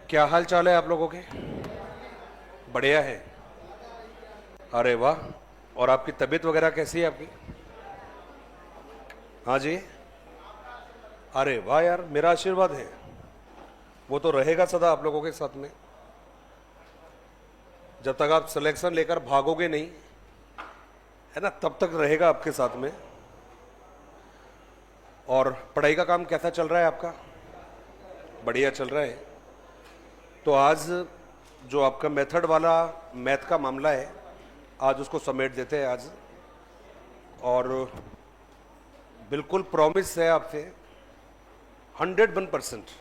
क्या हाल चाल है आप लोगों के? बढ़िया है। अरे वाह। और आपकी तबीयत वगैरह कैसी है आपकी? हाँ जी। अरे वाह यार, मेरा आशीर्वाद है। वो तो रहेगा सदा आप लोगों के साथ में, जब तक आप सिलेक्शन लेकर भागोगे नहीं, है ना, तब तक रहेगा आपके साथ में। और पढ़ाई का काम कैसा चल रहा है आपका? बढ़िया चल रहा है। तो आज जो आपका मेथड वाला मैथ का मामला है, आज उसको समेट देते हैं आज। और बिल्कुल प्रॉमिस है आपसे 101%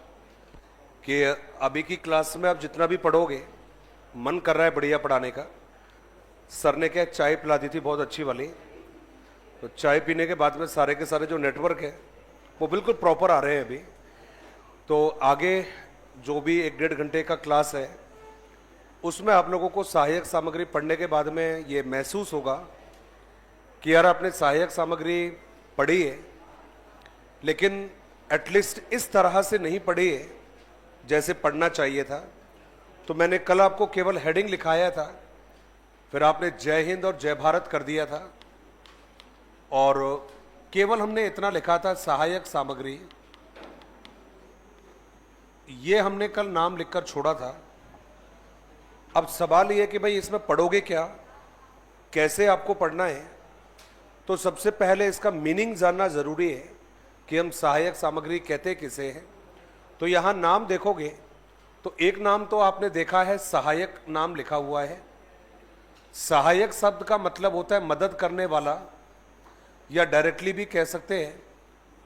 कि अभी की क्लास में आप जितना भी पढ़ोगे, मन कर रहा है बढ़िया पढ़ाने का। सर ने क्या चाय पिला दी थी बहुत अच्छी वाली, तो चाय पीने के बाद में सारे के सारे जो नेटवर्क है वो बिल्कुल प्रॉपर आ रहे हैं अभी। तो आगे जो भी 1-1.5 घंटे का क्लास है, उसमें आप लोगों को सहायक सामग्री पढ़ने के बाद में ये महसूस होगा कि यार आपने सहायक सामग्री पढ़ी है, लेकिन एटलीस्ट इस तरह से नहीं पढ़ी है जैसे पढ़ना चाहिए था। तो मैंने कल आपको केवल हेडिंग लिखाया था, फिर आपने जय हिंद और जय भारत कर दिया था, और केवल हमने इतना लिखा था सहायक सामग्री। ये हमने कल नाम लिखकर छोड़ा था। अब सवाल ये कि भाई इसमें पढ़ोगे क्या, कैसे आपको पढ़ना है। तो सबसे पहले इसका मीनिंग जानना जरूरी है कि हम सहायक सामग्री कहते किसे हैं। तो यहां नाम देखोगे तो एक नाम तो आपने देखा है, सहायक नाम लिखा हुआ है। सहायक शब्द का मतलब होता है मदद करने वाला, या डायरेक्टली भी कह सकते हैं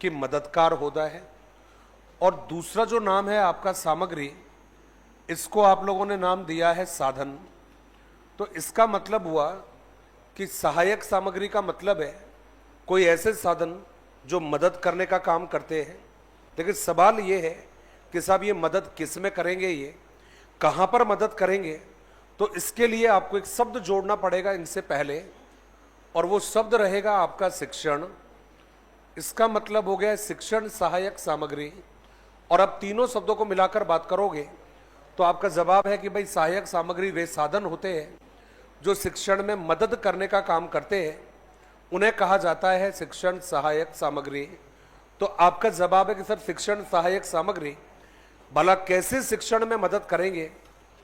कि मददगार होता है। और दूसरा जो नाम है आपका सामग्री, इसको आप लोगों ने नाम दिया है साधन। तो इसका मतलब हुआ कि सहायक सामग्री का मतलब है कोई ऐसे साधन जो मदद करने का काम करते हैं। लेकिन सवाल ये है कि साहब ये मदद किस में करेंगे, ये कहां पर मदद करेंगे। तो इसके लिए आपको एक शब्द जोड़ना पड़ेगा इनसे पहले, और वो शब्द रहेगा आपका शिक्षण। इसका मतलब हो गया शिक्षण सहायक सामग्री। और अब तीनों शब्दों को मिलाकर बात करोगे तो आपका जवाब है कि भाई सहायक सामग्री वे साधन होते हैं जो शिक्षण में मदद करने का काम करते हैं, उन्हें कहा जाता है शिक्षण सहायक सामग्री। तो आपका जवाब है कि सर शिक्षण सहायक सामग्री भला कैसे शिक्षण में मदद करेंगे।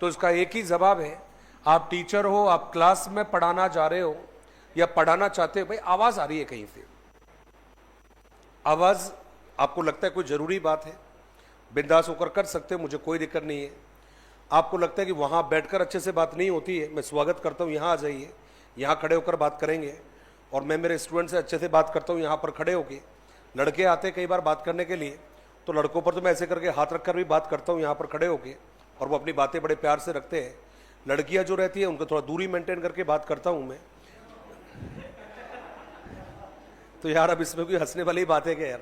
तो इसका एक ही जवाब है, आप टीचर हो, आप क्लास में पढ़ाना जा रहे हो या पढ़ाना चाहते हो। भाई आवाज आ रही है कहीं से, आवाज आपको लगता है कोई जरूरी बात है, बिंदास होकर कर सकते हो, मुझे कोई दिक्कत नहीं है। आपको लगता है कि वहां बैठकर अच्छे से बात नहीं होती है, मैं स्वागत करता हूं, यहां आ जाइए, यहां खड़े होकर बात करेंगे। और मैं मेरे स्टूडेंट से अच्छे से बात करता हूं यहां पर खड़े होके। लड़के आते कई बार बात करने के लिए, तो लड़कों पर तो मैं ऐसे करके हाथ रखकर भी बात करता हूं यहां पर खड़े होके, और वो अपनी बातें बड़े प्यार से रखते हैं। लड़कियां जो रहती है उनको थोड़ा दूरी मेंटेन करके बात करता हूं मैं। तो यार अब इसमें कोई हंसने वाली बात है क्या यार?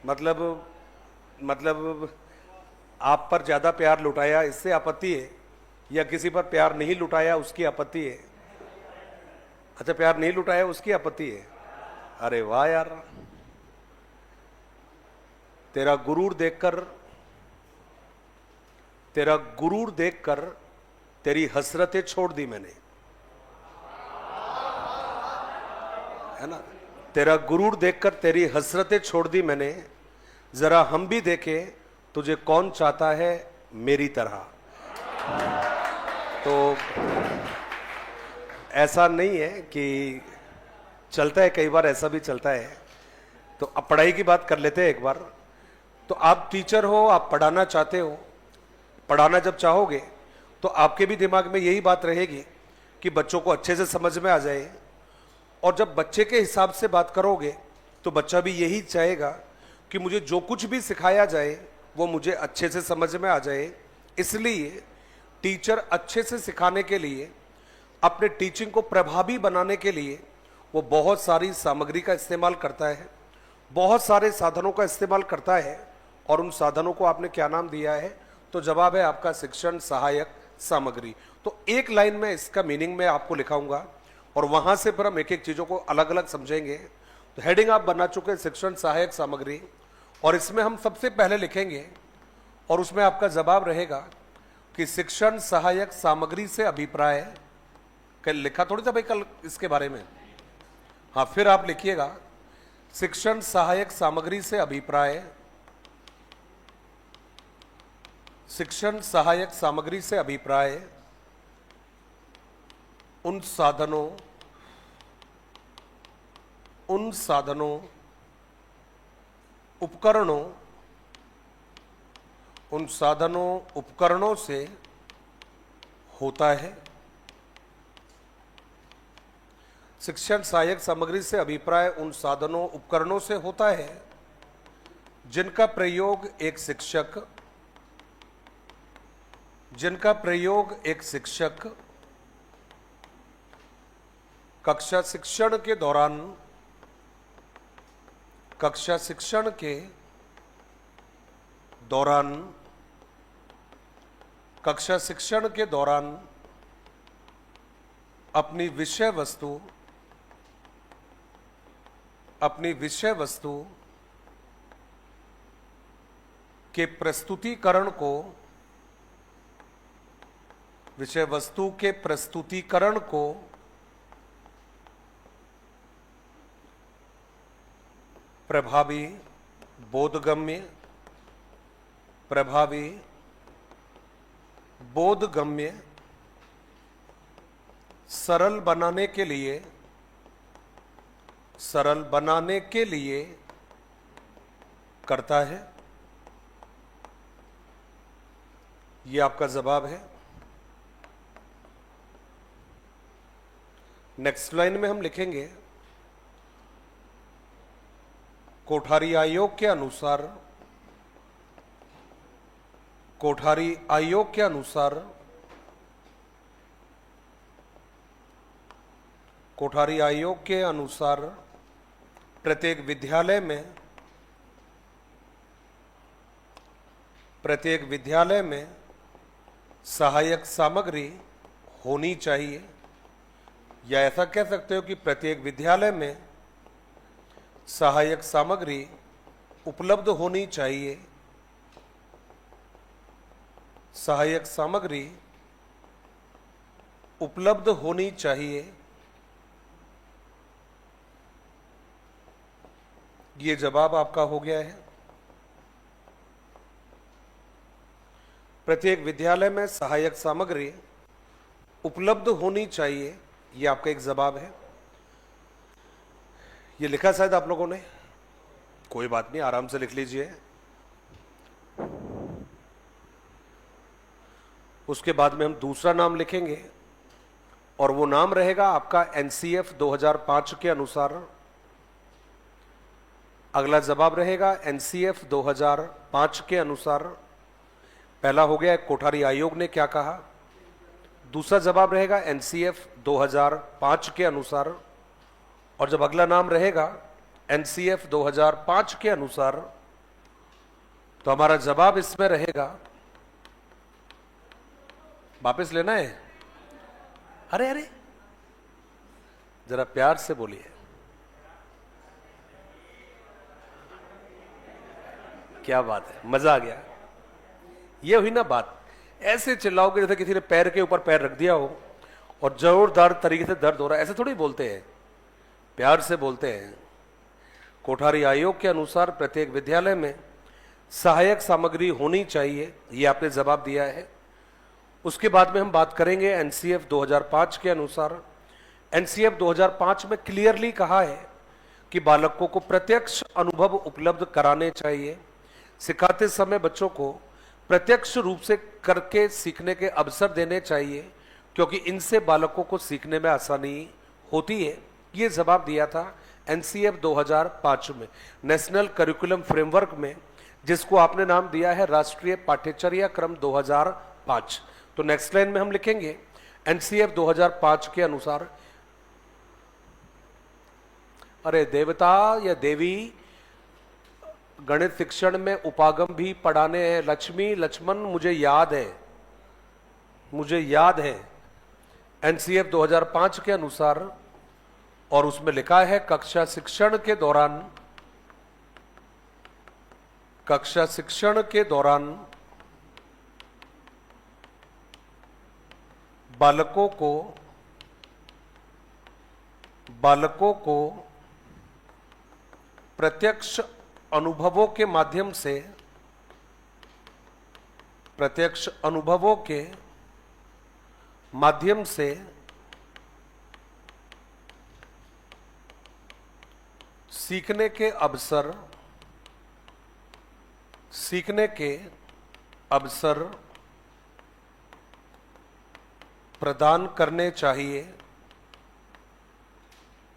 मतलब आप पर ज्यादा प्यार लुटाया इससे आपत्ति है, या किसी पर प्यार नहीं लुटाया उसकी आपत्ति है? अच्छा, प्यार नहीं लुटाया उसकी आपत्ति है। अरे वाह यार, तेरा गुरूर देखकर तेरी हसरतें छोड़ दी मैंने, है ना। तेरा गुरूर देखकर तेरी हसरतें छोड़ दी मैंने, जरा हम भी देखे तुझे कौन चाहता है मेरी तरह। तो ऐसा नहीं है कि चलता है, कई बार ऐसा भी चलता है। तो अब पढ़ाई की बात कर लेते हैं एक बार। तो आप टीचर हो, आप पढ़ाना चाहते हो, पढ़ाना जब चाहोगे तो आपके भी दिमाग में यही बात रहेगी कि बच्चों को अच्छे से समझ में आ जाए। और जब बच्चे के हिसाब से बात करोगे तो बच्चा भी यही चाहेगा कि मुझे जो कुछ भी सिखाया जाए वो मुझे अच्छे से समझ में आ जाए। इसलिए टीचर अच्छे से सिखाने के लिए, अपने टीचिंग को प्रभावी बनाने के लिए वो बहुत सारी सामग्री का इस्तेमाल करता है, बहुत सारे साधनों का इस्तेमाल करता है। और उन साधनों को आपने क्या नाम दिया है? तो जवाब है आपका शिक्षण सहायक सामग्री। तो एक लाइन में इसका मीनिंग मैं आपको लिखाऊंगा, और वहां से फिर हम एक एक चीजों को अलग अलग समझेंगे। तो हेडिंग आप बना चुके हैं शिक्षण सहायक सामग्री, और इसमें हम सबसे पहले लिखेंगे और उसमें आपका जवाब रहेगा कि शिक्षण सहायक सामग्री से अभिप्राय। कल लिखा थोड़ी था भाई कल इसके बारे में, हाँ फिर आप लिखिएगा शिक्षण सहायक सामग्री से अभिप्राय, शिक्षण सहायक सामग्री से अभिप्राय उन साधनों उपकरणों से होता है। शिक्षण सहायक सामग्री से अभिप्राय उन साधनों उपकरणों से होता है जिनका प्रयोग एक शिक्षक कक्षा शिक्षण के दौरान अपनी विषय वस्तु के प्रस्तुतिकरण को प्रभावी, बोधगम्य, सरल बनाने के लिए करता है। ये आपका जवाब है। नेक्स्ट लाइन में हम लिखेंगे कोठारी आयोग के अनुसार प्रत्येक विद्यालय में सहायक सामग्री होनी चाहिए, या ऐसा कह सकते हो कि प्रत्येक विद्यालय में सहायक सामग्री उपलब्ध होनी चाहिए। ये जवाब आपका हो गया है। प्रत्येक विद्यालय में सहायक सामग्री उपलब्ध होनी चाहिए, ये आपका एक जवाब है। ये लिखा शायद आप लोगों ने, कोई बात नहीं, आराम से लिख लीजिए। उसके बाद में हम दूसरा नाम लिखेंगे और वो नाम रहेगा आपका एनसीएफ 2005 के अनुसार। अगला जवाब रहेगा एनसीएफ 2005 के अनुसार। पहला हो गया कोठारी आयोग ने क्या कहा, दूसरा जवाब रहेगा एनसीएफ 2005 के अनुसार, और जब अगला नाम रहेगा एनसीएफ 2005 के अनुसार तो हमारा जवाब इसमें रहेगा, वापस लेना है, अरे जरा प्यार से बोलिए, क्या बात है, मजा आ गया। ये हुई ना बात, ऐसे चिल्लाओगे जैसे किसी ने पैर के ऊपर पैर रख दिया हो और जोरदार तरीके से दर्द हो रहा है, ऐसे थोड़ी बोलते हैं, प्यार से बोलते हैं। कोठारी आयोग के अनुसार प्रत्येक विद्यालय में सहायक सामग्री होनी चाहिए, ये आपने जवाब दिया है। उसके बाद में हम बात करेंगे एनसीएफ 2005 के अनुसार। एनसीएफ 2005 में क्लियरली कहा है कि बालकों को प्रत्यक्ष अनुभव उपलब्ध कराने चाहिए। सिखाते समय बच्चों को प्रत्यक्ष रूप से करके सीखने के अवसर देने चाहिए, क्योंकि इनसे बालकों को सीखने में आसानी होती है। ये जवाब दिया था एनसीएफ 2005 में, नेशनल करिकुलम फ्रेमवर्क में, जिसको आपने नाम दिया है राष्ट्रीय पाठ्यचर्या क्रम 2005। तो नेक्स्ट लाइन में हम लिखेंगे एनसीएफ 2005 के अनुसार। अरे देवता या देवी, गणित शिक्षण में उपागम भी पढ़ाने हैं। लक्ष्मी लक्ष्मण मुझे याद है। एनसीएफ 2005 के अनुसार और उसमें लिखा है कक्षा शिक्षण के दौरान बालकों को प्रत्यक्ष अनुभवों के माध्यम से सीखने के अवसर प्रदान करने चाहिए।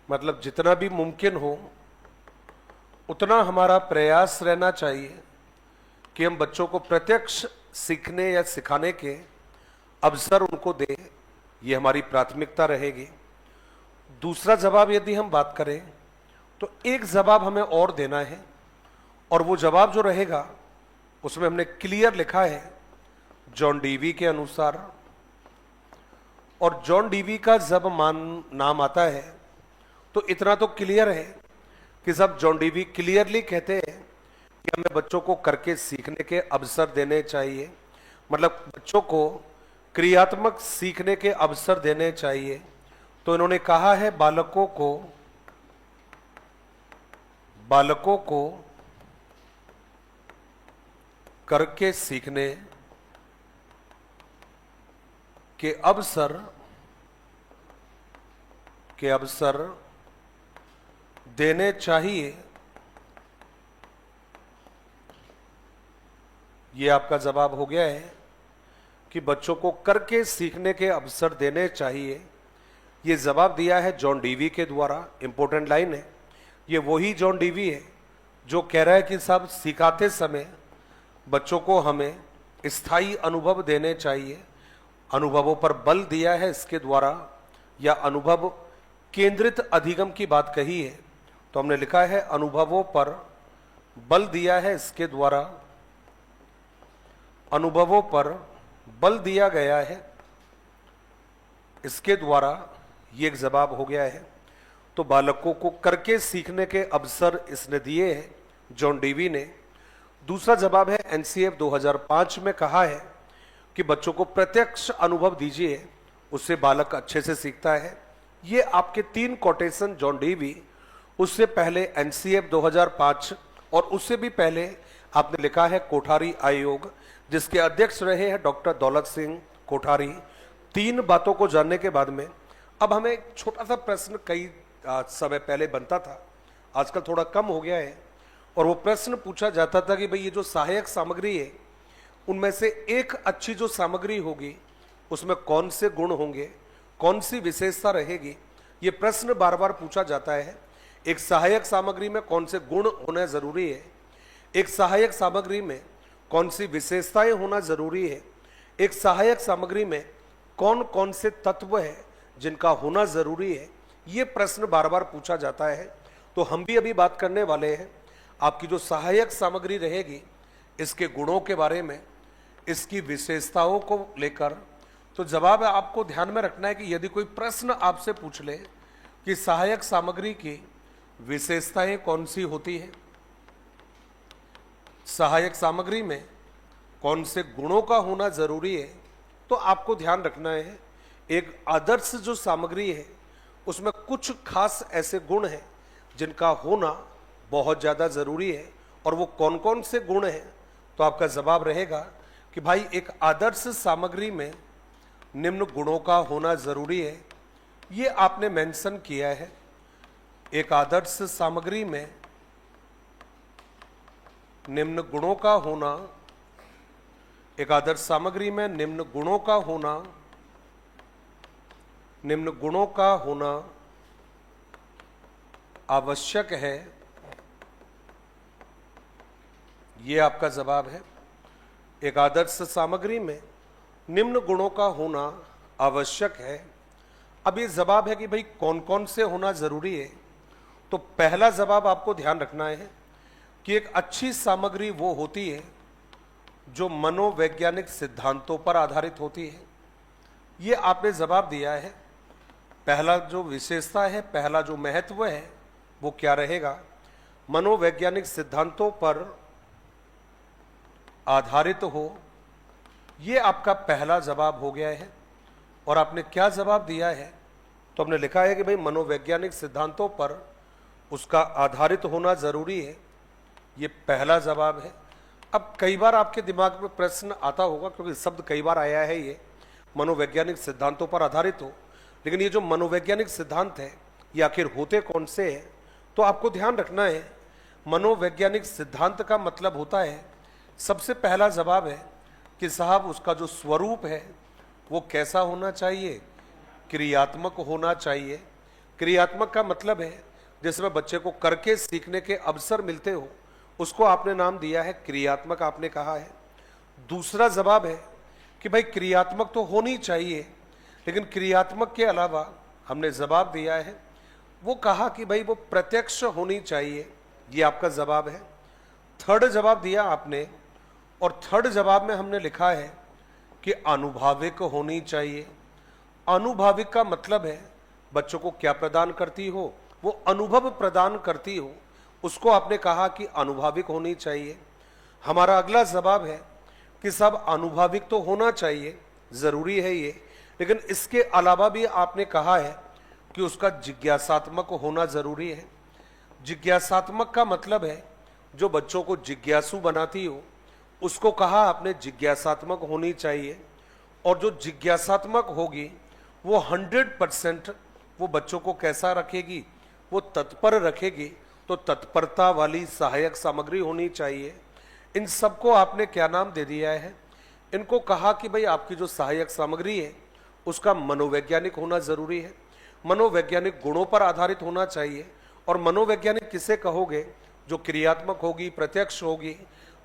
मतलब जितना भी मुमकिन हो उतना हमारा प्रयास रहना चाहिए कि हम बच्चों को प्रत्यक्ष सीखने या सिखाने के अवसर उनको दें, ये हमारी प्राथमिकता रहेगी। दूसरा जवाब यदि हम बात करें तो एक जवाब हमें और देना है, और वो जवाब जो रहेगा उसमें हमने क्लियर लिखा है जॉन डीवी के अनुसार। और जॉन डीवी का जब नाम आता है तो इतना तो क्लियर है कि सब जॉन डीवी क्लियरली कहते हैं कि हमें बच्चों को करके सीखने के अवसर देने चाहिए, मतलब बच्चों को क्रियात्मक सीखने के अवसर देने चाहिए। तो इन्होंने कहा है बालकों को करके सीखने के अवसर देने चाहिए। ये आपका जवाब हो गया है कि बच्चों को करके सीखने के अवसर देने चाहिए। ये जवाब दिया है जॉन डीवी के द्वारा। इंपॉर्टेंट लाइन है, ये वही जॉन डीवी है जो कह रहा है कि साहब सिखाते समय बच्चों को हमें स्थायी अनुभव देने चाहिए। अनुभवों पर बल दिया है इसके द्वारा, या अनुभव केंद्रित अधिगम की बात कही है, तो हमने लिखा है अनुभवों पर बल दिया है इसके द्वारा, अनुभवों पर बल दिया गया है इसके द्वारा। ये एक जवाब हो गया है। तो बालकों को करके सीखने के अवसर इसने दिए हैं जॉन डीवी ने। दूसरा जवाब है एनसीएफ 2005 में कहा है कि बच्चों को प्रत्यक्ष अनुभव दीजिए, उससे बालक अच्छे से सीखता है। ये आपके 3 कोटेशन जॉन डीवी, उससे पहले एनसीएफ 2005 और उससे भी पहले आपने लिखा है कोठारी आयोग, जिसके अध्यक्ष रहे हैं डॉक्टर दौलत सिंह कोठारी। 3 बातों को जानने के बाद में अब हमें एक छोटा सा प्रश्न कई समय पहले बनता था, आजकल थोड़ा कम हो गया है, और वो प्रश्न पूछा जाता था कि भाई ये जो सहायक सामग्री है उनमें से एक अच्छी जो सामग्री होगी उसमें कौन से गुण होंगे, कौन सी विशेषता रहेगी। ये प्रश्न बार बार पूछा जाता है। एक सहायक सामग्री में कौन से गुण होना जरूरी है, एक सहायक सामग्री में कौन सी विशेषताएं होना जरूरी है, एक सहायक सामग्री में कौन कौन से तत्व है जिनका होना जरूरी है। ये प्रश्न बार बार पूछा जाता है। तो हम भी अभी बात करने वाले हैं आपकी जो सहायक सामग्री रहेगी इसके गुणों के बारे में, इसकी विशेषताओं को लेकर। तो जवाब आपको ध्यान में रखना है कि यदि कोई प्रश्न आपसे पूछ ले कि सहायक सामग्री की विशेषताएं कौन सी होती है, सहायक सामग्री में कौन से गुणों का होना जरूरी है, तो आपको ध्यान रखना है एक आदर्श जो सामग्री है उसमें कुछ खास ऐसे गुण हैं जिनका होना बहुत ज़्यादा ज़रूरी है। और वो कौन कौन से गुण हैं, तो आपका जवाब रहेगा कि भाई एक आदर्श सामग्री में निम्न गुणों का होना ज़रूरी है। ये आपने मेंशन किया है, एक आदर्श सामग्री में निम्न गुणों का होना, एक आदर्श सामग्री में निम्न गुणों का होना, निम्न गुणों का होना आवश्यक है। ये आपका जवाब है, एक आदर्श सामग्री में निम्न गुणों का होना आवश्यक है। अब ये जवाब है कि भाई कौन कौन से होना जरूरी है। तो पहला जवाब आपको ध्यान रखना है कि एक अच्छी सामग्री वो होती है जो मनोवैज्ञानिक सिद्धांतों पर आधारित होती है। ये आपने जवाब दिया है। पहला जो विशेषता है, पहला जो महत्व है वो क्या रहेगा? मनोवैज्ञानिक सिद्धांतों पर आधारित हो। ये आपका पहला जवाब हो गया है। और आपने क्या जवाब दिया है? तो हमने लिखा है कि भाई मनोवैज्ञानिक सिद्धांतों पर उसका आधारित होना जरूरी है। ये पहला जवाब है। अब कई बार आपके दिमाग में प्रश्न आता होगा, क्योंकि शब्द कई बार आया है, ये मनोवैज्ञानिक सिद्धांतों पर आधारित हो, लेकिन ये जो मनोवैज्ञानिक सिद्धांत है ये आखिर होते कौन से हैं? तो आपको ध्यान रखना है, मनोवैज्ञानिक सिद्धांत का मतलब होता है, सबसे पहला जवाब है कि साहब उसका जो स्वरूप है वो कैसा होना चाहिए? क्रियात्मक होना चाहिए। क्रियात्मक का मतलब है जिसमें बच्चे को करके सीखने के अवसर मिलते हो, उसको आपने नाम दिया है क्रियात्मक, आपने कहा है। दूसरा जवाब है कि भाई क्रियात्मक तो होनी चाहिए, लेकिन क्रियात्मक के अलावा हमने जवाब दिया है, वो कहा कि भाई वो प्रत्यक्ष होनी चाहिए। ये आपका जवाब है। थर्ड जवाब दिया आपने, और थर्ड जवाब में हमने लिखा है कि अनुभाविक होनी चाहिए। अनुभाविक का मतलब है बच्चों को क्या प्रदान करती हो? वो अनुभव प्रदान करती हो, उसको आपने कहा कि अनुभाविक होनी चाहिए। हमारा अगला जवाब है कि सब अनुभाविक तो होना चाहिए, जरूरी है ये, लेकिन इसके अलावा भी आपने कहा है कि उसका जिज्ञासात्मक होना जरूरी है। जिज्ञासात्मक का मतलब है जो बच्चों को जिज्ञासु बनाती हो, उसको कहा आपने जिज्ञासात्मक होनी चाहिए। और जो जिज्ञासात्मक होगी वो 100% वो बच्चों को कैसा रखेगी? वो तत्पर रखेगी। तो तत्परता वाली सहायक सामग्री होनी चाहिए। इन सबको आपने क्या नाम दे दिया है? इनको कहा कि भाई आपकी जो सहायक सामग्री है उसका मनोवैज्ञानिक होना जरूरी है, मनोवैज्ञानिक गुणों पर आधारित होना चाहिए। और मनोवैज्ञानिक किसे कहोगे? जो क्रियात्मक होगी, प्रत्यक्ष होगी,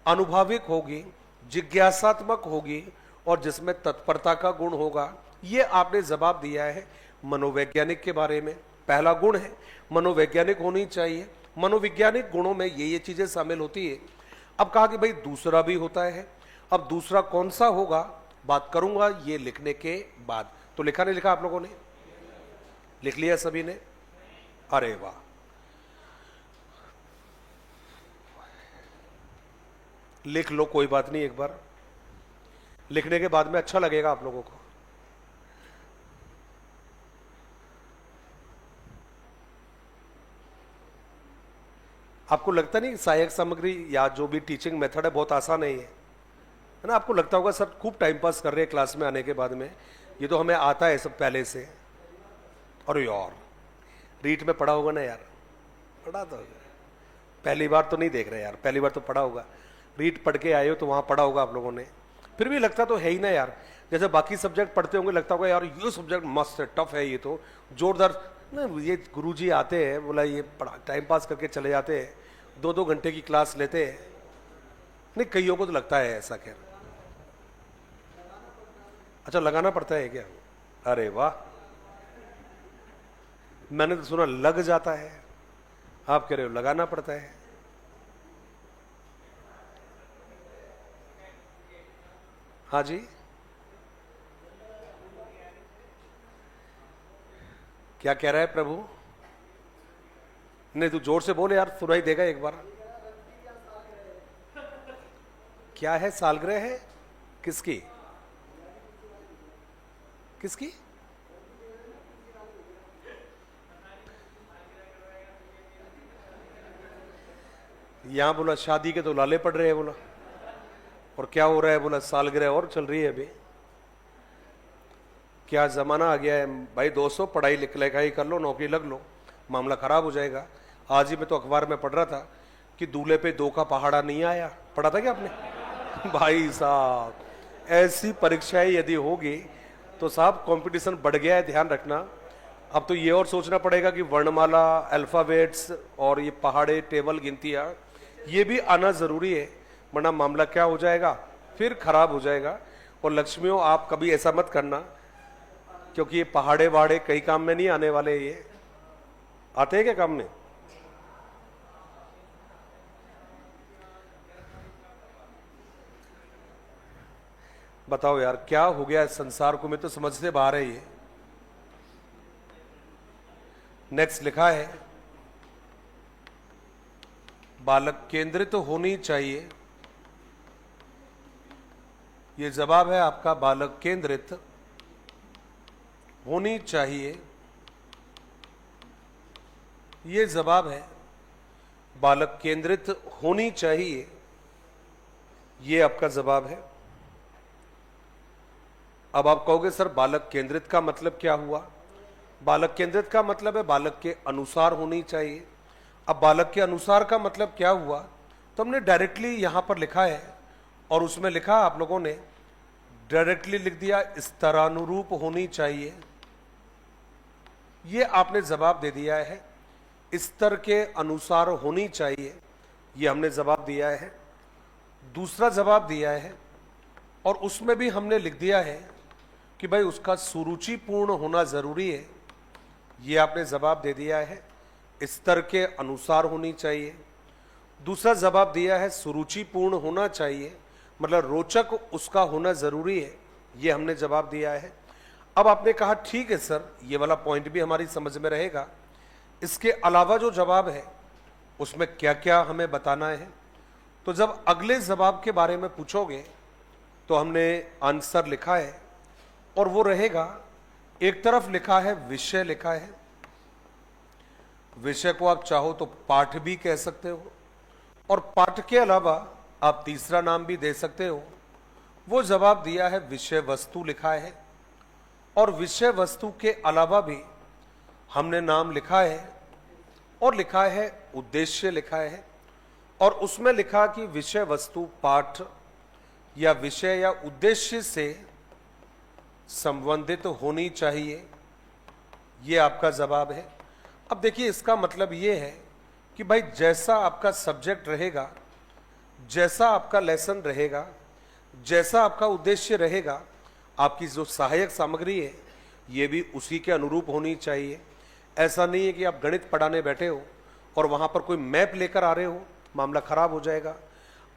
अनुभाविक होगी, जिज्ञासात्मक होगी, और जिसमें तत्परता का गुण होगा। ये आपने जवाब दिया है मनोवैज्ञानिक के बारे में। पहला गुण है मनोवैज्ञानिक होनी चाहिए। मनोवैज्ञानिक गुणों में ये चीजें शामिल होती है। अब कहा कि भाई दूसरा भी होता है। अब दूसरा कौन सा होगा, बात करूंगा ये लिखने के बाद। तो लिखा नहीं लिखा आप लोगों ने? लिख लिया सभी ने? अरे वाह, लिख लो, कोई बात नहीं, एक बार लिखने के बाद में अच्छा लगेगा आप लोगों को। आपको लगता नहीं सहायक सामग्री या जो भी टीचिंग मेथड है बहुत आसान है है ना? आपको लगता होगा सर खूब टाइम पास कर रहे हैं क्लास में आने के बाद में, ये तो हमें आता है सब पहले से। और यार रीट में पढ़ा होगा ना यार? पढ़ा तो होगा, पहली बार तो नहीं देख रहे यार, पहली बार तो पढ़ा होगा। रीट पढ़ के आए हो तो वहां पढ़ा होगा आप लोगों ने। फिर भी लगता तो है ही ना यार, जैसे बाकी सब्जेक्ट पढ़ते होंगे लगता होगा यार ये सब्जेक्ट मस्त है, टफ है, ये तो जोरदार ना। ये गुरुजी आते हैं, बोला ये टाइम पास करके चले जाते हैं, 2-2 घंटे की क्लास लेते हैं। नहीं, कईयों को तो लगता है ऐसा। खैर अच्छा, लगाना पड़ता है क्या? अरे वाह, मैंने तो सुना लग जाता है, आप कह रहे हो लगाना पड़ता है। हाँ जी, क्या कह रहा है प्रभु? नहीं, तू जोर से बोले यार, सुनाई देगा एक बार। क्या है? सालगिरह है? किसकी? किसकी? यहां बोला शादी के तो लाले पड़ रहे हैं, बोला। और क्या हो रहा है? बोला सालगिरह और चल रही है अभी। क्या जमाना आ गया है भाई दोस्तों, पढ़ाई लिखाई कर लो, नौकरी लग लो, मामला खराब हो जाएगा। आज ही मैं तो अखबार में पढ़ रहा था कि दूल्हे पे 2 का पहाड़ा नहीं आया। पढ़ा था क्या आपने? भाई साहब, ऐसी परीक्षाएं यदि होगी तो साहब कंपटीशन बढ़ गया है, ध्यान रखना। अब तो ये और सोचना पड़ेगा कि वर्णमाला, अल्फाबेट्स और ये पहाड़े, टेबल, गिनतियां, ये भी आना जरूरी है, वरना मामला क्या हो जाएगा, फिर खराब हो जाएगा। और लक्ष्मियों, आप कभी ऐसा मत करना, क्योंकि ये पहाड़े वहाड़े कई काम में नहीं आने वाले। ये आते हैं क्या काम में? बताओ यार क्या हो गया संसार को, मैं तो समझ से बाहर है ये। नेक्स्ट लिखा है बालक केंद्रित होनी चाहिए। ये जवाब है आपका, बालक केंद्रित होनी चाहिए। ये जवाब है, बालक केंद्रित होनी चाहिए। ये आपका जवाब है। अब आप कहोगे सर बालक केंद्रित का मतलब क्या हुआ? बालक केंद्रित का मतलब है बालक के अनुसार होनी चाहिए। अब बालक के अनुसार का मतलब क्या हुआ? तो हमने डायरेक्टली यहां पर लिखा है और उसमें लिखा आप लोगों ने डायरेक्टली लिख दिया स्तरानुरूप होनी चाहिए। ये आपने जवाब दे दिया है, स्तर के अनुसार होनी चाहिए। ये हमने जवाब दिया है। दूसरा जवाब दिया है और उसमें भी हमने लिख दिया है कि भाई उसका सुरुचिपूर्ण होना जरूरी है। ये आपने जवाब दे दिया है, स्तर के अनुसार होनी चाहिए। दूसरा जवाब दिया है सुरुचिपूर्ण होना चाहिए, मतलब रोचक उसका होना जरूरी है। ये हमने जवाब दिया है। अब आपने कहा ठीक है सर, ये वाला पॉइंट भी हमारी समझ में रहेगा, इसके अलावा जो जवाब है उसमें क्या क्या हमें बताना है। तो जब अगले जवाब के बारे में पूछोगे तो हमने आंसर लिखा है और वो रहेगा, एक तरफ लिखा है विषय लिखा है। विषय को आप चाहो तो पाठ भी कह सकते हो और पाठ के अलावा आप तीसरा नाम भी दे सकते हो। वो जवाब दिया है विषय वस्तु लिखा है और विषय वस्तु के अलावा भी हमने नाम लिखा है और लिखा है उद्देश्य लिखा है और उसमें लिखा कि विषय वस्तु पाठ या विषय या उद्देश्य से संबंधित होनी चाहिए। ये आपका जवाब है। अब देखिए इसका मतलब ये है कि भाई जैसा आपका सब्जेक्ट रहेगा, जैसा आपका लेसन रहेगा, जैसा आपका उद्देश्य रहेगा, आपकी जो सहायक सामग्री है ये भी उसी के अनुरूप होनी चाहिए। ऐसा नहीं है कि आप गणित पढ़ाने बैठे हो और वहां पर कोई मैप लेकर आ रहे हो, मामला खराब हो जाएगा।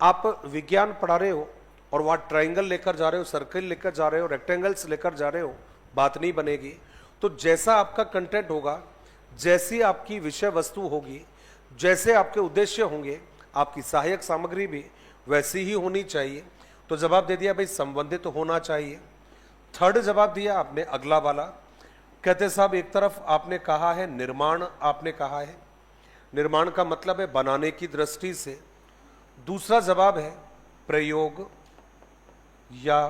आप विज्ञान पढ़ा रहे हो और वहां ट्रायंगल लेकर जा रहे हो, सर्कल लेकर जा रहे हो, रेक्टेंगल्स लेकर जा रहे हो, बात नहीं बनेगी। तो जैसा आपका कंटेंट होगा, जैसी आपकी विषय वस्तु होगी, जैसे आपके उद्देश्य होंगे, आपकी सहायक सामग्री भी वैसी ही होनी चाहिए। तो जवाब दे दिया भाई संबंधित होना चाहिए। थर्ड जवाब दिया आपने अगला वाला, कहते साहब एक तरफ आपने कहा है निर्माण, आपने कहा है निर्माण का मतलब है बनाने की दृष्टि से। दूसरा जवाब है प्रयोग या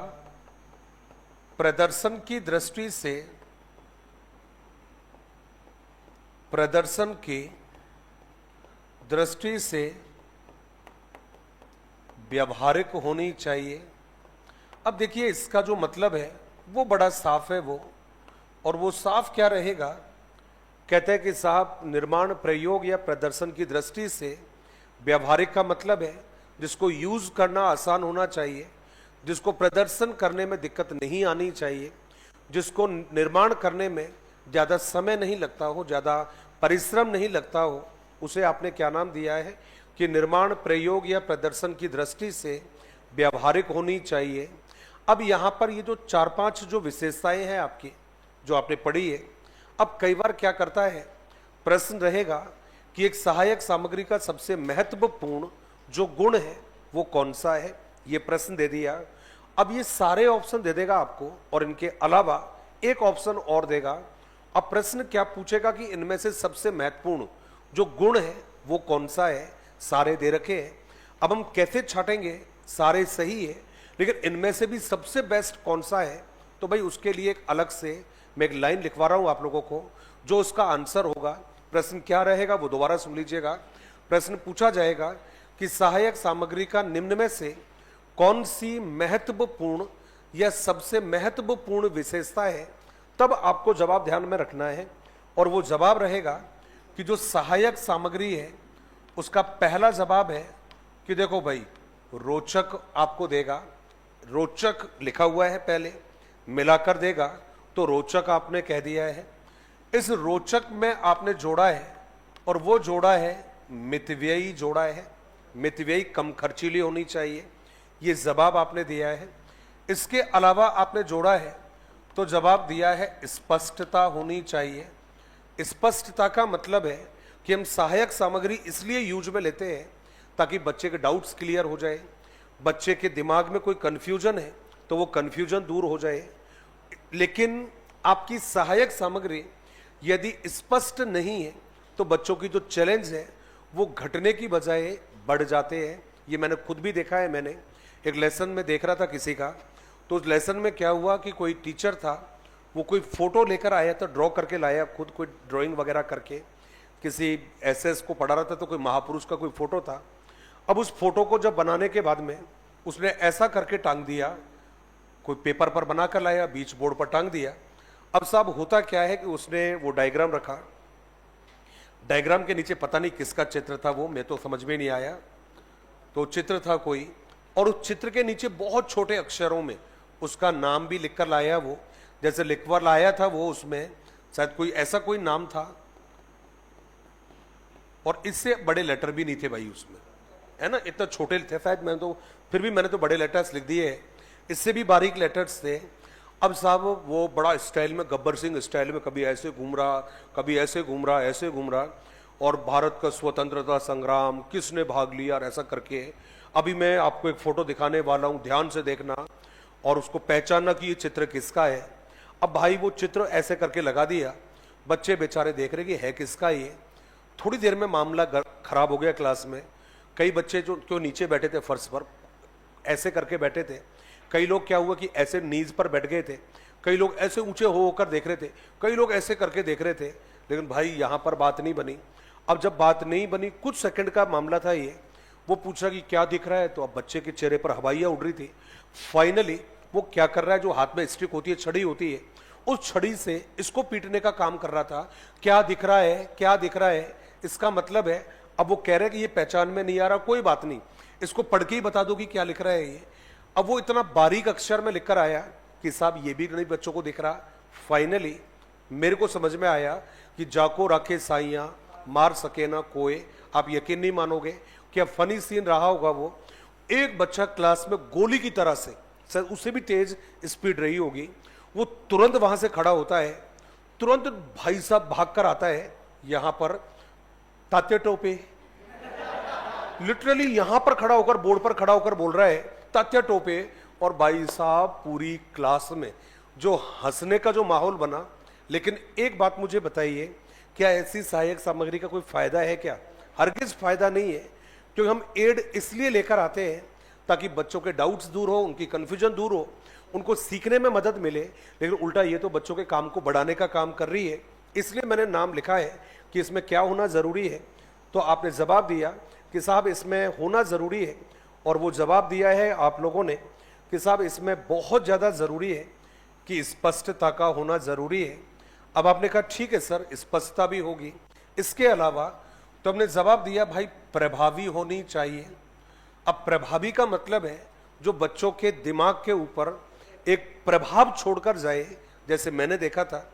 प्रदर्शन की दृष्टि से, प्रदर्शन की दृष्टि से व्यावहारिक होनी चाहिए। अब देखिए इसका जो मतलब है वो बड़ा साफ है वो, और वो साफ क्या रहेगा? कहते हैं कि साहब निर्माण प्रयोग या प्रदर्शन की दृष्टि से व्यावहारिक का मतलब है जिसको यूज करना आसान होना चाहिए, जिसको प्रदर्शन करने में दिक्कत नहीं आनी चाहिए, जिसको निर्माण करने में ज़्यादा समय नहीं लगता हो, ज़्यादा परिश्रम नहीं लगता हो, उसे आपने क्या नाम दिया है कि निर्माण प्रयोग या प्रदर्शन की दृष्टि से व्यावहारिक होनी चाहिए। अब यहाँ पर ये जो 4-5 जो विशेषताएं हैं आपकी जो आपने पढ़ी है, अब कई बार क्या करता है प्रश्न रहेगा कि एक सहायक सामग्री का सबसे महत्वपूर्ण जो गुण है वो कौन सा है, ये प्रश्न दे दिया। अब ये सारे ऑप्शन दे देगा आपको और इनके अलावा एक ऑप्शन और देगा। अब प्रश्न क्या पूछेगा कि इनमें से सबसे महत्वपूर्ण जो गुण है वो कौन सा है, सारे दे रखे हैं। अब हम कैसे छाटेंगे, सारे सही है लेकिन इनमें से भी सबसे बेस्ट कौन सा है, तो भाई उसके लिए एक अलग से मैं एक लाइन लिखवा रहा हूं आप लोगों को, जो उसका आंसर होगा। प्रश्न क्या रहेगा वो दोबारा सुन लीजिएगा। प्रश्न पूछा जाएगा कि सहायक सामग्री का निम्न में से कौन सी महत्वपूर्ण या सबसे महत्वपूर्ण विशेषता है, तब आपको जवाब ध्यान में रखना है और वो जवाब रहेगा कि जो सहायक सामग्री है उसका पहला जवाब है कि देखो भाई रोचक आपको देगा, रोचक लिखा हुआ है पहले, मिलाकर देगा तो रोचक आपने कह दिया है। इस रोचक में आपने जोड़ा है और वो जोड़ा है मितव्ययी जोड़ा है, मितव्ययी कम खर्चीली होनी चाहिए, ये जवाब आपने दिया है। इसके अलावा आपने जोड़ा है तो जवाब दिया है स्पष्टता होनी चाहिए। स्पष्टता का मतलब है कि हम सहायक सामग्री इसलिए यूज में लेते हैं ताकि बच्चे के डाउट्स क्लियर हो जाए, बच्चे के दिमाग में कोई कंफ्यूजन है तो वो कंफ्यूजन दूर हो जाए। लेकिन आपकी सहायक सामग्री यदि स्पष्ट नहीं है तो बच्चों की जो चैलेंज है वो घटने की बजाय बढ़ जाते हैं। ये मैंने खुद भी देखा है। मैंने एक लेसन में देख रहा था किसी का, तो उस लेसन में क्या हुआ कि कोई टीचर था, वो कोई फोटो लेकर आया था, ड्रॉ करके लाया, खुद कोई ड्राइंग वगैरह करके किसी एसएस को पढ़ा रहा था, तो कोई महापुरुष का कोई फोटो था। अब उस फोटो को जब बनाने के बाद में उसने ऐसा करके टांग दिया, कोई पेपर पर बनाकर लाया, बीच बोर्ड पर टांग दिया। अब साहब होता क्या है कि उसने वो डायग्राम रखा, डायग्राम के नीचे पता नहीं किसका चित्र था, वो मैं तो समझ में नहीं आया। तो चित्र था कोई, और उस चित्र के नीचे बहुत छोटे अक्षरों में उसका नाम भी लिखकर लाया। वो जैसे लिखकर लाया था, वो उसमें शायद कोई ऐसा कोई नाम था, और इससे बड़े लेटर भी नहीं थे भाई उसमें, है ना, इतना छोटे थे शायद। मैं तो फिर भी मैंने तो बड़े लेटर्स लिख दिए, इससे भी बारीक लेटर्स थे। अब साहब वो बड़ा स्टाइल में, गब्बर सिंह स्टाइल में, कभी ऐसे घूम रहा, कभी ऐसे घूम रहा, ऐसे घूम रहा, और भारत का स्वतंत्रता संग्राम किसने भाग लिया, और ऐसा करके। अभी मैं आपको एक फोटो दिखाने वाला हूं, ध्यान से देखना और उसको पहचानना कि ये चित्र किसका है। अब भाई वो चित्र ऐसे करके लगा दिया, बच्चे बेचारे देख रहे कि है किसका ये। थोड़ी देर में मामला खराब हो गया क्लास में। कई बच्चे जो नीचे बैठे थे फर्श पर, ऐसे करके बैठे थे। कई लोग क्या हुआ कि ऐसे नीज पर बैठ गए थे, कई लोग ऐसे ऊंचे हो होकर देख रहे थे, कई लोग ऐसे करके देख रहे थे। लेकिन भाई यहां पर बात नहीं बनी। अब जब बात नहीं बनी, कुछ सेकंड का मामला था ये, वो पूछा कि क्या दिख रहा है, तो अब बच्चे के चेहरे पर हवाइयां उड़ रही थी। फाइनली वो क्या कर रहा है, जो हाथ में स्टिक होती है, छड़ी होती है, उस छड़ी से इसको पीटने का काम कर रहा था। क्या दिख रहा है, क्या दिख रहा है, इसका मतलब है। अब वो कह रहे कि ये पहचान में नहीं आ रहा, कोई बात नहीं, इसको पढ़ के ही बता दो कि क्या लिख रहा है ये। अब वो इतना बारीक अक्षर में लिखकर आया कि साहब ये भी नहीं बच्चों को दिख रहा। फाइनली मेरे को समझ में आया कि जाको रखे साइयां मार सके ना कोई। आप यकीन नहीं मानोगे, क्या फनी सीन रहा होगा वो। एक बच्चा क्लास में गोली की तरह से, शायद उससे भी तेज स्पीड रही होगी, वो तुरंत वहां से खड़ा होता है, तुरंत भाई साहब भागकर आता है यहां पर, तात्या टोपे, लिटरली यहां पर खड़ा होकर, बोर्ड पर खड़ा होकर बोल रहा है तात्या टोपे। और भाई साहब पूरी क्लास में जो हंसने का जो माहौल बना। लेकिन एक बात मुझे बताइए, क्या ऐसी सहायक सामग्री का कोई फायदा है क्या? हरगिज फायदा नहीं है, क्योंकि हम एड इसलिए लेकर आते हैं ताकि बच्चों के डाउट्स दूर हो, उनकी कंफ्यूजन दूर हो, उनको सीखने में मदद मिले। लेकिन उल्टा ये तो बच्चों के काम को बढ़ाने का काम कर रही है। इसलिए मैंने नाम लिखा है कि इसमें क्या होना जरूरी है। तो आपने जवाब दिया कि साहब इसमें होना जरूरी है, और वो जवाब दिया है आप लोगों ने कि साहब इसमें बहुत ज्यादा जरूरी है कि स्पष्टता का होना जरूरी है। अब आपने कहा ठीक है सर, स्पष्टता भी होगी, इसके अलावा, तो हमने जवाब दिया भाई प्रभावी होनी चाहिए। अब प्रभावी का मतलब है जो बच्चों के दिमाग के ऊपर एक प्रभाव छोड़कर जाए। जैसे मैंने देखा था,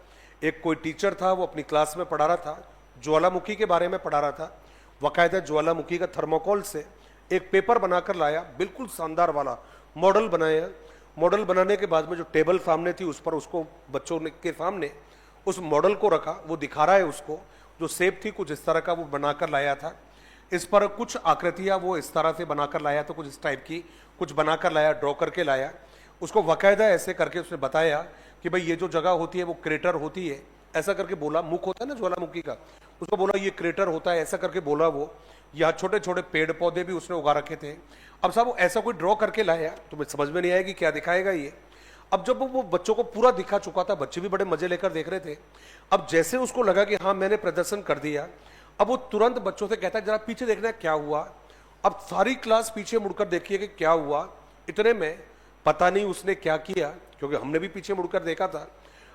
एक कोई टीचर था, वो अपनी क्लास में पढ़ा रहा था, ज्वालामुखी के बारे में पढ़ा रहा था, बाकायदा ज्वालामुखी का थर्मोकोल से एक पेपर बनाकर लाया, बिल्कुल शानदार वाला मॉडल बनाया। मॉडल बनाने के बाद में जो टेबल सामने थी उस पर उसको बच्चों के सामने उस मॉडल को रखा, वो दिखा रहा है उसको, जो शेप थी कुछ इस तरह का वो बनाकर लाया था। इस पर कुछ आकृतियां वो इस तरह से बनाकर लाया था, कुछ इस टाइप की कुछ बनाकर लाया, ड्रॉ करके लाया। उसको बाकायदा ऐसे करके उसने बताया कि भाई ये जो जगह होती है वो क्रेटर होती है, ऐसा करके बोला। मुख होता है ना ज्वालामुखी का, उसको बोला ये क्रेटर होता है, ऐसा करके बोला वो। यहाँ छोटे छोटे पेड़ पौधे भी उसने उगा रखे थे। अब साहब वो ऐसा कोई ड्रॉ करके लाया, तो मुझे समझ में नहीं आया कि क्या दिखाएगा ये। अब जब वो बच्चों को पूरा दिखा चुका था, बच्चे भी बड़े मजे लेकर देख रहे थे। अब जैसे उसको लगा कि हाँ मैंने प्रदर्शन कर दिया, अब वो तुरंत बच्चों से कहता है जरा पीछे देखना क्या हुआ। अब सारी क्लास पीछे मुड़कर देखिए कि क्या हुआ। इतने में पता नहीं उसने क्या किया, क्योंकि हमने भी पीछे मुड़कर देखा था।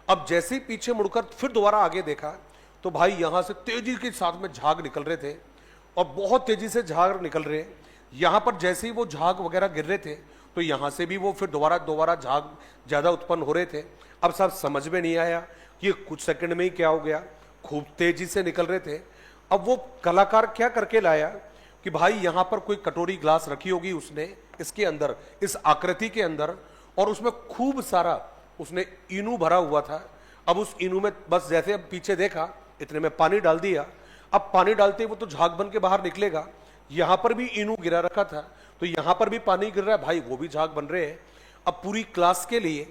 अब जैसे ही पीछे मुड़कर फिर दोबारा आगे देखा, तो भाई यहां से तेजी के साथ में झाग निकल रहे थे, और बहुत तेजी से झाग निकल रहे। यहां पर जैसे ही वो झाग वगैरह गिर रहे थे, तो यहां से भी वो फिर दोबारा झाग ज्यादा उत्पन्न हो रहे थे। अब साहब समझ में नहीं आया कि कुछ सेकंड में ही क्या हो गया, खूब तेजी से निकल रहे थे। अब वो कलाकार क्या करके लाया कि भाई यहां पर कोई कटोरी ग्लास रखी होगी उसने, इसके अंदर, इस आकृति के अंदर, और उसमें खूब सारा उसने इनू भरा हुआ था। अब उस इनू में बस जैसे अब पीछे देखा इतने में पानी डाल दिया। अब पानी डालते ही वो तो झाग बन के बाहर निकलेगा। यहां पर भी इनू गिरा रखा था, तो यहां पर भी पानी गिर रहा है भाई, वो भी झाग बन रहे हैं। अब पूरी क्लास के लिए,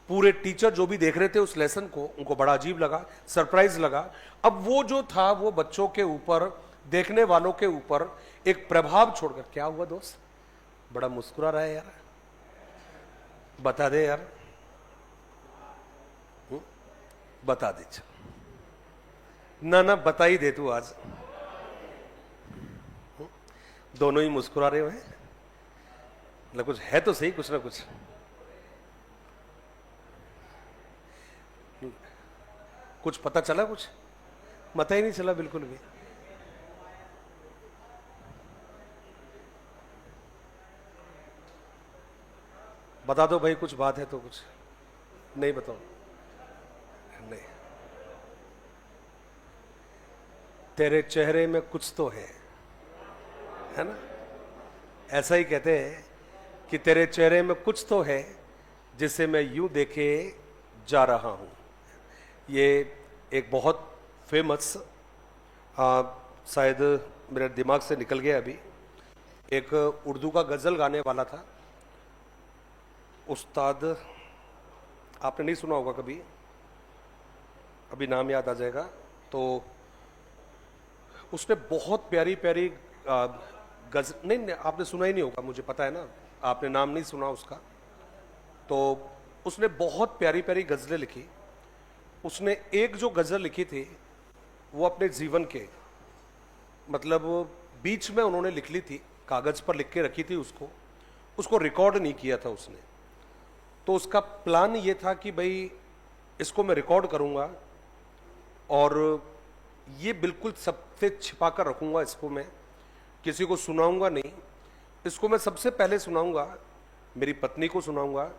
पूरे टीचर जो भी देख रहे थे उस लेसन को, उनको बड़ा अजीब लगा, सरप्राइज लगा। अब वो जो था वो बच्चों के ऊपर, देखने वालों के ऊपर एक प्रभाव छोड़कर, क्या हुआ दोस्त, बड़ा मुस्कुरा रहा है यार, बता दे यार, बता दे, ना बता ही दे तू आज। दोनों ही मुस्कुरा रहे हैं, मतलब कुछ है तो सही, कुछ ना कुछ। कुछ पता चला, कुछ पता ही नहीं चला बिल्कुल भी। बता दो भाई, कुछ बात है तो। कुछ नहीं बताओ, नहीं। तेरे चेहरे में कुछ तो है ना, ऐसा ही कहते हैं कि तेरे चेहरे में कुछ तो है जिसे मैं यूं देखे जा रहा हूं। ये एक बहुत फेमस, शायद मेरे दिमाग से निकल गया अभी, एक उर्दू का गजल गाने वाला था, उस्ताद, आपने नहीं सुना होगा कभी, अभी नाम याद आ जाएगा। तो उसने बहुत प्यारी प्यारी नहीं, आपने सुना ही नहीं होगा, मुझे पता है ना, आपने नाम नहीं सुना उसका। तो उसने बहुत प्यारी प्यारी गजलें लिखी। उसने एक जो गजल लिखी थी वो अपने जीवन के, मतलब बीच में उन्होंने लिख ली थी, कागज पर लिख के रखी थी, उसको रिकॉर्ड नहीं किया था उसने। तो उसका प्लान ये था कि भाई इसको मैं रिकॉर्ड करूंगा और ये बिल्कुल सबसे छिपा कर रखूंगा, इसको मैं किसी को सुनाऊंगा नहीं। इसको मैं सबसे पहले सुनाऊंगा मेरी पत्नी को सुनाऊंगा,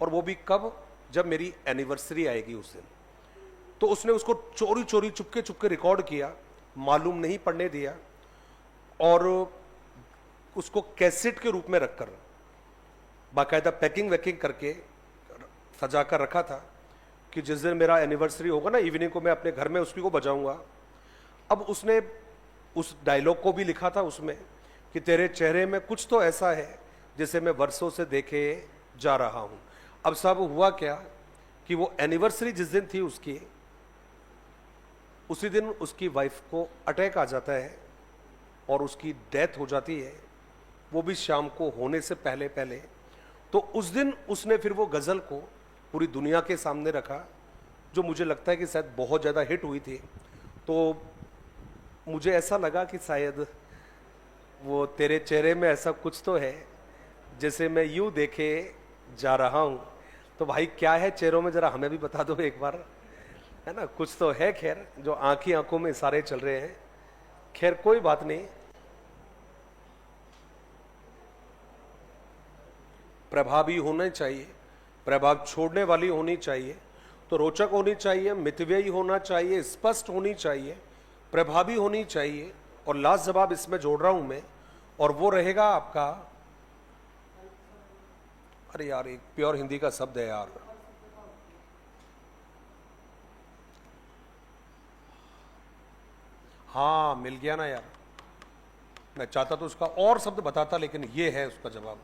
और वो भी कब, जब मेरी एनिवर्सरी आएगी उस दिन। तो उसने उसको चोरी चोरी चुपके चुपके रिकॉर्ड किया, मालूम नहीं पड़ने दिया, और उसको कैसेट के रूप में रखकर बाकायदा पैकिंग वैकिंग करके सजा कर रखा था कि जिस दिन मेरा एनिवर्सरी होगा ना, इवनिंग को मैं अपने घर में उसकी को बजाऊंगा। अब उसने उस डायलॉग को भी लिखा था उसमें कि तेरे चेहरे में कुछ तो ऐसा है जिसे मैं वर्षों से देखे जा रहा हूं। अब साहब हुआ क्या कि वो एनिवर्सरी जिस दिन थी उसकी, उसी दिन उसकी वाइफ को अटैक आ जाता है और उसकी डेथ हो जाती है, वो भी शाम को होने से पहले पहले। तो उस दिन उसने फिर वो गजल को पूरी दुनिया के सामने रखा, जो मुझे लगता है कि शायद बहुत ज़्यादा हिट हुई थी। तो मुझे ऐसा लगा कि शायद वो तेरे चेहरे में ऐसा कुछ तो है जैसे मैं यूं देखे जा रहा हूं। तो भाई क्या है चेहरों में, जरा हमें भी बता दो एक बार, है ना, कुछ तो है। खैर जो आंखों में इशारे चल रहे हैं, खैर कोई बात नहीं। प्रभावी होना चाहिए, प्रभाव छोड़ने वाली होनी चाहिए, तो रोचक होनी चाहिए, मितव्ययी होना चाहिए, स्पष्ट होनी चाहिए, प्रभावी होनी चाहिए, और लाजवाब इसमें जोड़ रहा हूं मैं, और वो रहेगा आपका, अरे यार एक प्योर हिंदी का शब्द है यार, हाँ मिल गया ना यार, मैं चाहता तो उसका और शब्द बताता, लेकिन ये है उसका जवाब।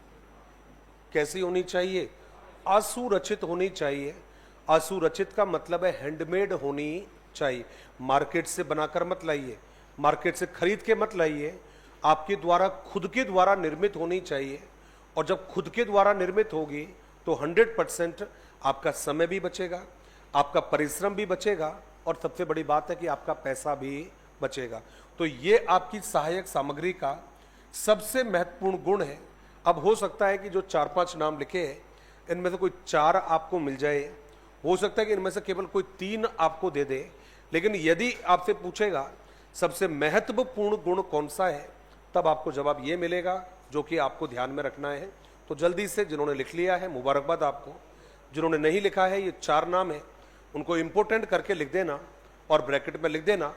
कैसी होनी चाहिए? असुरचित होनी चाहिए। असुरचित का मतलब है हैंडमेड होनी चाहिए। मार्केट से बनाकर मत लाइए, मार्केट से खरीद के मत लाइए, आपके द्वारा खुद के द्वारा निर्मित होनी चाहिए। और जब खुद के द्वारा निर्मित होगी तो 100% आपका समय भी बचेगा, आपका परिश्रम भी बचेगा, और सबसे बड़ी बात है कि आपका पैसा भी बचेगा। तो ये आपकी सहायक सामग्री का सबसे महत्वपूर्ण गुण है। अब हो सकता है कि जो 4-5 नाम लिखे हैं इनमें से कोई 4 आपको मिल जाए, हो सकता है कि इनमें से केवल कोई 3 आपको दे दे, लेकिन यदि आपसे पूछेगा सबसे महत्वपूर्ण गुण कौन सा है, तब आपको जवाब ये मिलेगा जो कि आपको ध्यान में रखना है। तो जल्दी से जिन्होंने लिख लिया है मुबारकबाद आपको, जिन्होंने नहीं लिखा है, ये 4 नाम है, उनको इंपोर्टेंट करके लिख देना और ब्रैकेट में लिख देना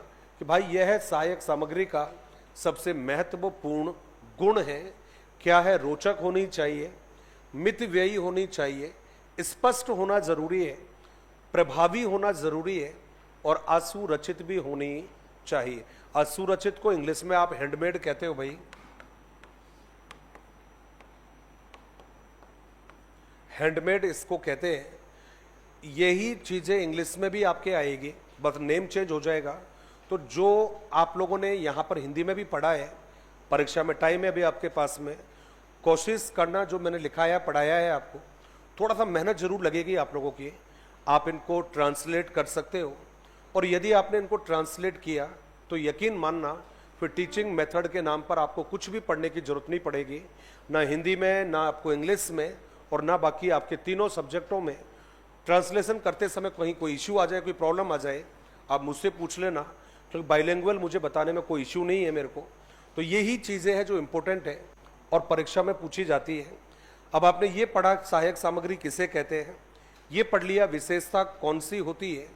कि भाई यह है सहायक सामग्री का सबसे महत्वपूर्ण गुण है। क्या है? रोचक होनी चाहिए, मितव्ययी होनी चाहिए, स्पष्ट होना जरूरी है, प्रभावी होना जरूरी है, और असुरचित भी होनी चाहिए। असुरचित को इंग्लिश में आप हैंडमेड कहते हो भाई, हैंडमेड इसको कहते हैं। यही चीजें इंग्लिश में भी आपके आएगी, बस नेम चेंज हो जाएगा। तो जो आप लोगों ने यहां पर हिंदी में भी पढ़ा है, परीक्षा में टाइम है अभी आपके पास में, कोशिश करना जो मैंने लिखाया पढ़ाया है आपको, थोड़ा सा मेहनत जरूर लगेगी आप लोगों की। आप इनको ट्रांसलेट कर सकते हो, और यदि आपने इनको ट्रांसलेट किया तो यकीन मानना फिर टीचिंग मेथड के नाम पर आपको कुछ भी पढ़ने की जरूरत नहीं पड़ेगी, ना हिंदी में, ना आपको इंग्लिश में, और ना बाकी आपके तीनों सब्जेक्टों में। ट्रांसलेशन करते समय कहीं कोई इश्यू आ जाए, कोई प्रॉब्लम आ जाए, आप मुझसे पूछ लेना, तो बाइलिंगुअल मुझे बताने में कोई इश्यू नहीं है मेरे को। तो यही चीज़ें हैं जो इम्पोर्टेंट है और परीक्षा में पूछी जाती है। अब आपने ये पढ़ा सहायक सामग्री किसे कहते हैं, ये पढ़ लिया विशेषता कौन सी होती है।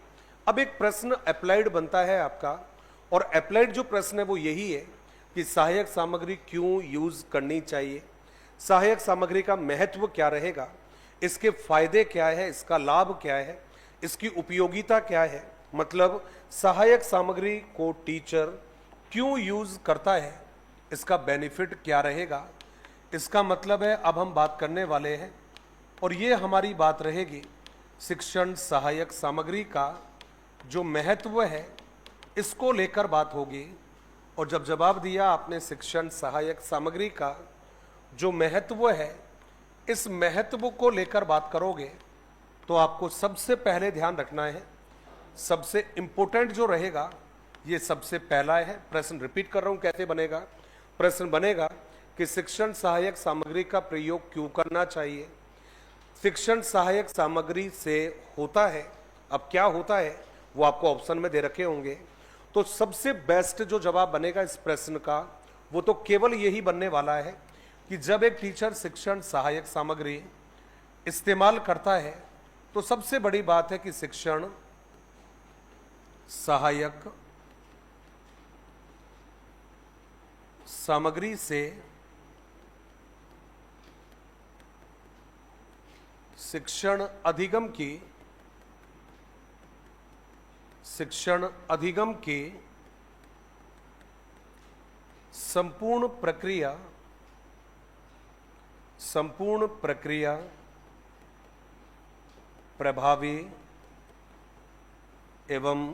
अब एक प्रश्न अप्लाइड बनता है आपका, और अप्लाइड जो प्रश्न है वो यही है कि सहायक सामग्री क्यों यूज करनी चाहिए, सहायक सामग्री का महत्व क्या रहेगा, इसके फायदे क्या है, इसका लाभ क्या है, इसकी उपयोगिता क्या है। मतलब सहायक सामग्री को टीचर क्यों यूज करता है, इसका बेनिफिट क्या रहेगा, इसका मतलब है अब हम बात करने वाले हैं। और ये हमारी बात रहेगी शिक्षण सहायक सामग्री का जो महत्व है, इसको लेकर बात होगी। और जब जवाब दिया आपने शिक्षण सहायक सामग्री का जो महत्व है, इस महत्व को लेकर बात करोगे तो आपको सबसे पहले ध्यान रखना है, सबसे इंपॉर्टेंट जो रहेगा, ये सबसे पहला है। प्रश्न रिपीट कर रहा हूं, कैसे बनेगा, प्रश्न बनेगा कि शिक्षण सहायक सामग्री का प्रयोग क्यों करना चाहिए, शिक्षण सहायक सामग्री से होता है। अब क्या होता है वो आपको ऑप्शन में दे रखे होंगे। तो सबसे बेस्ट जो जवाब बनेगा इस प्रश्न का, वो तो केवल यही बनने वाला है कि जब एक टीचर शिक्षण सहायक सामग्री इस्तेमाल करता है तो सबसे बड़ी बात है कि शिक्षण सहायक सामग्री से शिक्षण अधिगम की संपूर्ण प्रक्रिया प्रभावी एवं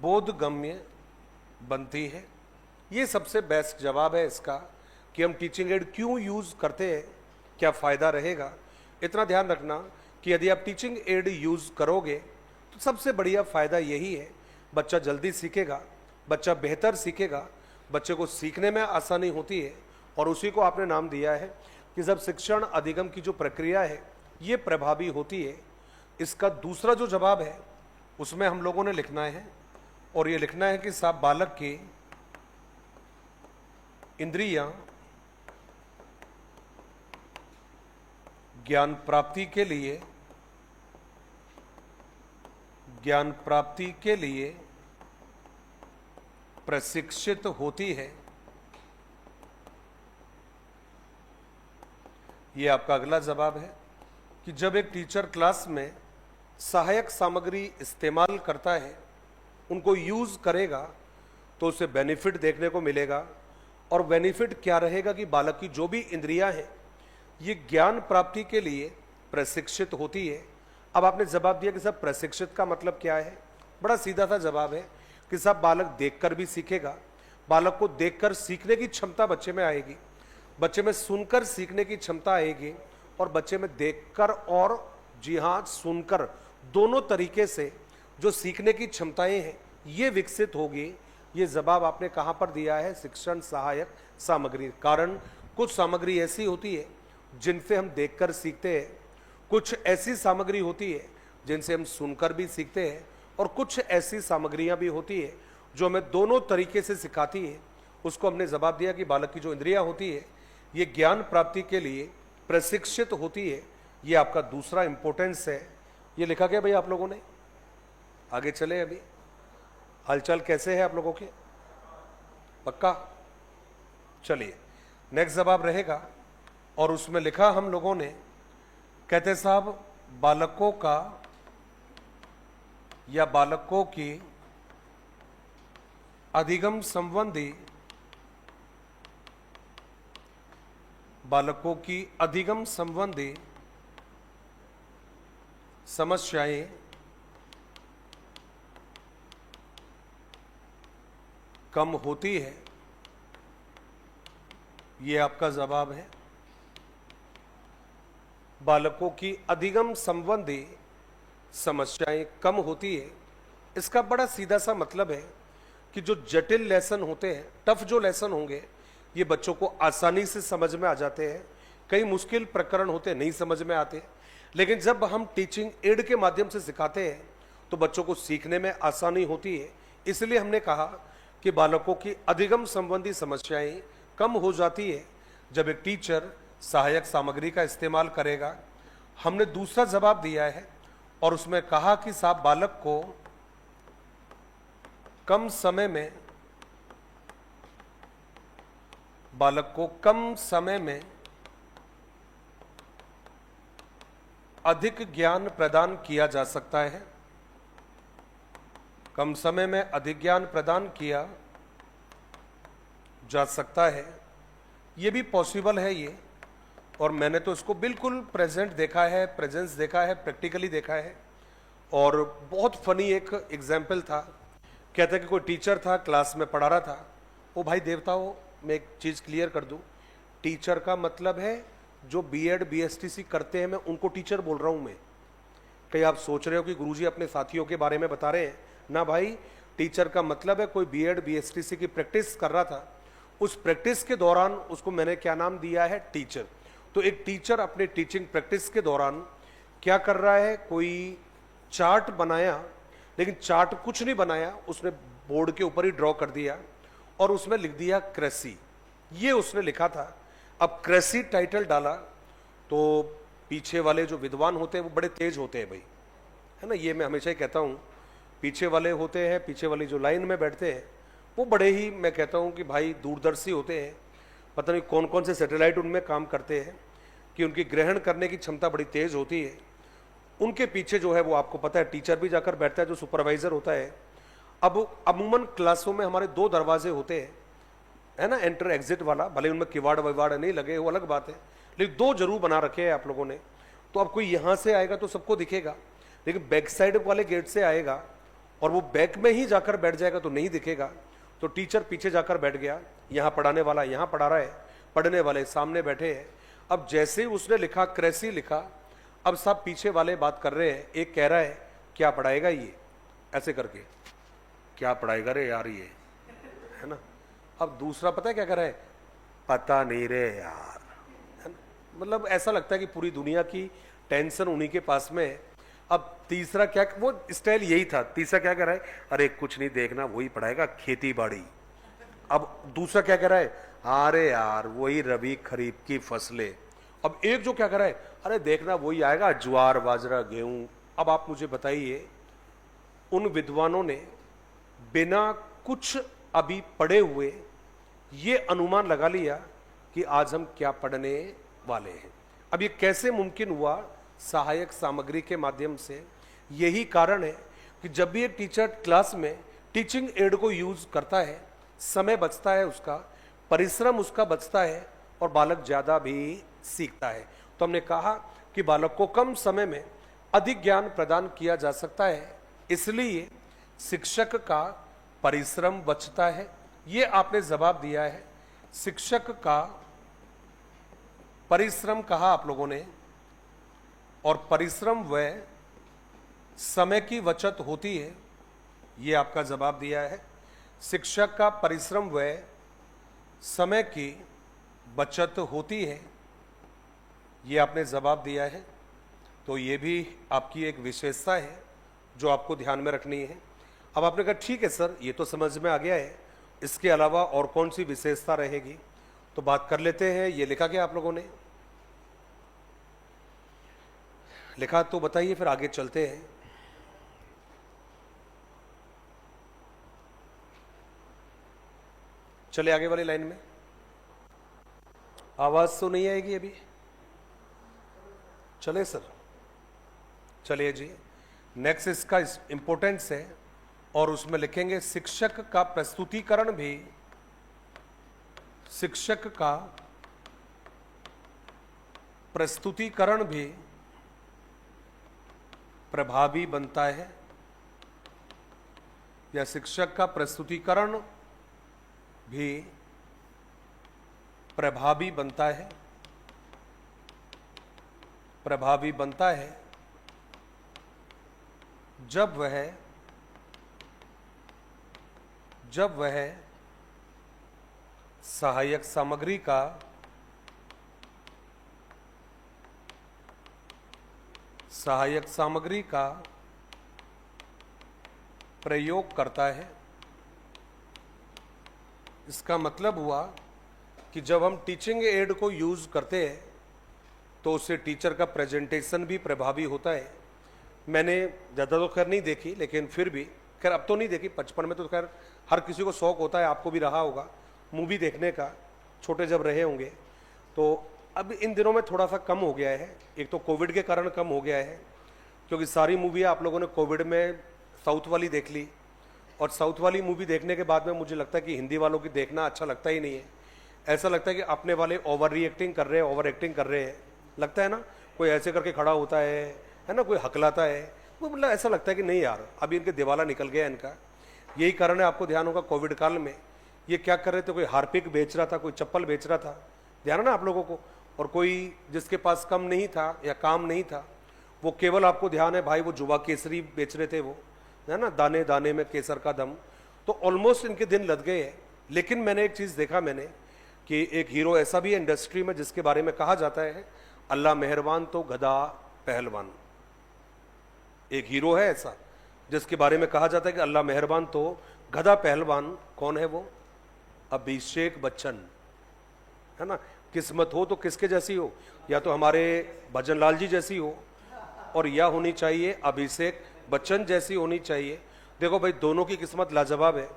बोधगम्य बनती है। ये सबसे बेस्ट जवाब है इसका कि हम टीचिंग एड क्यों यूज करते हैं, क्या फायदा रहेगा। इतना ध्यान रखना कि यदि आप टीचिंग एड यूज करोगे तो सबसे बढ़िया फायदा यही है, बच्चा जल्दी सीखेगा, बच्चा बेहतर सीखेगा, बच्चे को सीखने में आसानी होती है। और उसी को आपने नाम दिया है कि जब शिक्षण अधिगम की जो प्रक्रिया है ये प्रभावी होती है। इसका दूसरा जो जवाब है उसमें हम लोगों ने लिखना है, और ये लिखना है कि साहब बालक की इंद्रियां ज्ञान प्राप्ति के लिए प्रशिक्षित होती है। ये आपका अगला जवाब है कि जब एक टीचर क्लास में सहायक सामग्री इस्तेमाल करता है, उनको यूज करेगा, तो उसे बेनिफिट देखने को मिलेगा। और बेनिफिट क्या रहेगा कि बालक की जो भी इंद्रियां हैं ये ज्ञान प्राप्ति के लिए प्रशिक्षित होती है। अब आपने जवाब दिया कि साहब प्रशिक्षित का मतलब क्या है, बड़ा सीधा सा जवाब है कि साहब बालक देखकर भी सीखेगा, बालक को देखकर सीखने की क्षमता बच्चे में आएगी, बच्चे में सुनकर सीखने की क्षमता आएगी, और बच्चे में देखकर और जी हाँ सुनकर दोनों तरीके से जो सीखने की क्षमताएं हैं ये विकसित होगी। ये जवाब आपने कहां पर दिया है, शिक्षण सहायक सामग्री। कारण कुछ सामग्री ऐसी होती है जिनसे हम देखकर सीखते हैं, कुछ ऐसी सामग्री होती है जिनसे हम सुनकर भी सीखते हैं, और कुछ ऐसी सामग्रियां भी होती है जो हमें दोनों तरीके से सिखाती है। उसको हमने जवाब दिया कि बालक की जो इंद्रियां होती है ये ज्ञान प्राप्ति के लिए प्रशिक्षित होती है। ये आपका दूसरा इंपॉर्टेंस है। ये लिखा गया भाई आप लोगों ने, आगे चले। अभी हालचाल कैसे है आप लोगों के, पक्का चलिए नेक्स्ट जवाब रहेगा, और उसमें लिखा हम लोगों ने, कहते साहब बालकों का या बालकों की अधिगम संबंधी, बालकों की अधिगम संबंधी समस्याएं कम होती है। ये आपका जवाब है। बालकों की अधिगम संबंधी समस्याएं कम होती है, इसका बड़ा सीधा सा मतलब है कि जो जटिल लेसन होते हैं, टफ जो लेसन होंगे, ये बच्चों को आसानी से समझ में आ जाते हैं। कई मुश्किल प्रकरण होते नहीं समझ में आते, लेकिन जब हम टीचिंग एड के माध्यम से सिखाते हैं तो बच्चों को सीखने में आसानी होती है। इसलिए हमने कहा कि बालकों की अधिगम संबंधी समस्याएं कम हो जाती है जब एक टीचर सहायक सामग्री का इस्तेमाल करेगा। हमने दूसरा जवाब दिया है और उसमें कहा कि साहब बालक को कम समय में अधिक ज्ञान प्रदान किया जा सकता है। कम समय में अधिक ज्ञान प्रदान किया जा सकता है, ये भी पॉसिबल है ये, और मैंने तो इसको बिल्कुल प्रेजेंट देखा है, प्रेजेंस देखा है, प्रैक्टिकली देखा है। और बहुत फनी एक एग्जाम्पल था, कहता है कि कोई टीचर था, क्लास में पढ़ा रहा था। ओ भाई देवताओं, मैं एक चीज़ क्लियर कर दूं, टीचर का मतलब है जो बीएड बीएसटीसी करते हैं, मैं उनको टीचर बोल रहा हूं मैं। कहीं आप सोच रहे हो कि गुरुजी अपने साथियों के बारे में बता रहे हैं, ना भाई, टीचर का मतलब है कोई बीएड बीएसटीसी की प्रैक्टिस कर रहा था, उस प्रैक्टिस के दौरान उसको मैंने क्या नाम दिया है, टीचर। तो एक टीचर अपने टीचिंग प्रैक्टिस के दौरान क्या कर रहा है, कोई चार्ट बनाया, लेकिन चार्ट कुछ नहीं बनाया, उसने बोर्ड के ऊपर ही ड्रॉ कर दिया और उसमें लिख दिया क्रेसी, ये उसने लिखा था। अब क्रेसी टाइटल डाला तो पीछे वाले जो विद्वान होते हैं वो बड़े तेज होते हैं भाई, है ना, ये मैं हमेशा ही कहता हूँ। पीछे वाले होते हैं, पीछे वाली जो लाइन में बैठते हैं, वो बड़े ही, मैं कहता हूँ कि भाई दूरदर्शी होते हैं। पता नहीं कौन कौन से सैटेलाइट उनमें काम करते हैं कि उनकी ग्रहण करने की क्षमता बड़ी तेज होती है। उनके पीछे जो है वो आपको पता है टीचर भी जाकर बैठता है, जो सुपरवाइजर होता है। अब अमूमन क्लासों में हमारे 2 दरवाजे होते हैं, है ना, एंटर एग्जिट वाला, भले उनमें किवाड़ विवाड़ नहीं लगे, वो अलग बात है, लेकिन 2 जरूर बना रखे हैं आप लोगों ने। तो अब कोई यहां से आएगा तो सबको दिखेगा, लेकिन बैक साइड वाले गेट से आएगा और वो बैक में ही जाकर बैठ जाएगा तो नहीं दिखेगा। तो टीचर पीछे जाकर बैठ गया, यहां पढ़ाने वाला यहां पढ़ा रहा है, पढ़ने वाले सामने बैठे हैं। अब जैसे ही उसने लिखा क्रेसी लिखा, अब सब पीछे वाले बात कर रहे हैं। एक कह रहा है क्या पढ़ाएगा ये, ऐसे करके, क्या पढ़ाएगा रे यार ये, है ना। अब दूसरा पता है क्या कर रहा है, पता नहीं रे यार, है ना। मतलब ऐसा लगता है कि पूरी दुनिया की टेंशन उन्हीं के पास में है। अब तीसरा क्या, वो स्टाइल यही था। तीसरा क्या कर रहा है, अरे कुछ नहीं देखना, वही पढ़ाएगा खेती बाड़ी। अब दूसरा क्या कर रहा है, अरे यार वही रबी खरीफ की फसलें। अब एक जो क्या कर रहा है, अरे देखना वही आएगा, ज्वार बाजरा गेहूं। अब आप मुझे बताइए, उन विद्वानों ने बिना कुछ अभी पढ़े हुए ये अनुमान लगा लिया कि आज हम क्या पढ़ने वाले हैं। अब ये कैसे मुमकिन हुआ, सहायक सामग्री के माध्यम से। यही कारण है कि जब भी एक टीचर क्लास में टीचिंग एड को यूज करता है, समय बचता है, उसका परिश्रम उसका बचता है और बालक ज्यादा भी सीखता है। तो हमने कहा कि बालक को कम समय में अधिक ज्ञान प्रदान किया जा सकता है, इसलिए शिक्षक का परिश्रम बचता है। ये आपने जवाब दिया है, शिक्षक का परिश्रम कहा आप लोगों ने, और परिश्रम व समय की बचत होती है, ये आपका जवाब दिया है। शिक्षक का परिश्रम व समय की बचत होती है, ये आपने जवाब दिया है। तो ये भी आपकी एक विशेषता है जो आपको ध्यान में रखनी है। अब आपने कहा ठीक है सर, ये तो समझ में आ गया है, इसके अलावा और कौन सी विशेषता रहेगी, तो बात कर लेते हैं। ये लिखा क्या आप लोगों ने, लिखा तो बताइए, फिर आगे चलते हैं। चले आगे वाली लाइन में। आवाज तो नहीं आएगी अभी? चले सर, चलिए जी। नेक्स्ट इसका इंपॉर्टेंस है और उसमें लिखेंगे शिक्षक का प्रस्तुतिकरण भी, शिक्षक का प्रस्तुतिकरण भी प्रभावी बनता है, या शिक्षक का प्रस्तुतिकरण भी प्रभावी बनता है, प्रभावी बनता है जब वह सहायक सामग्री का प्रयोग करता है। इसका मतलब हुआ कि जब हम टीचिंग एड को यूज करते हैं तो उससे टीचर का प्रेजेंटेशन भी प्रभावी होता है। मैंने ज़्यादा तो खैर नहीं देखी, लेकिन फिर भी खैर अब तो नहीं देखी, बचपन में तो खैर हर किसी को शौक होता है, आपको भी रहा होगा मूवी देखने का, छोटे जब रहे होंगे। तो अब इन दिनों में थोड़ा सा कम हो गया है, एक तो कोविड के कारण कम हो गया है, क्योंकि सारी मूवी आप लोगों ने कोविड में साउथ वाली देख ली, और साउथ वाली मूवी देखने के बाद में मुझे लगता है कि हिंदी वालों की देखना अच्छा लगता ही नहीं है। ऐसा लगता है कि अपने वाले ओवर एक्टिंग कर रहे हैं, लगता है ना, कोई ऐसे करके खड़ा होता है ना, कोई हकलाता है, वो मतलब ऐसा लगता है कि नहीं यार अभी इनके दिवाला निकल गया इनका। यही कारण है, आपको ध्यान होगा कोविड काल में ये क्या कर रहे थे, कोई हार्पिक बेच रहा था, कोई चप्पल बेच रहा था, ध्यान है ना आप लोगों को, और कोई जिसके पास कम नहीं था या काम नहीं था वो केवल, आपको ध्यान है भाई, वो जुवा केसरी बेच रहे थे, वो है ना, दाने दाने में केसर का दम। तो ऑलमोस्ट इनके दिन लग गए हैं। लेकिन मैंने एक चीज़ देखा कि एक हीरो ऐसा भी है इंडस्ट्री में जिसके बारे में कहा जाता है, अल्लाह मेहरबान तो गधा पहलवान। एक हीरो है ऐसा जिसके बारे में कहा जाता है कि अल्लाह मेहरबान तो गधा पहलवान। कौन है वो? अभिषेक बच्चन, है ना। किस्मत हो तो किसके जैसी हो, या तो हमारे भजन लाल जी जैसी हो, और या होनी चाहिए अभिषेक बच्चन जैसी होनी चाहिए। देखो भाई, दोनों की किस्मत लाजवाब है।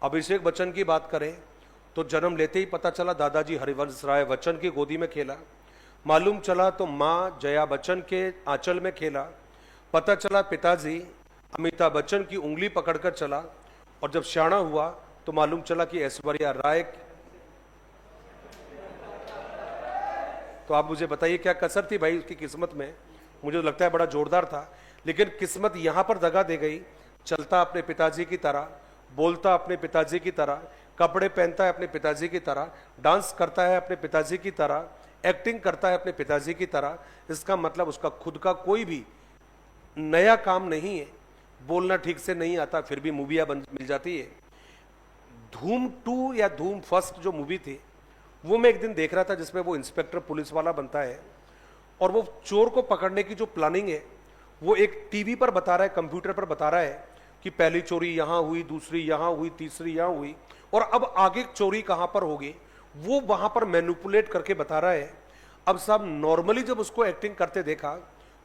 अभिषेक बच्चन की बात करें तो जन्म लेते ही पता चला दादाजी हरिवंश राय बच्चन की गोदी में खेला, मालूम चला तो माँ जया बच्चन के आंचल में खेला, पता चला पिताजी अमिताभ बच्चन की उंगली पकड़कर चला, और जब शाना हुआ तो मालूम चला कि ऐश्वर्या राय। तो आप मुझे बताइए क्या कसर थी भाई उसकी किस्मत में? मुझे तो लगता है बड़ा जोरदार था, लेकिन किस्मत यहां पर दगा दे गई। चलता अपने पिताजी की तरह, बोलता अपने पिताजी की तरह, कपड़े पहनता है अपने पिताजी की तरह, डांस करता है अपने पिताजी की तरह, एक्टिंग करता है अपने पिताजी की तरह। इसका मतलब उसका खुद का कोई भी नया काम नहीं है, बोलना ठीक से नहीं आता फिर भी मूवियां मिल जाती है। धूम 2 या धूम फर्स्ट जो मूवी थी वो मैं एक दिन देख रहा था, जिसमें वो इंस्पेक्टर पुलिस वाला बनता है और वो चोर को पकड़ने की जो प्लानिंग है वो एक टीवी पर बता रहा है, कंप्यूटर पर बता रहा है कि पहली चोरी यहां हुई, दूसरी यहां हुई, तीसरी यहां हुई, और अब आगे चोरी कहां पर होगी वो वहां पर मैनिपुलेट करके बता रहा है। अब साहब नॉर्मली जब उसको एक्टिंग करते देखा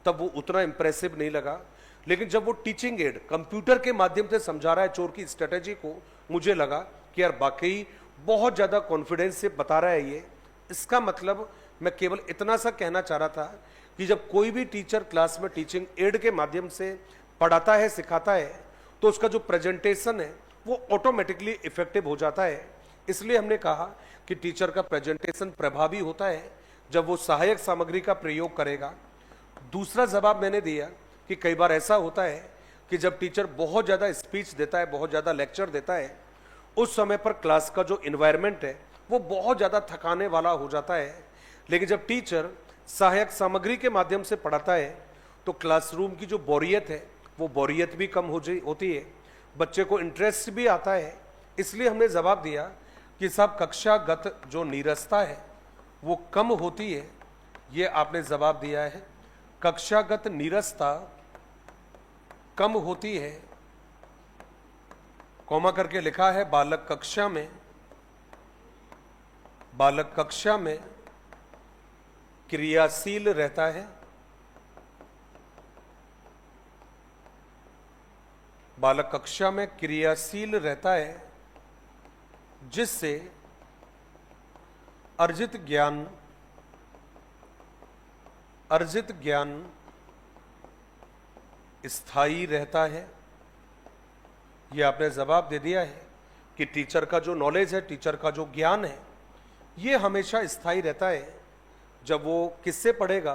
तब वो उतना इंप्रेसिव नहीं लगा, लेकिन जब वो टीचिंग एड कंप्यूटर के माध्यम से समझा रहा है चोर की स्ट्रेटेजी को, मुझे लगा कि यार वाकई बहुत ज्यादा कॉन्फिडेंस से बता रहा है ये। इसका मतलब मैं केवल इतना सा कहना चाह रहा था कि जब कोई भी टीचर क्लास में टीचिंग एड के माध्यम से पढ़ाता है, सिखाता है, तो उसका जो प्रेजेंटेशन है वो ऑटोमेटिकली इफेक्टिव हो जाता है। इसलिए हमने कहा कि टीचर का प्रेजेंटेशन प्रभावी होता है जब वो सहायक सामग्री का प्रयोग करेगा। दूसरा जवाब मैंने दिया कि कई बार ऐसा होता है कि जब टीचर बहुत ज़्यादा स्पीच देता है, बहुत ज़्यादा लेक्चर देता है, उस समय पर क्लास का जो इन्वायरमेंट है वो बहुत ज़्यादा थकाने वाला हो जाता है। लेकिन जब टीचर सहायक सामग्री के माध्यम से पढ़ाता है तो क्लासरूम की जो बोरियत है वो बोरियत भी कम होती है, बच्चे को इंटरेस्ट भी आता है। इसलिए हमने जवाब दिया कि साहब कक्षागत जो नीरसता है वो कम होती है। ये आपने जवाब दिया है, कक्षागत नीरसता कम होती है, कॉमा करके लिखा है, बालक कक्षा में क्रियाशील रहता है, बालक कक्षा में क्रियाशील रहता है, जिससे अर्जित ज्ञान अर्जित ज्ञान स्थायी रहता है। ये आपने जवाब दे दिया है कि टीचर का जो नॉलेज है, टीचर का जो ज्ञान है, ये हमेशा स्थायी रहता है। जब वो किससे पढ़ेगा?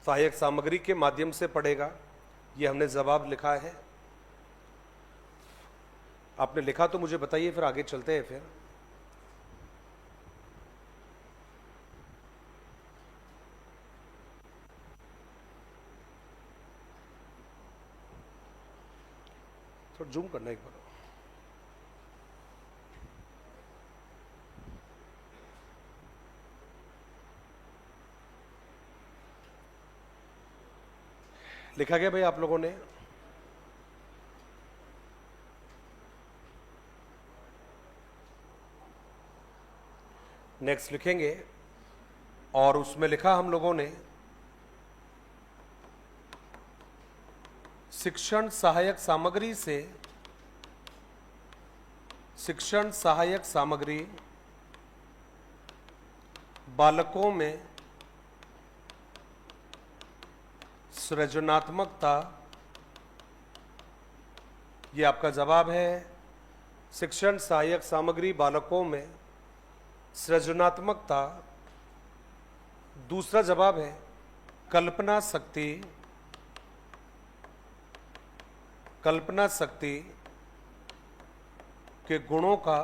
सहायक सामग्री के माध्यम से पढ़ेगा। ये हमने जवाब लिखा है। आपने लिखा तो मुझे बताइए, फिर आगे चलते हैं। फिर थोड़ा जूम करना एक बार। लिखा गया भाई आप लोगों ने? नेक्स्ट लिखेंगे और उसमें लिखा हम लोगों ने शिक्षण सहायक सामग्री से शिक्षण सहायक सामग्री बालकों में सृजनात्मकता, ये आपका जवाब है। शिक्षण सहायक सामग्री बालकों में सृजनात्मकता। दूसरा जवाब है कल्पना शक्ति। कल्पना शक्ति के गुणों का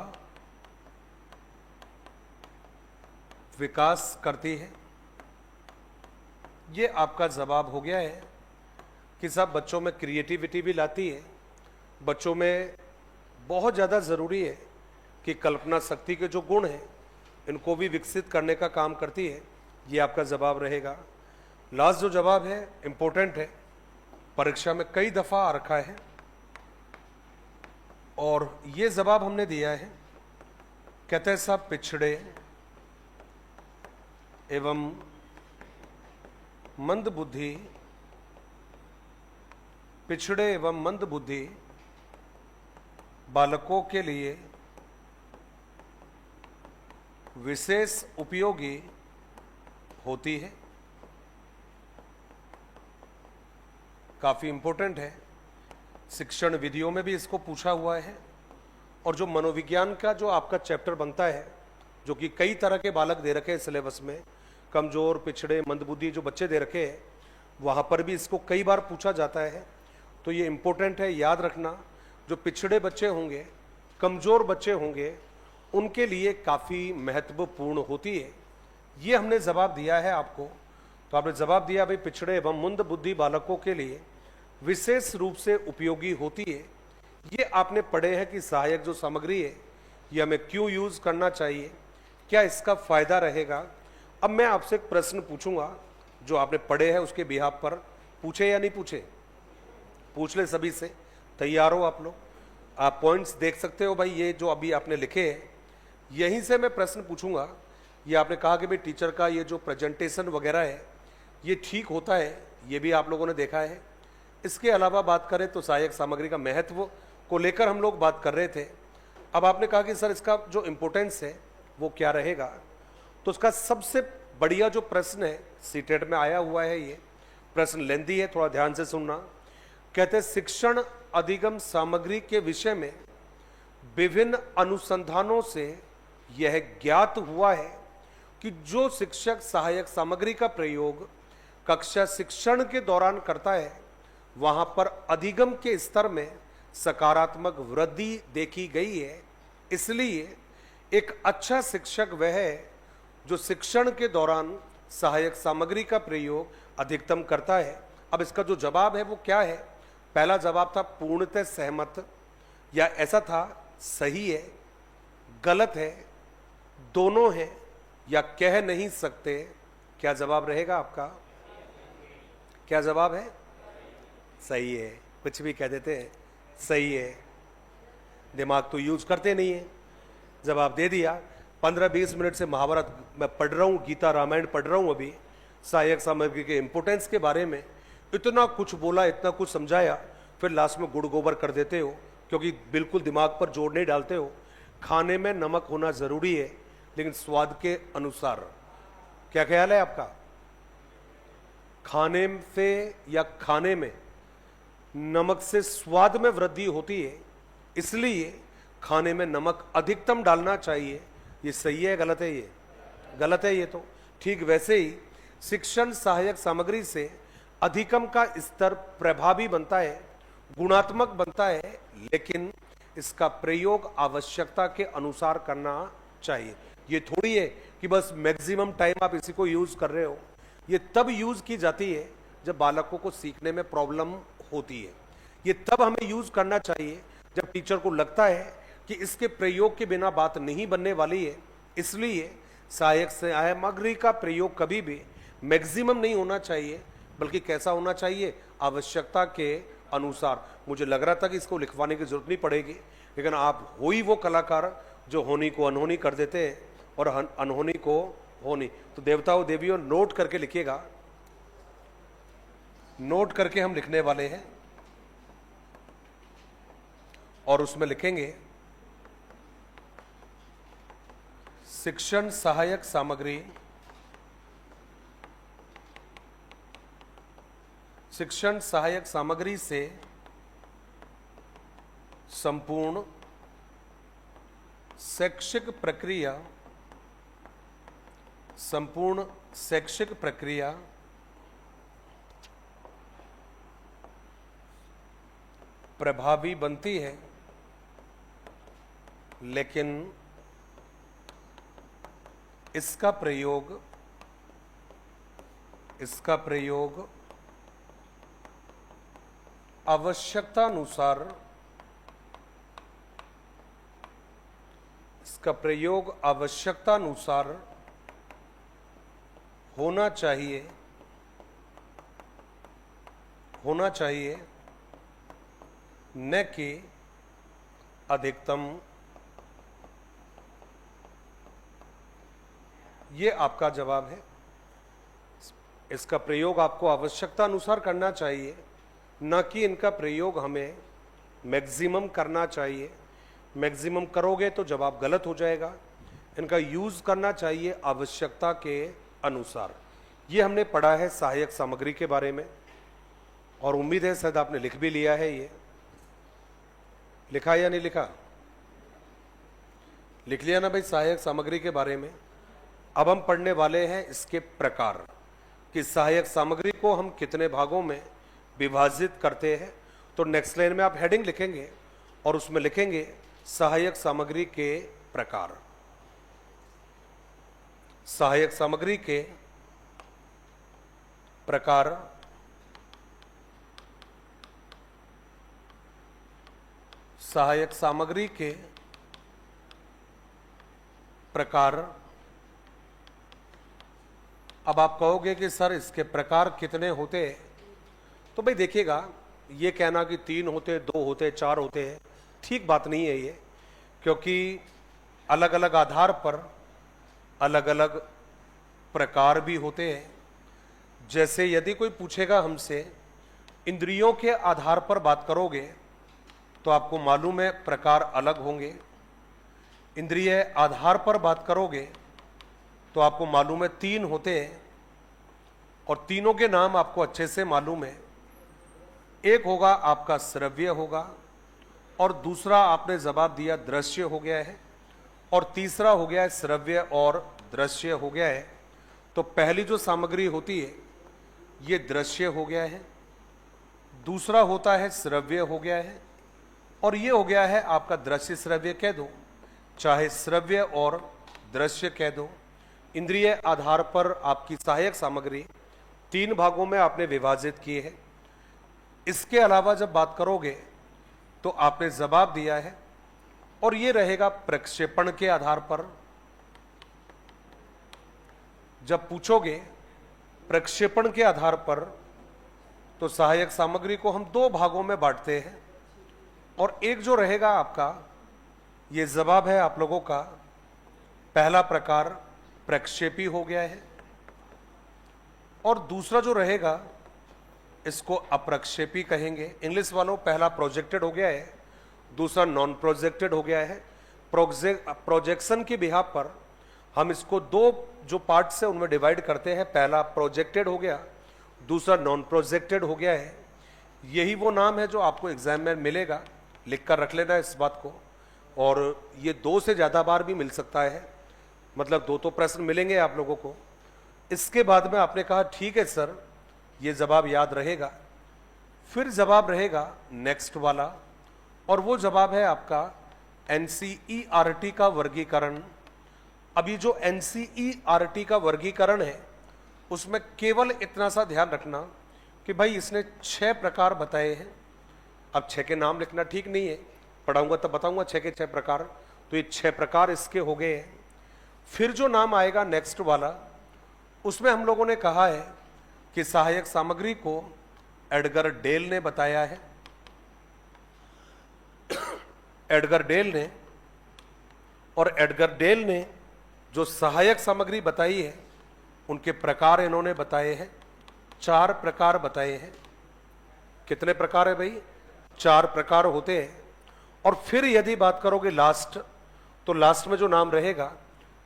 विकास करती है। ये आपका जवाब हो गया है कि साहब बच्चों में क्रिएटिविटी भी लाती है। बच्चों में बहुत ज़्यादा ज़रूरी है कि कल्पना शक्ति के जो गुण हैं इनको भी विकसित करने का काम करती है। ये आपका जवाब रहेगा। लास्ट जो जवाब है इम्पोर्टेंट है, परीक्षा में कई दफ़ा आ रखा है और ये जवाब हमने दिया है। कहते हैं साहब पिछड़े एवं मंद बुद्धि, पिछड़े एवं मंद बुद्धि बालकों के लिए विशेष उपयोगी होती है। काफी इंपॉर्टेंट है, शिक्षण विधियों में भी इसको पूछा हुआ है। और जो मनोविज्ञान का जो आपका चैप्टर बनता है, जो कि कई तरह के बालक दे रखे हैं सिलेबस में, कमजोर, पिछड़े, मंदबुद्धि जो बच्चे दे रखे हैं, वहाँ पर भी इसको कई बार पूछा जाता है। तो ये इम्पोर्टेंट है, याद रखना। जो पिछड़े बच्चे होंगे, कमजोर बच्चे होंगे, उनके लिए काफ़ी महत्वपूर्ण होती है। ये हमने जवाब दिया है आपको। तो आपने जवाब दिया भाई पिछड़े एवं मंद बुद्धि बालकों के लिए विशेष रूप से उपयोगी होती है। ये आपने पढ़े हैं कि सहायक जो सामग्री है ये हमें क्यों यूज़ करना चाहिए, क्या इसका फायदा रहेगा। अब मैं आपसे एक प्रश्न पूछूंगा जो आपने पढ़े हैं उसके बिहाफ पर। पूछे या नहीं पूछे? पूछ ले सभी से। तैयार हो आप लोग? आप पॉइंट्स देख सकते हो भाई। ये जो अभी आपने लिखे हैं यहीं से मैं प्रश्न पूछूंगा। ये आपने कहा कि भाई टीचर का ये जो प्रेजेंटेशन वगैरह है ये ठीक होता है, ये भी आप लोगों ने देखा है। इसके अलावा बात करें तो सहायक सामग्री का महत्व को लेकर हम लोग बात कर रहे थे। अब आपने कहा कि सर इसका जो इम्पोर्टेंस है वो क्या रहेगा। तो उसका सबसे बढ़िया जो प्रश्न है, सीटेट में आया हुआ है, ये प्रश्न लेंदी है, थोड़ा ध्यान से सुनना। कहते हैं शिक्षण अधिगम सामग्री के विषय में विभिन्न अनुसंधानों से यह ज्ञात हुआ है कि जो शिक्षक सहायक सामग्री का प्रयोग कक्षा शिक्षण के दौरान करता है वहां पर अधिगम के स्तर में सकारात्मक वृद्धि देखी गई है। इसलिए एक अच्छा शिक्षक वह है जो शिक्षण के दौरान सहायक सामग्री का प्रयोग अधिकतम करता है। अब इसका जो जवाब है वो क्या है? पहला जवाब था पूर्णतः सहमत, या ऐसा था सही है, गलत है, दोनों है, या कह नहीं सकते। क्या जवाब रहेगा आपका? क्या जवाब है? सही है। कुछ भी कह देते हैं सही है, दिमाग तो यूज करते नहीं है। जवाब दे दिया। 15-20 मिनट से महाभारत मैं पढ़ रहा हूँ, गीता रामायण पढ़ रहा हूँ अभी, सहायक सामग्री के इंपोर्टेंस के बारे में इतना कुछ बोला, इतना कुछ समझाया, फिर लास्ट में गुड़ गोबर कर देते हो क्योंकि बिल्कुल दिमाग पर जोर नहीं डालते हो। खाने में नमक होना जरूरी है लेकिन स्वाद के अनुसार। क्या ख्याल है आपका? खाने से या खाने में नमक से स्वाद में वृद्धि होती है, इसलिए खाने में नमक अधिकतम डालना चाहिए। ये सही है गलत है? ये गलत है। ये तो ठीक वैसे ही शिक्षण सहायक सामग्री से अधिकम का स्तर प्रभावी बनता है, गुणात्मक बनता है, लेकिन इसका प्रयोग आवश्यकता के अनुसार करना चाहिए। ये थोड़ी है कि बस मैक्सिमम टाइम आप इसी को यूज कर रहे हो। ये तब यूज की जाती है जब बालकों को सीखने में प्रॉब्लम होती है। ये तब हमें यूज करना चाहिए जब टीचर को लगता है कि इसके प्रयोग के बिना बात नहीं बनने वाली है। इसलिए सहायक सामग्री का प्रयोग कभी भी मैक्सिमम नहीं होना चाहिए, बल्कि कैसा होना चाहिए? आवश्यकता के अनुसार। मुझे लग रहा था कि इसको लिखवाने की जरूरत नहीं पड़ेगी, लेकिन आप हो ही वो कलाकार जो होनी को अनहोनी कर देते हैं और अनहोनी को होनी। तो देवताओं देवियों, नोट करके लिखिएगा, नोट करके हम लिखने वाले हैं और उसमें लिखेंगे शिक्षण सहायक सामग्री, शिक्षण सहायक सामग्री से संपूर्ण शैक्षिक प्रक्रिया, संपूर्ण शैक्षिक प्रक्रिया प्रभावी बनती है, लेकिन इसका प्रयोग आवश्यकतानुसार, इसका प्रयोग आवश्यकतानुसार होना चाहिए, न कि अधिकतम। ये आपका जवाब है। इसका प्रयोग आपको आवश्यकता अनुसार करना चाहिए, न कि इनका प्रयोग हमें मैक्सिमम करना चाहिए। मैक्सिमम करोगे तो जवाब गलत हो जाएगा। इनका यूज करना चाहिए आवश्यकता के अनुसार। ये हमने पढ़ा है सहायक सामग्री के बारे में, और उम्मीद है शायद आपने लिख भी लिया है। ये लिखा या नहीं लिखा? लिख लिया ना भाई सहायक सामग्री के बारे में। अब हम पढ़ने वाले हैं इसके प्रकार, कि सहायक सामग्री को हम कितने भागों में विभाजित करते हैं। तो नेक्स्ट लाइन में आप हेडिंग लिखेंगे और उसमें लिखेंगे सहायक सामग्री के प्रकार। सहायक सामग्री के प्रकार, सहायक सामग्री के प्रकार। अब आप कहोगे कि सर इसके प्रकार कितने होते हैं? तो भाई देखिएगा, ये कहना कि 3 होते, 2 होते, 4 होते हैं, ठीक बात नहीं है ये, क्योंकि अलग अलग आधार पर अलग अलग प्रकार भी होते हैं। जैसे यदि कोई पूछेगा हमसे इंद्रियों के आधार पर बात करोगे तो आपको मालूम है प्रकार अलग होंगे। इंद्रिय आधार पर बात करोगे तो आपको मालूम है 3 होते हैं, और तीनों के नाम आपको अच्छे से मालूम है। एक होगा आपका श्रव्य होगा, और दूसरा आपने जवाब दिया दृश्य हो गया है, और तीसरा हो गया है श्रव्य और दृश्य हो गया है। तो पहली जो सामग्री होती है ये दृश्य हो गया है, दूसरा होता है श्रव्य हो गया है, और ये हो गया है आपका दृश्य श्रव्य कह दो, चाहे श्रव्य और दृश्य कह दो। इंद्रिय आधार पर आपकी सहायक सामग्री 3 भागों में आपने विभाजित की है। इसके अलावा जब बात करोगे तो आपने जवाब दिया है, और ये रहेगा प्रक्षेपण के आधार पर। जब पूछोगे प्रक्षेपण के आधार पर, तो सहायक सामग्री को हम 2 भागों में बांटते हैं, और एक जो रहेगा आपका, ये जवाब है आप लोगों का, पहला प्रकार प्रक्षेपी हो गया है, और दूसरा जो रहेगा इसको अप्रक्षेपी कहेंगे। इंग्लिश वालों, पहला प्रोजेक्टेड हो गया है, दूसरा नॉन प्रोजेक्टेड हो गया है। प्रोजेक्शन के बिहाफ पर हम इसको 2 जो पार्ट से उनमें डिवाइड करते हैं। पहला प्रोजेक्टेड हो गया, दूसरा नॉन प्रोजेक्टेड हो गया है। यही वो नाम है जो आपको एग्जाम में मिलेगा, लिख कर रख लेना इस बात को। और ये 2 से ज़्यादा बार भी मिल सकता है, मतलब 2 तो प्रश्न मिलेंगे आप लोगों को। इसके बाद में आपने कहा ठीक है सर, ये जवाब याद रहेगा। फिर जवाब रहेगा नेक्स्ट वाला, और वो जवाब है आपका एनसीईआरटी का वर्गीकरण। अभी जो एनसीईआरटी का वर्गीकरण है उसमें केवल इतना सा ध्यान रखना कि भाई इसने 6 प्रकार बताए हैं। अब 6 के नाम लिखना ठीक नहीं है, पढ़ाऊंगा तब बताऊंगा 6 के 6 प्रकार। तो ये 6 प्रकार इसके हो गए हैं। फिर जो नाम आएगा नेक्स्ट वाला, उसमें हम लोगों ने कहा है कि सहायक सामग्री को एडगर डेल ने बताया है। एडगर डेल ने, और एडगर डेल ने जो सहायक सामग्री बताई है उनके प्रकार इन्होंने बताए हैं, 4 प्रकार बताए हैं। कितने प्रकार है भाई? 4 प्रकार होते हैं। और फिर यदि बात करोगे लास्ट, तो लास्ट में जो नाम रहेगा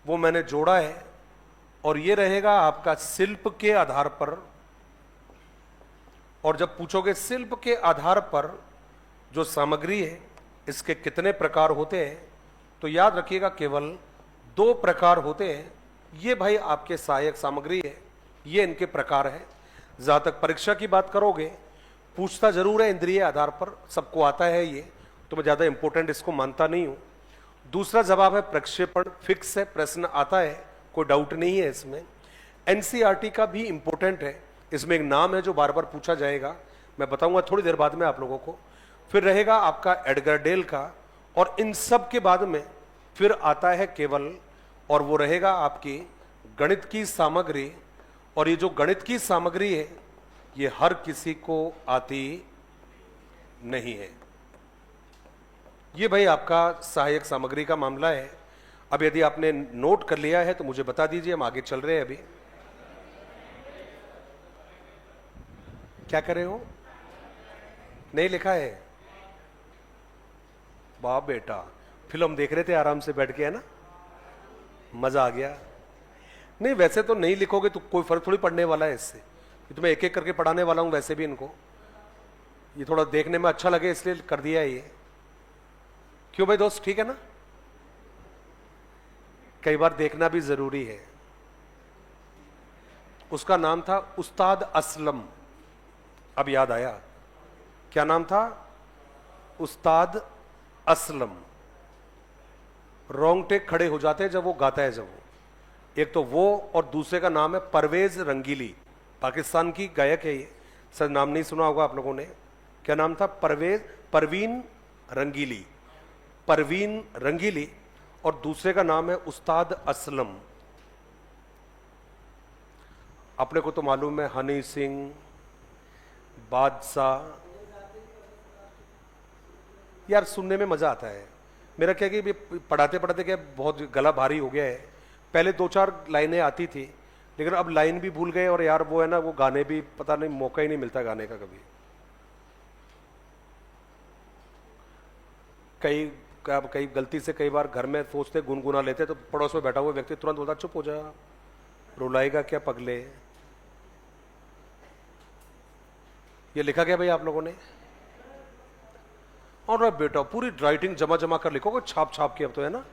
वो मैंने जोड़ा है, और ये रहेगा आपका शिल्प के आधार पर। और जब पूछोगे शिल्प के आधार पर जो सामग्री है इसके कितने प्रकार होते हैं, तो याद रखिएगा केवल 2 प्रकार होते हैं। ये भाई आपके सहायक सामग्री है, ये इनके प्रकार है। जहां तक परीक्षा की बात करोगे, पूछता जरूर है इंद्रिय आधार पर, सबको आता है ये, तो मैं ज्यादा इंपॉर्टेंट इसको मानता नहीं हूं। दूसरा जवाब है प्रक्षेपण, फिक्स है, प्रश्न आता है, कोई डाउट नहीं है इसमें। एनसीईआरटी का भी इंपॉर्टेंट है, इसमें एक नाम है जो बार बार पूछा जाएगा, मैं बताऊंगा थोड़ी देर बाद में आप लोगों को। फिर रहेगा आपका एडगर डेल का, और इन सब के बाद में फिर आता है केवल, और वो रहेगा आपकी गणित की सामग्री। और ये जो गणित की सामग्री है ये हर किसी को आती नहीं है। ये भाई आपका सहायक सामग्री का मामला है। अब यदि आपने नोट कर लिया है तो मुझे बता दीजिए, हम आगे चल रहे हैं। अभी क्या कर रहे हो? नहीं लिखा है? वाह बेटा, फिल्म देख रहे थे आराम से बैठ के, है ना? मजा आ गया। नहीं वैसे तो नहीं लिखोगे तो कोई फर्क थोड़ी पड़ने वाला है इससे, तो मैं एक एक करके पढ़ाने वाला हूं वैसे भी इनको, ये थोड़ा देखने में अच्छा लगे इसलिए कर दिया है ये। क्यों भाई दोस्त, ठीक है ना? कई बार देखना भी जरूरी है। उसका नाम था उस्ताद असलम। अब याद आया, क्या नाम था? उस्ताद असलम। रोंगटे खड़े हो जाते हैं जब वो गाता है। जब वो, एक तो वो, और दूसरे का नाम है परवेज रंगीली, पाकिस्तान की गायक है ये, सर नाम नहीं सुना होगा आप लोगों ने। क्या नाम था? परवीन रंगीली, परवीन रंगीली, और दूसरे का नाम है उस्ताद असलम। अपने को तो मालूम है हनी सिंह, बादशाह, यार सुनने में मजा आता है। मेरा क्या कि पढ़ाते पढ़ाते क्या बहुत गला भारी हो गया है। पहले 2-4 लाइनें आती थी, लेकिन अब लाइन भी भूल गए, और यार वो है ना, वो गाने भी पता नहीं, मौका ही नहीं मिलता गाने का कभी। कई गलती से कई बार घर में सोचते गुनगुना लेते, तो पड़ोस में बैठा हुआ व्यक्ति तुरंत बोलता चुप हो जा, रुलाएगा क्या पगले। ये लिखा गया भाई आप लोगों ने? और बेटा पूरी राइटिंग जमा जमा कर लिखोगे, छाप छाप के। अब तो है ना,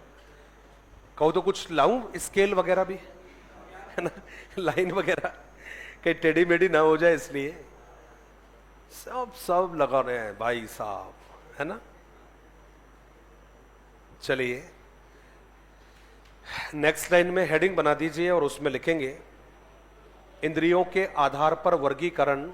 कहो तो कुछ लाऊं स्केल वगैरह भी, है ना, लाइन वगैरह, कहीं टेढ़ी मेढ़ी ना हो जाए, इसलिए सब लगा रहे हैं भाई साहब, है ना। चलिए नेक्स्ट लाइन में हेडिंग बना दीजिए, और उसमें लिखेंगे इंद्रियों के आधार पर वर्गीकरण।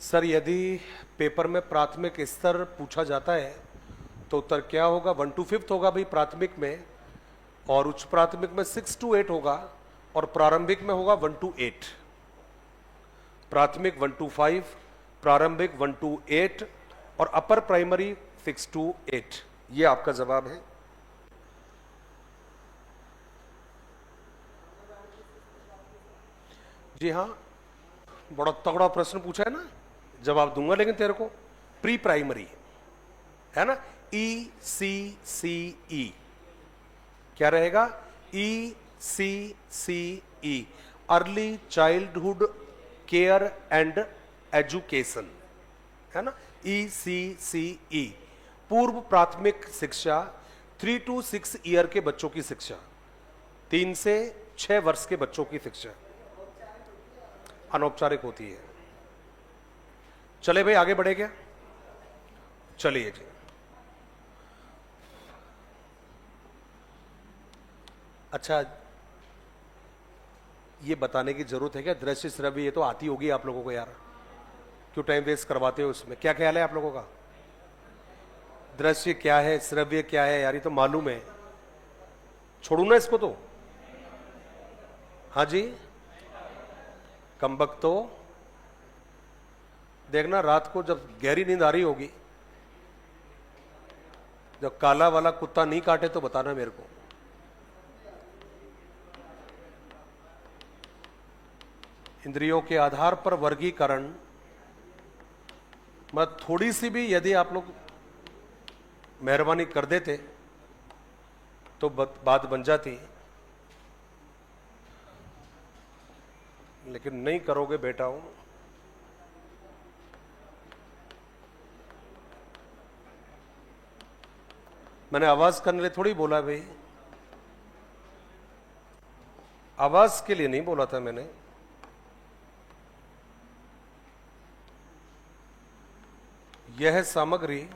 सर यदि पेपर में प्राथमिक स्तर पूछा जाता है तो उत्तर क्या होगा? 1 to 5 होगा भाई प्राथमिक में, और उच्च प्राथमिक में 6 to 8 होगा, और प्रारंभिक में होगा 1 to 8। प्राथमिक 1 to 5, प्रारंभिक 1 to 8, और अपर प्राइमरी 6 to 8। ये आपका जवाब है। जी हाँ, बड़ा तगड़ा प्रश्न पूछा है ना, जवाब दूंगा लेकिन तेरे को। प्री प्राइमरी है ना, ECCE क्या रहेगा? ECCE early childhood care and education, है ना? ECCE पूर्व प्राथमिक शिक्षा, 3 to 6 ईयर के बच्चों की शिक्षा, 3 से 6 वर्ष के बच्चों की शिक्षा अनौपचारिक होती है। चले भाई आगे बढ़े क्या? चलिए जी। अच्छा, ये बताने की जरूरत है क्या दृश्य श्रव्य? ये तो आती होगी आप लोगों को यार, क्यों टाइम वेस्ट करवाते हो उसमें? क्या ख्याल है आप लोगों का? दृश्य क्या है, श्रव्य क्या है यार? ये तो मालूम है, छोड़ू ना इसको तो? हाँ जी, कमबख्त तो देखना रात को जब गहरी नींद आ रही होगी, जब काला वाला कुत्ता नहीं काटे तो बताना मेरे को। इंद्रियों के आधार पर वर्गीकरण, मतलब थोड़ी सी भी यदि आप लोग मेहरबानी कर देते तो बात बन जाती, लेकिन नहीं करोगे बेटा हूं। मैंने आवाज करने लिए थोड़ी बोला भाई, आवाज के लिए नहीं बोला था मैंने। यह सामग्री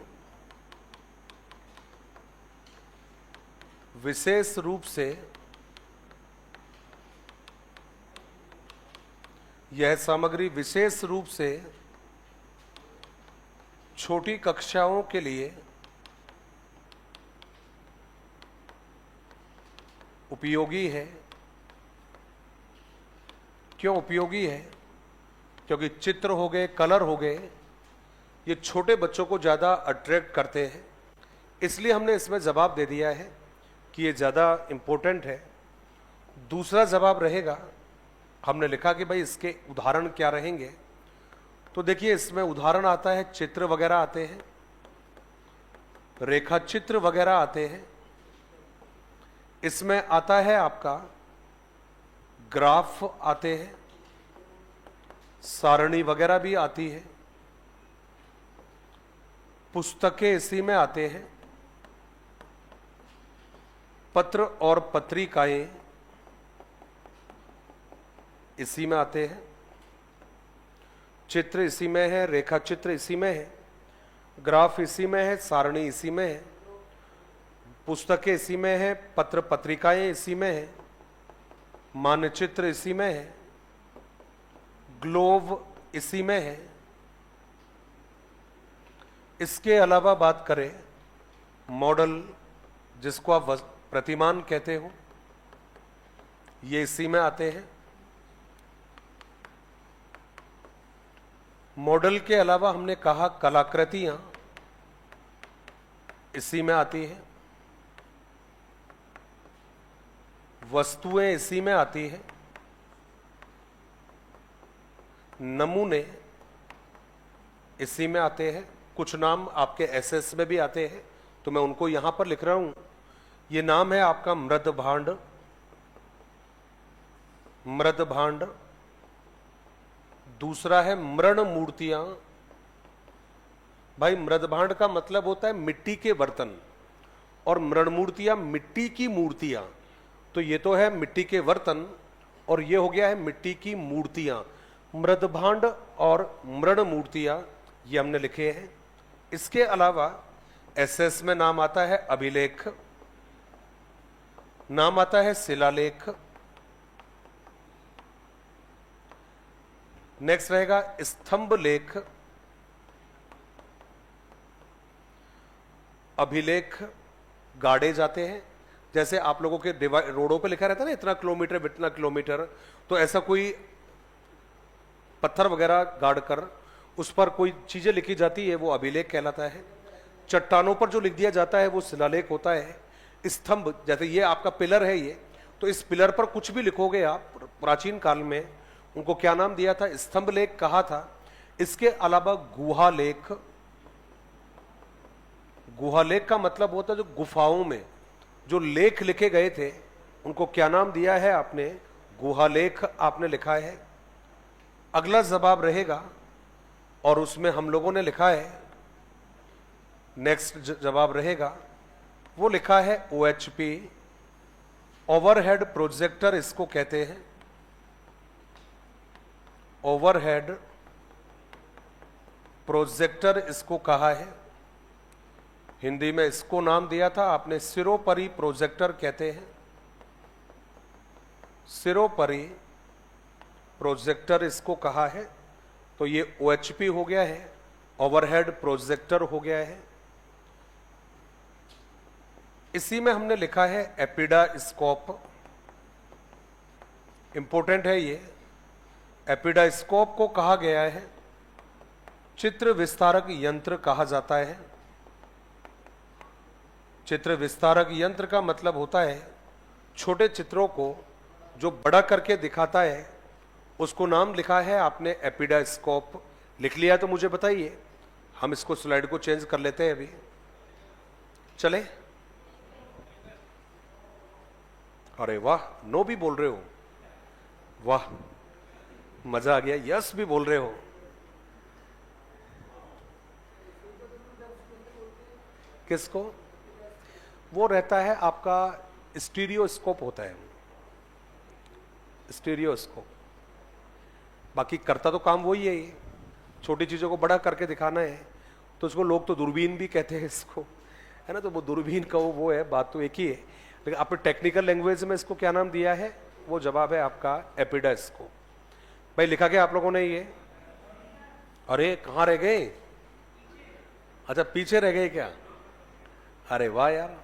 विशेष रूप से, यह सामग्री विशेष रूप से छोटी कक्षाओं के लिए उपयोगी है। क्यों उपयोगी है? क्योंकि चित्र हो गए, कलर हो गए, ये छोटे बच्चों को ज़्यादा अट्रैक्ट करते हैं, इसलिए हमने इसमें जवाब दे दिया है कि ये ज़्यादा इम्पोर्टेंट है। दूसरा जवाब रहेगा, हमने लिखा कि भाई इसके उदाहरण क्या रहेंगे, तो देखिए इसमें उदाहरण आता है, चित्र वगैरह आते हैं, रेखा चित्र वगैरह आते हैं, इसमें आता है आपका ग्राफ आते हैं, सारणी वगैरह भी आती है, पुस्तकें इसी में आते हैं, पत्र और पत्रिकाएं इसी में आते हैं, चित्र इसी में है, रेखा चित्र इसी में है, ग्राफ इसी में है, सारणी इसी में है, पुस्तकें इसी में है, पत्र पत्रिकाएं इसी में है, मानचित्र इसी में है, ग्लोब इसी में है। इसके अलावा बात करें मॉडल, जिसको आप प्रतिमान कहते हो, ये इसी में आते हैं। मॉडल के अलावा हमने कहा कलाकृतियां इसी में आती हैं, वस्तुएं इसी में आती हैं, नमूने इसी में आते हैं। कुछ नाम आपके एसएस में भी आते हैं, तो मैं उनको यहां पर लिख रहा हूं। ये नाम है आपका मृद भांड, मृद भांड। दूसरा है मृण मूर्तियां। भाई मृद भांड का मतलब होता है मिट्टी के बर्तन, और मृण मूर्तियां मिट्टी की मूर्तियां। तो ये तो है मिट्टी के बर्तन, और ये हो गया है मिट्टी की मूर्तियां। मृद भांड और मृण मूर्तियां ये हमने लिखे हैं। इसके अलावा एसएस में नाम आता है अभिलेख, नाम आता है शिलालेख। नेक्स्ट रहेगा स्तंभ लेख, अभिलेख गाड़े जाते हैं। जैसे आप लोगों के रोडों पे लिखा रहता है ना इतना किलोमीटर इतना किलोमीटर, तो ऐसा कोई पत्थर वगैरह गाड़ कर उस पर कोई चीजें लिखी जाती है, वो अभिलेख कहलाता है। चट्टानों पर जो लिख दिया जाता है वो शिलालेख होता है। स्तंभ, जैसे ये आपका पिलर है ये, तो इस पिलर पर कुछ भी लिखोगे आप, प्राचीन काल में उनको क्या नाम दिया था? स्तंभ लेख कहा था। इसके अलावा गुहा लेख, गुहालेख का मतलब होता है जो गुफाओं में जो लेख लिखे गए थे उनको क्या नाम दिया है आपने? गुहालेख आपने लिखा है। अगला जवाब रहेगा और उसमें हम लोगों ने लिखा है, नेक्स्ट जवाब रहेगा, वो लिखा है OHP, ओवरहेड प्रोजेक्टर इसको कहते हैं। ओवरहेड प्रोजेक्टर इसको कहा है। हिंदी में इसको नाम दिया था आपने सिरोपरि प्रोजेक्टर कहते हैं। सिरोपरि प्रोजेक्टर इसको कहा है। तो ये OHP हो गया है, ओवरहेड प्रोजेक्टर हो गया है। इसी में हमने लिखा है एपिडास्कोप, इंपॉर्टेंट है ये। एपिडास्कोप को कहा गया है चित्र विस्तारक यंत्र कहा जाता है। चित्र विस्तारक यंत्र का मतलब होता है छोटे चित्रों को जो बड़ा करके दिखाता है, उसको नाम लिखा है आपने एपिडास्कोप। लिख लिया तो मुझे बताइए, हम इसको स्लाइड को चेंज कर लेते हैं अभी। चले? अरे वाह, नो भी बोल रहे हो, वाह मजा आ गया। यस भी बोल रहे हो। किसको? वो रहता है आपका स्टीरियोस्कोप होता है, स्टीरियोस्कोप। बाकी करता तो काम वही है, ये छोटी चीजों को बड़ा करके दिखाना है। तो उसको लोग तो दूरबीन भी कहते हैं इसको, है ना। तो वो दूरबीन का वो है, बात तो एक ही है, लेकिन आपने टेक्निकल लैंग्वेज में इसको क्या नाम दिया है? वो जवाब है आपका एपिडास्कोप। भाई लिखा गया आप लोगों ने ये? अरे कहां रह गए? अच्छा पीछे रह गए क्या? अरे वाह यार,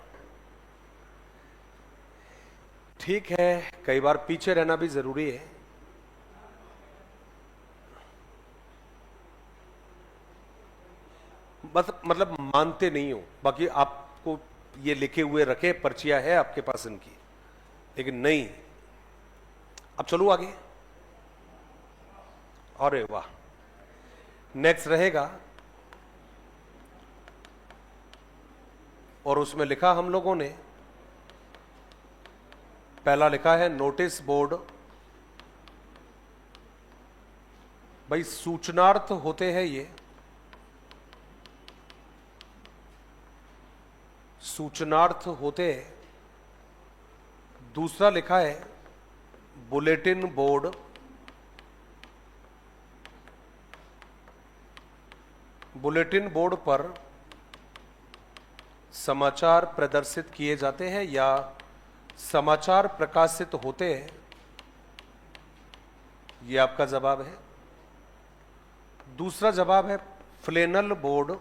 ठीक है, कई बार पीछे रहना भी जरूरी है। मतलब मानते नहीं हो, बाकी आपको ये लिखे हुए रखे, पर्चियां है आपके पास इनकी, लेकिन नहीं। अब चलो आगे। अरे वाह, नेक्स्ट रहेगा और उसमें लिखा हम लोगों ने, पहला लिखा है नोटिस बोर्ड। भाई सूचनार्थ होते हैं ये, सूचनार्थ होते हैं। दूसरा लिखा है बुलेटिन बोर्ड। बुलेटिन बोर्ड पर समाचार प्रदर्शित किए जाते हैं या समाचार प्रकाशित होते हैं, ये आपका जवाब है। दूसरा जवाब है फ्लेनल बोर्ड।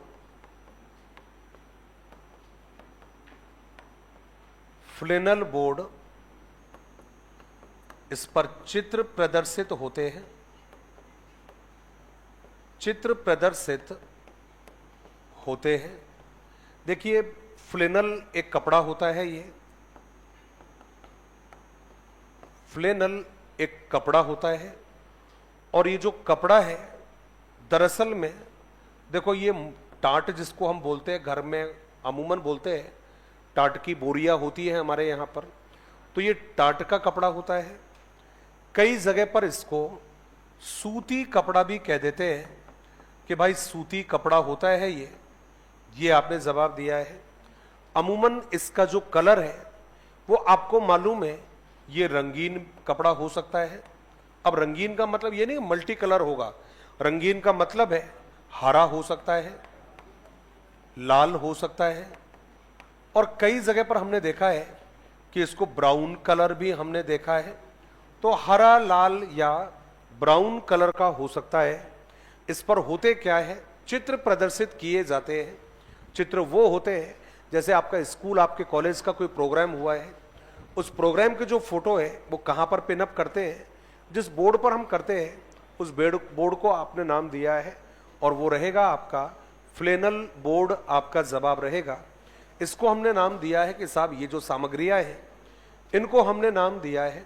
फ्लेनल बोर्ड, इस पर चित्र प्रदर्शित होते हैं। चित्र प्रदर्शित होते हैं। देखिए फ्लेनल एक कपड़ा होता है, ये फ्लेनल एक कपड़ा होता है। और ये जो कपड़ा है दरअसल में, देखो ये टाट जिसको हम बोलते हैं, घर में अमूमन बोलते हैं, टाट की बोरियां होती है हमारे यहाँ पर, तो ये टाट का कपड़ा होता है। कई जगह पर इसको सूती कपड़ा भी कह देते हैं कि भाई सूती कपड़ा होता है ये आपने जवाब दिया है। अमूमन इसका जो कलर है वो आपको मालूम है, ये रंगीन कपड़ा हो सकता है। अब रंगीन का मतलब ये नहीं मल्टी कलर होगा, रंगीन का मतलब है हरा हो सकता है, लाल हो सकता है, और कई जगह पर हमने देखा है कि इसको ब्राउन कलर भी हमने देखा है। तो हरा, लाल या ब्राउन कलर का हो सकता है। इस पर होते क्या है, चित्र प्रदर्शित किए जाते हैं। चित्र वो होते हैं जैसे आपका स्कूल, आपके कॉलेज का कोई प्रोग्राम हुआ है, उस प्रोग्राम की जो फोटो है वो कहां पर पिनअप करते हैं, जिस बोर्ड पर हम करते हैं उस बोर्ड को आपने नाम दिया है, और वो रहेगा आपका फ्लेनल बोर्ड, आपका जवाब रहेगा। इसको हमने नाम दिया है कि साहब ये जो सामग्रियां हैं इनको हमने नाम दिया है,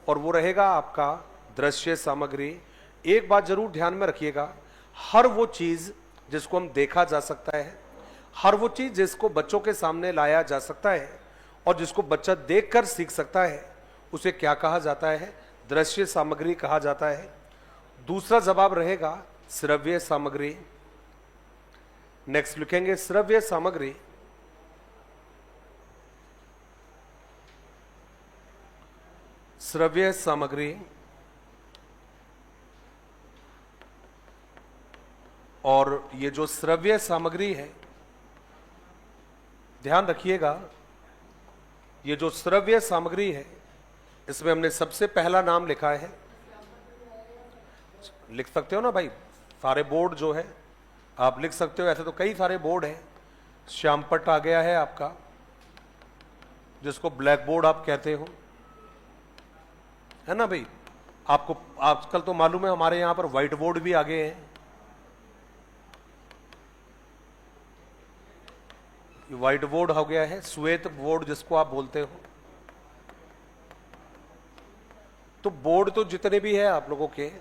और वो रहेगा आपका दृश्य सामग्री। एक बात जरूर ध्यान में रखिएगा, हर वो चीज जिसको हम देखा जा सकता है, हर वो चीज जिसको बच्चों के सामने लाया जा सकता है और जिसको बच्चा देखकर सीख सकता है, उसे क्या कहा जाता है? दृश्य सामग्री कहा जाता है। दूसरा जवाब रहेगा श्रव्य सामग्री। नेक्स्ट लिखेंगे श्रव्य सामग्री। श्रव्य सामग्री और ये जो श्रव्य सामग्री है, ध्यान रखिएगा, ये जो श्रव्य सामग्री है इसमें हमने सबसे पहला नाम लिखा है, लिख सकते हो ना भाई, सारे बोर्ड जो है आप लिख सकते हो, ऐसे तो कई सारे बोर्ड हैं। श्यामपट्ट आ गया है आपका, जिसको ब्लैक बोर्ड आप कहते हो, है ना भाई। आपको आजकल तो मालूम है हमारे यहां पर व्हाइट बोर्ड भी आ गए हैं। व्हाइट बोर्ड हो गया है, श्वेत बोर्ड जिसको आप बोलते हो। तो बोर्ड तो जितने भी है आप लोगों के,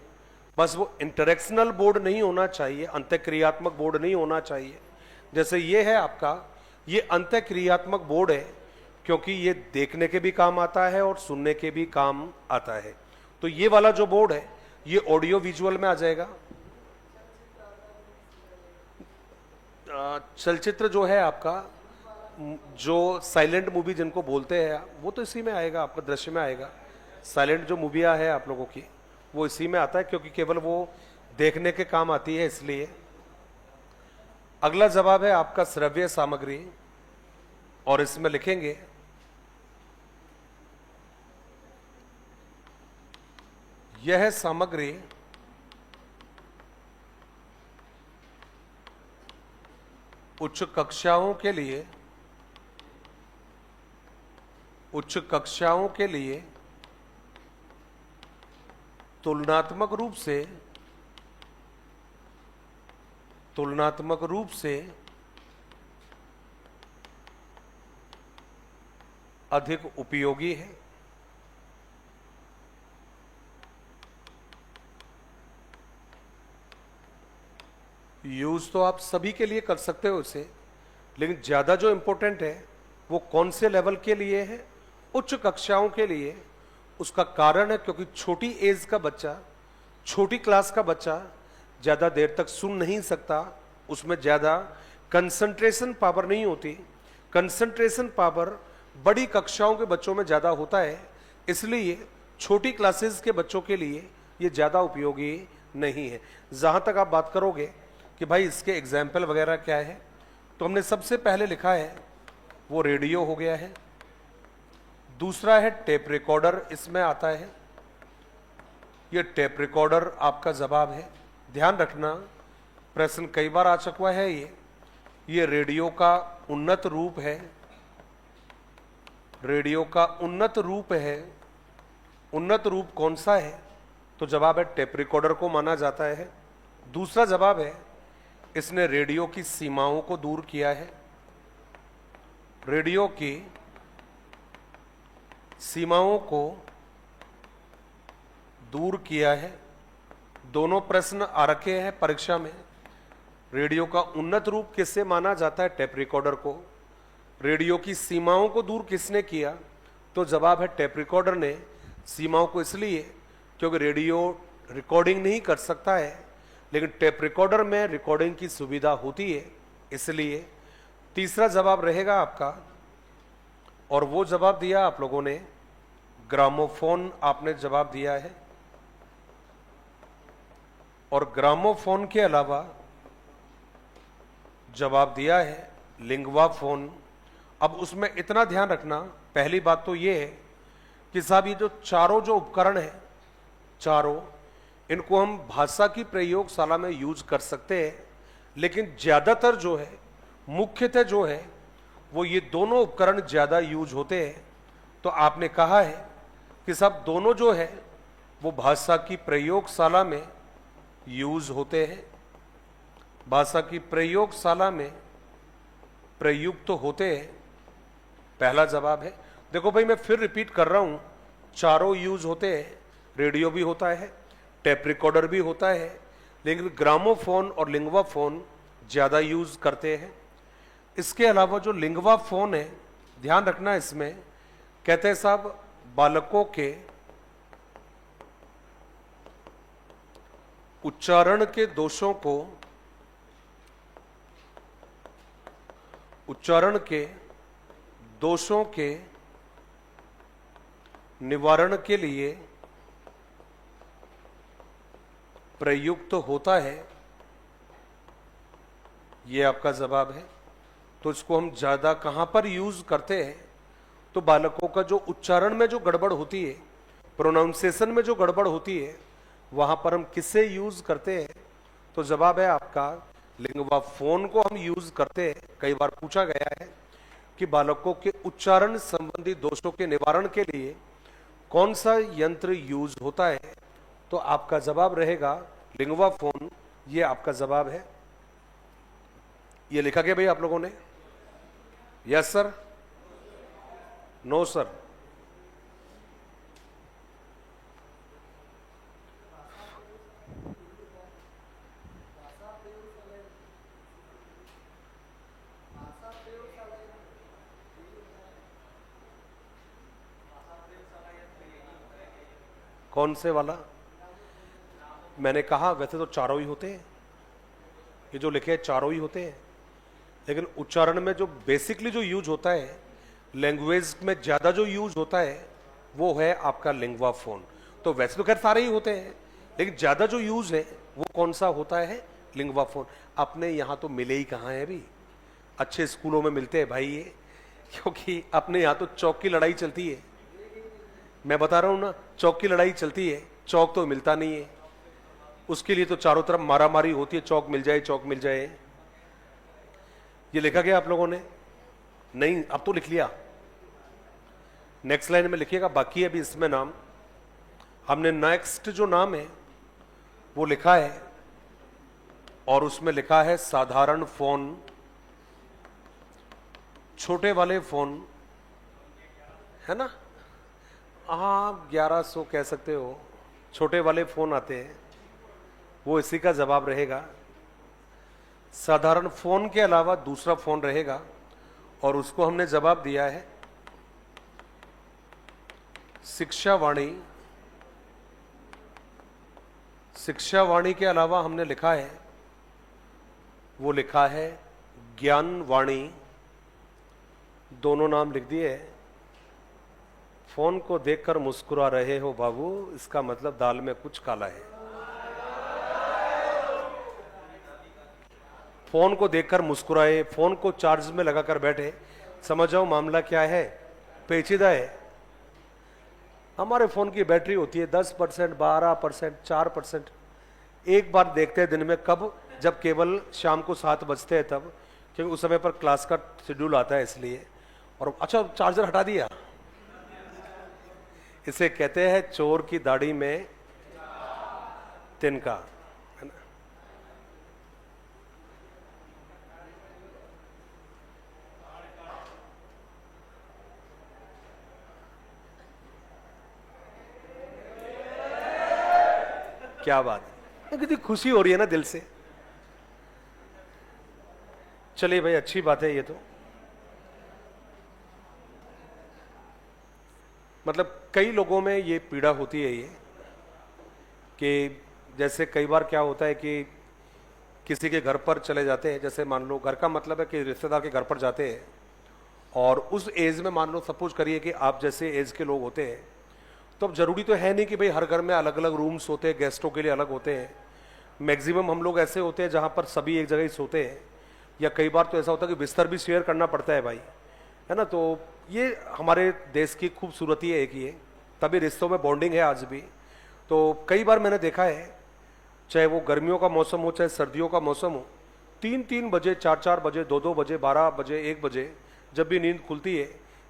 बस वो इंटरेक्शनल बोर्ड नहीं होना चाहिए, अंतःक्रियात्मक बोर्ड नहीं होना चाहिए। जैसे ये है आपका, ये अंतःक्रियात्मक बोर्ड है क्योंकि ये देखने के भी काम आता है और सुनने के भी काम आता है। तो ये वाला जो बोर्ड है ये ऑडियो विजुअल में आ जाएगा। चलचित्र जो है आपका, जो साइलेंट मूवी जिनको बोलते हैं वो तो इसी में आएगा, आपका दृश्य में आएगा। साइलेंट जो मूवियाँ है आप लोगों की वो इसी में आता है क्योंकि केवल वो देखने के काम आती है, इसलिए। अगला जवाब है आपका श्रव्य सामग्री और इसमें लिखेंगे यह सामग्री उच्च कक्षाओं के लिए तुलनात्मक रूप से अधिक उपयोगी है। यूज तो आप सभी के लिए कर सकते हो इसे, लेकिन ज्यादा जो इंपॉर्टेंट है वो कौन से लेवल के लिए है? उच्च कक्षाओं के लिए। उसका कारण है क्योंकि छोटी एज का बच्चा, छोटी क्लास का बच्चा ज्यादा देर तक सुन नहीं सकता, उसमें ज्यादा कंसंट्रेशन पावर नहीं होती। कंसंट्रेशन पावर बड़ी कक्षाओं के बच्चों में ज्यादा होता है, इसलिए छोटी क्लासेस के बच्चों के लिए ये ज्यादा उपयोगी नहीं है। जहां तक आप बात करोगे कि भाई इसके एग्जाम्पल वगैरह क्या है, तो हमने सबसे पहले लिखा है वो रेडियो हो गया है। दूसरा है टेप रिकॉर्डर, इसमें आता है, ये टेप रिकॉर्डर आपका जवाब है। ध्यान रखना प्रश्न कई बार आ चुका है, ये रेडियो का उन्नत रूप है, रेडियो का उन्नत रूप है। उन्नत रूप कौन सा है? तो जवाब है टेप रिकॉर्डर को माना जाता है। दूसरा जवाब है इसने रेडियो की सीमाओं को दूर किया है, रेडियो की सीमाओं को दूर किया है। दोनों प्रश्न आ रखे हैं परीक्षा में। रेडियो का उन्नत रूप किससे माना जाता है? टेप रिकॉर्डर को। रेडियो की सीमाओं को दूर किसने किया? तो जवाब है टेप रिकॉर्डर ने। सीमाओं को इसलिए क्योंकि रेडियो रिकॉर्डिंग नहीं कर सकता है, लेकिन टेप रिकॉर्डर में रिकॉर्डिंग की सुविधा होती है, इसलिए। तीसरा जवाब रहेगा आपका, और वो जवाब दिया आप लोगों ने ग्रामोफोन, आपने जवाब दिया है। और ग्रामोफोन के अलावा जवाब दिया है लिंग्वाफोन। अब उसमें इतना ध्यान रखना, पहली बात तो ये है कि साहब ये जो चारों जो उपकरण है, चारों, इनको हम भाषा की प्रयोगशाला में यूज कर सकते हैं, लेकिन ज्यादातर जो है, मुख्यतः जो है, वो ये दोनों उपकरण ज्यादा यूज होते हैं। तो आपने कहा है कि साहब दोनों जो है वो भाषा की प्रयोगशाला में यूज होते हैं, भाषा की प्रयोगशाला में प्रयुक्त होते हैं, पहला जवाब है। देखो भाई मैं फिर रिपीट कर रहा हूं, चारों यूज होते हैं, रेडियो भी होता है, टेप रिकॉर्डर भी होता है, लेकिन ग्रामोफोन और लिंग्वाफोन ज्यादा यूज करते हैं। इसके अलावा जो लिंगवा फोन है, ध्यान रखना इसमें, कहते हैं साहब बालकों के उच्चारण के दोषों को, उच्चारण के दोषों के निवारण के लिए प्रयुक्त होता है। यह आपका जवाब है। तो इसको हम ज्यादा कहां पर यूज करते हैं? तो बालकों का जो उच्चारण में जो गड़बड़ होती है, प्रोनाउंसिएशन में जो गड़बड़ होती है, वहां पर हम किससे यूज करते हैं? तो जवाब है आपका लिंगवा फोन को हम यूज करते हैं। कई बार पूछा गया है कि बालकों के उच्चारण संबंधी दोषों के निवारण के लिए कौन सा यंत्र यूज होता है? तो आपका जवाब रहेगा लिंगवा फोन। ये आपका जवाब है। ये लिखा गया भाई आप लोगों ने? Yes sir, no sir? कौन से वाला? मैंने कहा वैसे तो चारों ही होते हैं, ये जो लिखे हैं चारों ही होते हैं, लेकिन उच्चारण में जो बेसिकली जो यूज होता है, लैंग्वेज में ज्यादा जो यूज होता है, वो है आपका लिंगवा फोन। तो वैसे तो खैर सारे ही होते हैं, लेकिन ज्यादा जो यूज है वो कौन सा होता है? Lingua phone. अपने यहां तो मिले ही कहां है अभी, अच्छे स्कूलों में मिलते हैं भाई ये, क्योंकि अपने यहां तो चौक की लड़ाई चलती है। मैं बता रहा हूं ना, चौक की लड़ाई चलती है, चौक तो मिलता नहीं है। उसके लिए तो चारों तरफ मारामारी होती है, चौक मिल जाए, चौक मिल जाए। ये लिखा गया आप लोगों ने? नहीं, अब तो लिख लिया। नेक्स्ट लाइन में लिखिएगा, बाकी अभी इसमें नाम हमने नेक्स्ट जो नाम है वो लिखा है, और उसमें लिखा है साधारण फोन, छोटे वाले फोन, है ना? हाँ, 1100 कह सकते हो, छोटे वाले फोन आते हैं, वो इसी का जवाब रहेगा। साधारण फोन के अलावा दूसरा फोन रहेगा, और उसको हमने जवाब दिया है शिक्षा वाणी। शिक्षा वाणी के अलावा हमने लिखा है, वो लिखा है ज्ञान वाणी। दोनों नाम लिख दिए। फोन को देखकर मुस्कुरा रहे हो बाबू, इसका मतलब दाल में कुछ काला है। फोन को देखकर मुस्कुराए, फोन को चार्ज में लगाकर बैठे, समझ जाओ मामला क्या है, पेचीदा है। हमारे फोन की बैटरी होती है 10%, 12%, 4%। एक बार देखते हैं दिन में, कब? जब केवल शाम को 7 बजते हैं तब, क्योंकि उस समय पर क्लास का शेड्यूल आता है इसलिए। और अच्छा, चार्जर हटा दिया। इसे कहते हैं चोर की दाढ़ी में तिनका, है ना? क्या बात है, कितनी खुशी हो रही है ना दिल से। चलिए भाई, अच्छी बात है ये तो। मतलब कई लोगों में ये पीड़ा होती है ये, कि जैसे कई बार क्या होता है कि किसी के घर पर चले जाते हैं, जैसे मान लो, घर का मतलब है कि रिश्तेदार के घर पर जाते हैं, और उस एज में मान लो, सपोज करिए कि आप जैसे एज के लोग होते हैं, तो अब जरूरी तो है नहीं कि भाई हर घर में अलग अलग रूम्स होते हैं, गेस्टों के लिए अलग होते हैं। मैक्सिमम हम लोग ऐसे होते हैं जहां पर सभी एक जगह ही सोते हैं, या कई बार तो ऐसा होता है कि बिस्तर भी शेयर करना पड़ता है भाई, है ना? तो ये हमारे देश की खूबसूरती है एक ये, तभी रिश्तों में बॉन्डिंग है आज भी। तो कई बार मैंने देखा है, चाहे वो गर्मियों का मौसम हो चाहे सर्दियों का मौसम हो, 3-3 बजे, 4-4 बजे, 2-2 बजे, 12 बजे, 1 बजे, जब भी नींद खुलती है,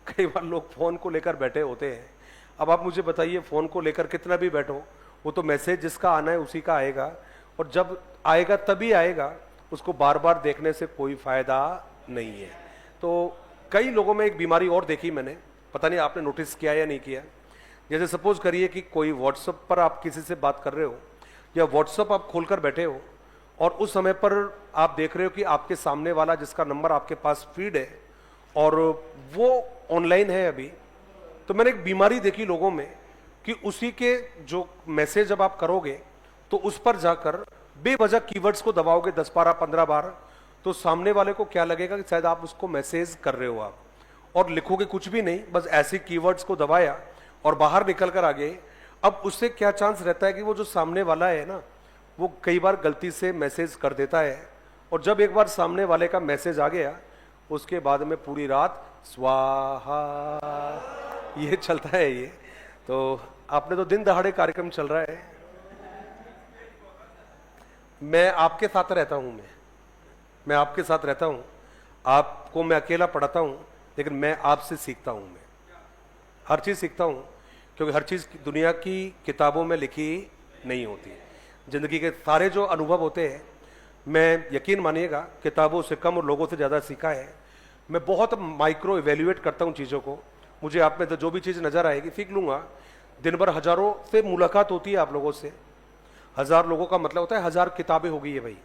कई बार लोग फोन को लेकर बैठे होते हैं। अब आप मुझे बताइए, फोन को लेकर कितना भी बैठो, वो तो मैसेज जिसका आना है उसी का आएगा, और जब आएगा तभी आएगा, उसको बार बार देखने से कोई फायदा नहीं है। तो कई लोगों में एक बीमारी और देखी मैंने, पता नहीं आपने नोटिस किया या नहीं किया। जैसे सपोज करिए कि कोई व्हाट्सएप पर आप किसी से बात कर रहे हो, या व्हाट्सएप आप खोलकर बैठे हो, और उस समय पर आप देख रहे हो कि आपके सामने वाला जिसका नंबर आपके पास फीड है और वो ऑनलाइन है अभी, तो मैंने एक बीमारी देखी लोगों में कि उसी के जो मैसेज जब आप करोगे तो उस पर जाकर बेवजह कीवर्ड्स को दबाओगे 10 12 15 बार, तो सामने वाले को क्या लगेगा कि शायद आप उसको मैसेज कर रहे हो आप, और लिखोगे कुछ भी नहीं, बस ऐसे कीवर्ड्स को दबाया और बाहर निकल कर आ गए। अब उससे क्या चांस रहता है कि वो जो सामने वाला है ना, वो कई बार गलती से मैसेज कर देता है, और जब एक बार सामने वाले का मैसेज आ गया उसके बाद में पूरी रात स्वाहा ये चलता है। ये तो आपने तो दिन दहाड़े कार्यक्रम चल रहा है, मैं आपके साथ रहता हूं, मैं आपके साथ रहता हूं, आपको मैं अकेला पढ़ाता हूं, लेकिन मैं आपसे सीखता हूं, मैं हर चीज सीखता हूं, क्योंकि हर चीज दुनिया की किताबों में लिखी नहीं होती। जिंदगी के सारे जो अनुभव होते हैं, मैं यकीन मानिएगा किताबों से कम और लोगों से ज़्यादा सीखा है। मैं बहुत माइक्रो इवेल्युएट करता हूँ चीज़ों को, मुझे आप में तो जो भी चीज़ नज़र आएगी सीख लूँगा। दिन भर हज़ारों से मुलाकात होती है आप लोगों से, 1000 लोगों का मतलब होता है 1000 किताबें हो गई है भाई,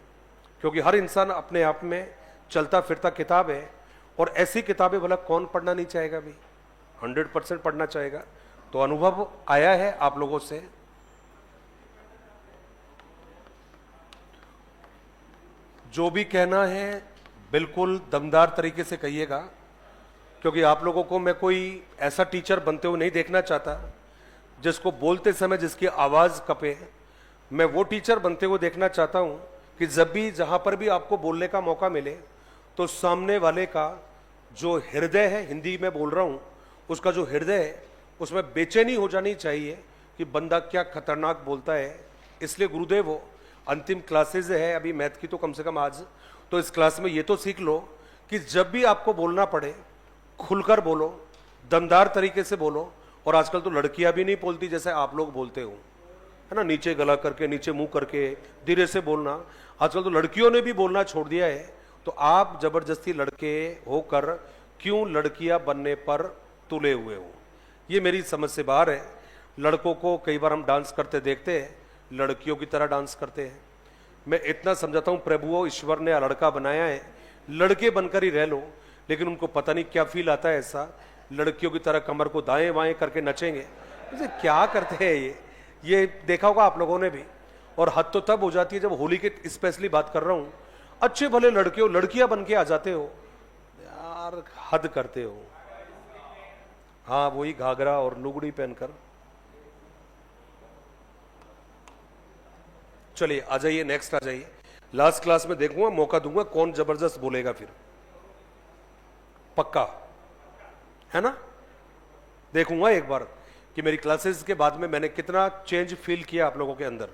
क्योंकि हर इंसान अपने आप में चलता फिरता किताब है, और ऐसी किताबें भला कौन पढ़ना नहीं चाहेगा भाई, 100% पढ़ना चाहेगा। तो अनुभव आया है आप लोगों से, जो भी कहना है बिल्कुल दमदार तरीके से कहिएगा, क्योंकि आप लोगों को मैं कोई ऐसा टीचर बनते हुए नहीं देखना चाहता जिसको बोलते समय जिसकी आवाज़ कपे। मैं वो टीचर बनते हुए देखना चाहता हूं कि जब भी जहां पर भी आपको बोलने का मौका मिले तो सामने वाले का जो हृदय है, हिंदी में बोल रहा हूं, उसका जो हृदय है उसमें बेचैनी हो जानी चाहिए कि बंदा क्या खतरनाक बोलता है। इसलिए गुरुदेव वो अंतिम क्लासेज है अभी मैथ की, तो कम से कम आज तो इस क्लास में ये तो सीख लो कि जब भी आपको बोलना पड़े खुलकर बोलो, दमदार तरीके से बोलो। और आजकल तो लड़कियां भी नहीं बोलती जैसे आप लोग बोलते हो, है ना, नीचे गला करके, नीचे मुंह करके, धीरे से बोलना। आजकल तो लड़कियों ने भी बोलना छोड़ दिया है, तो आप जबरदस्ती लड़के होकर क्यों लड़कियां बनने पर तुले हुए हो? ये मेरी समझ से बाहर है। लड़कों को कई बार हम डांस करते देखते हैं, लड़कियों की तरह डांस करते हैं। मैं इतना समझाता हूं, प्रभुओं ईश्वर ने लड़का बनाया है, लड़के बनकर ही रह लो, लेकिन उनको पता नहीं क्या फील आता है ऐसा, लड़कियों की तरह कमर को दाएं बाएं करके नचेंगे। जैसे क्या करते हैं ये देखा होगा आप लोगों ने भी। और हद तो तब हो जाती है जब होली की स्पेशली बात कर रहा हूं, अच्छे भले लड़के हो, लड़कियां बन के आ जाते हो यार, हद करते हो। हाँ, वही घाघरा और लुगड़ी पहनकर। चलिए आ जाइए, नेक्स्ट आ जाइए। लास्ट क्लास में देखूंगा, मौका दूंगा कौन जबरदस्त बोलेगा फिर, पक्का है ना। देखूंगा एक बार कि मेरी क्लासेस के बाद में मैंने कितना चेंज फील किया आप लोगों के अंदर।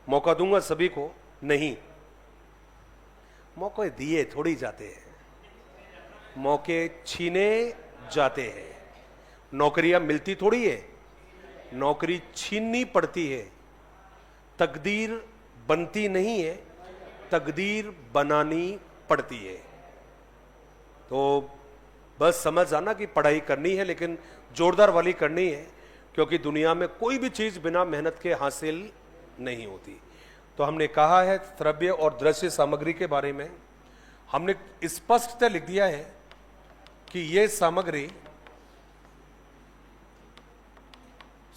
मौका दूंगा सभी को, नहीं मौके दिए थोड़ी जाते हैं, मौके छीने जाते हैं। नौकरियां मिलती थोड़ी है, नौकरी छीननी पड़ती है। तकदीर बनती नहीं है, तकदीर बनानी पड़ती है। तो बस समझ आना कि पढ़ाई करनी है, लेकिन जोरदार वाली करनी है, क्योंकि दुनिया में कोई भी चीज बिना मेहनत के हासिल नहीं होती। तो हमने कहा है श्रव्य और दृश्य सामग्री के बारे में, हमने स्पष्टतः लिख दिया है कि यह सामग्री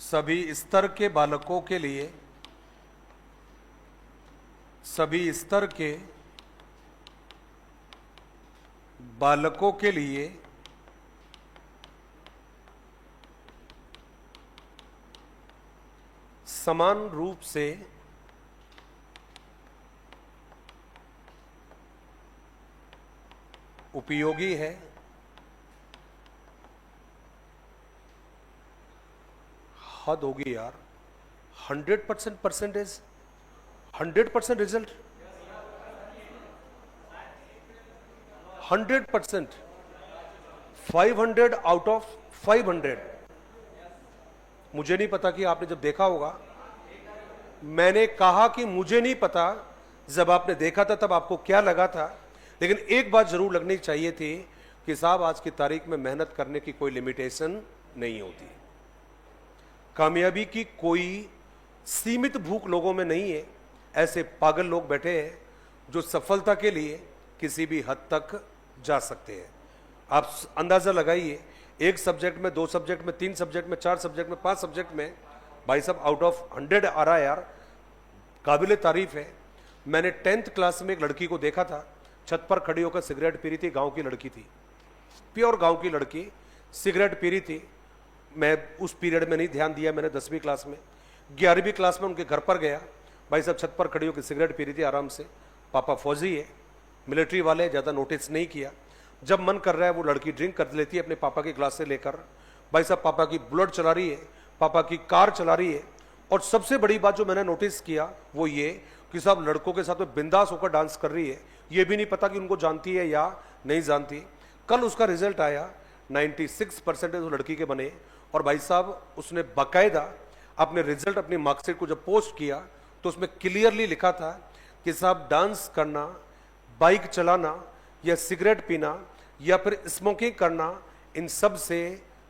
सभी स्तर के बालकों के लिए, सभी स्तर के बालकों के लिए समान रूप से उपयोगी है। हद होगी यार, 100% परसेंटेज, 100% रिजल्ट, 100%, 500 आउट ऑफ 500। मुझे नहीं पता कि आपने जब देखा होगा, मैंने कहा कि मुझे नहीं पता जब आपने देखा था तब आपको क्या लगा था, लेकिन एक बात जरूर लगनी चाहिए थी कि साहब आज की तारीख में मेहनत करने की कोई लिमिटेशन नहीं होती, कामयाबी की कोई सीमित भूख लोगों में नहीं है। ऐसे पागल लोग बैठे हैं जो सफलता के लिए किसी भी हद तक जा सकते हैं। आप अंदाजा लगाइए, एक सब्जेक्ट में, 2 सब्जेक्ट में, 3 सब्जेक्ट में, 4 सब्जेक्ट में, 5 सब्जेक्ट में, भाई साहब आउट ऑफ 100 आ रहा है यार, काबिले तारीफ है। मैंने 10th क्लास में एक लड़की को देखा था, छत पर खड़ी होकर सिगरेट पी रही थी। गांव की लड़की थी, प्योर गांव की लड़की, सिगरेट पी रही थी। मैं उस पीरियड में नहीं ध्यान दिया, मैंने 10वीं क्लास में, 11वीं क्लास में उनके घर पर गया। भाई साहब छत पर खड़ी होकर सिगरेट पी रही थी आराम से। पापा फौजी है, मिलिट्री वाले, ज़्यादा नोटिस नहीं किया। जब मन कर रहा है वो लड़की ड्रिंक कर लेती है अपने पापा के ग्लास से लेकर। भाई साहब पापा की बुलेट चला रही है, पापा की कार चला रही है। और सबसे बड़ी बात जो मैंने नोटिस किया वो ये कि साहब लड़कों के साथ में बिंदास होकर डांस कर रही है। ये भी नहीं पता कि उनको जानती है या नहीं जानती। कल उसका रिजल्ट आया, 96% उस लड़की के बने। और भाई साहब उसने बाकायदा अपने रिजल्ट, अपनी मार्कशीट को जब पोस्ट किया तो उसमें क्लियरली लिखा था कि साहब डांस करना, बाइक चलाना या सिगरेट पीना या फिर स्मोकिंग करना, इन सब से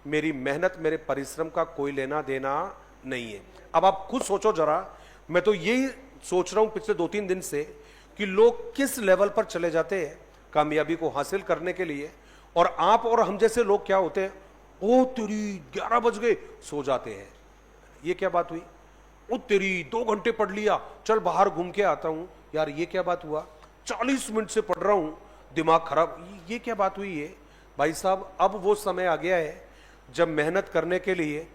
मेरी मेहनत, मेरे परिश्रम का कोई लेना देना नहीं है। अब आप खुद सोचो जरा, मैं तो यही सोच रहा हूं पिछले 2-3 दिन से कि लोग किस लेवल पर चले जाते हैं कामयाबी को हासिल करने के लिए, और आप और हम जैसे लोग क्या होते हैं, ओ तेरी 11 बज गए, सो जाते हैं। ये क्या बात हुई? ओ तेरी 2 घंटे पढ़ लिया, चल बाहर घूम के आता हूं। यार ये क्या बात हुआ? 40 मिनट से पढ़ रहा हूं, दिमाग खराब, ये क्या बात हुई है? भाई साहब अब वो समय आ गया है जब मेहनत करने के लिए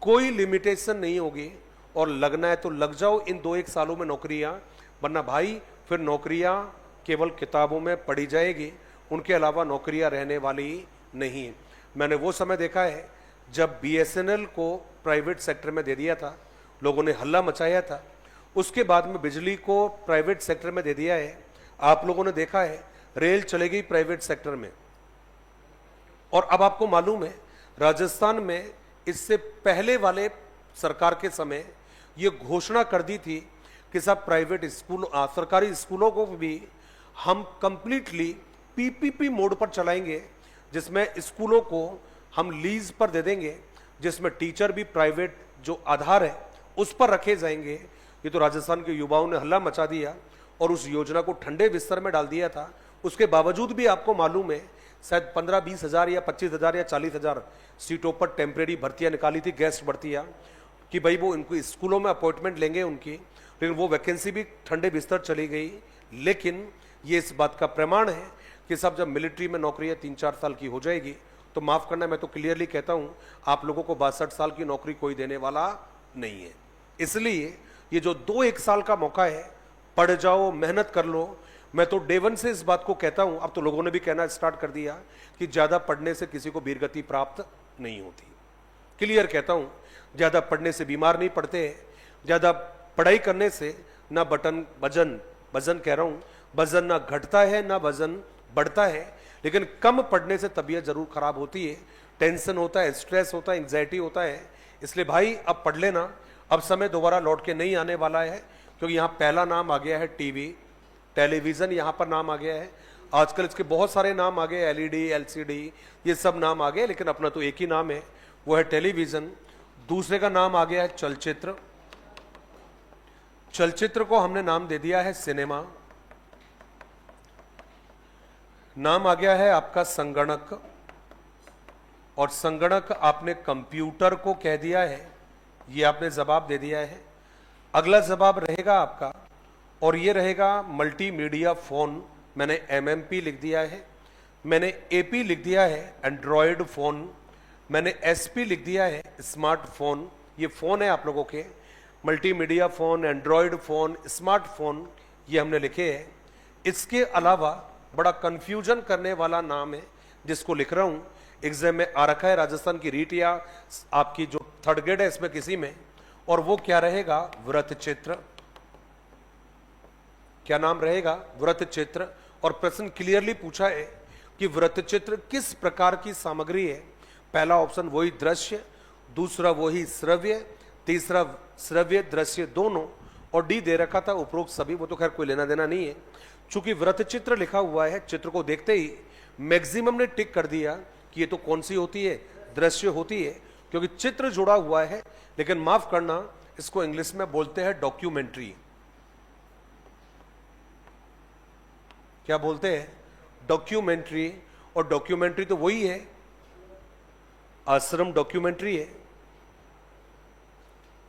कोई लिमिटेशन नहीं होगी, और लगना है तो लग जाओ इन 2-1 सालों में नौकरियां, वरना भाई फिर नौकरियां केवल किताबों में पढ़ी जाएगी, उनके अलावा नौकरियां रहने वाली नहीं है। मैंने वो समय देखा है जब BSNL को प्राइवेट सेक्टर में दे दिया था, लोगों ने हल्ला मचाया था। उसके बाद में बिजली को प्राइवेट सेक्टर में दे दिया है। आप लोगों ने देखा है रेल चले गई प्राइवेट सेक्टर में। और अब आपको मालूम है राजस्थान में इससे पहले वाले सरकार के समय ये घोषणा कर दी थी कि साहब प्राइवेट स्कूल, सरकारी स्कूलों को भी हम कंप्लीटली PPP मोड पर चलाएंगे, जिसमें स्कूलों को हम लीज पर दे देंगे, जिसमें टीचर भी प्राइवेट जो आधार है उस पर रखे जाएंगे। ये तो राजस्थान के युवाओं ने हल्ला मचा दिया और उस योजना को ठंडे बिस्तर में डाल दिया था। उसके बावजूद भी आपको मालूम है शायद 15-20 हज़ार या 25 हज़ार या 40 हज़ार सीटों पर टेम्परेरी भर्तियां निकाली थी, गेस्ट भर्तियां, कि भाई वो इनको स्कूलों में अपॉइंटमेंट लेंगे उनकी, लेकिन वो वैकेंसी भी ठंडे बिस्तर चली गई। लेकिन ये इस बात का प्रमाण है कि सब जब मिलिट्री में नौकरियां 3-4 साल की हो जाएगी तो माफ करना, मैं तो क्लियरली कहता हूं आप लोगों को 62 साल की नौकरी कोई देने वाला नहीं है। इसलिए ये जो 2-1 साल का मौका है, पढ़ जाओ, मेहनत कर लो। मैं तो डे 1 से इस बात को कहता हूं, अब तो लोगों ने भी कहना स्टार्ट कर दिया कि ज्यादा पढ़ने से किसी को वीरगति प्राप्त नहीं होती। क्लियर कहता हूं, ज्यादा पढ़ने से बीमार नहीं पड़ते, ज्यादा पढ़ाई करने से ना वजन कह रहा हूं, वजन ना घटता है ना वजन बढ़ता है, लेकिन कम पढ़ने से तबीयत जरूर खराब होती है, टेंशन होता है, स्ट्रेस होता है, एंग्जाइटी होता है। इसलिए भाई अब पढ़ लेना, अब समय दोबारा लौट के नहीं आने वाला है, क्योंकि यहां पहला नाम आ गया है टीवी, टेलीविजन, यहां पर नाम आ गया है। आजकल इसके बहुत सारे नाम आ गए, LED, LCD, ये सब नाम आ गए, लेकिन अपना तो एक ही नाम है, वो है टेलीविजन। दूसरे का नाम आ गया है चलचित्र। चलचित्र को हमने नाम दे दिया है सिनेमा। नाम आ गया है आपका संगणक, और संगणक आपने कंप्यूटर को कह दिया है, ये आपने जवाब दे दिया है। अगला जवाब रहेगा आपका, और ये रहेगा मल्टीमीडिया फोन। मैंने MMP लिख दिया है, मैंने AP लिख दिया है एंड्रॉयड फोन, मैंने SP लिख दिया है स्मार्टफोन। ये फोन है आप लोगों के, multimedia phone, Android phone, smartphone, ये हमने लिखे हैं। इसके अलावा बड़ा कंफ्यूजन करने वाला नाम है जिसको लिख रहा हूं, एग्जाम में आ रखा है, राजस्थान की रीट या आपकी जो 3rd ग्रेड है इसमें किसी में, और वो क्या रहेगा? व्रत चित्र। क्या नाम रहेगा? व्रत चित्र। और प्रश्न क्लियरली पूछा है कि व्रत चित्र किस प्रकार की सामग्री है। पहला ऑप्शन वही दृश्य, दूसरा वही श्रव्य, तीसरा श्रव्य दृश्य दोनों, और D दे रखा था उपरोक्त सभी, वो तो खैर कोई लेना देना नहीं है। चूंकि व्रत चित्र लिखा हुआ है, चित्र को देखते ही मैक्सिमम ने टिक कर दिया कि ये तो कौन सी होती है? दृश्य होती है, क्योंकि चित्र जुड़ा हुआ है। लेकिन माफ करना, इसको इंग्लिश में बोलते हैं डॉक्यूमेंट्री। क्या बोलते हैं, डॉक्यूमेंट्री। और डॉक्यूमेंट्री तो वही है, आश्रम डॉक्यूमेंट्री है।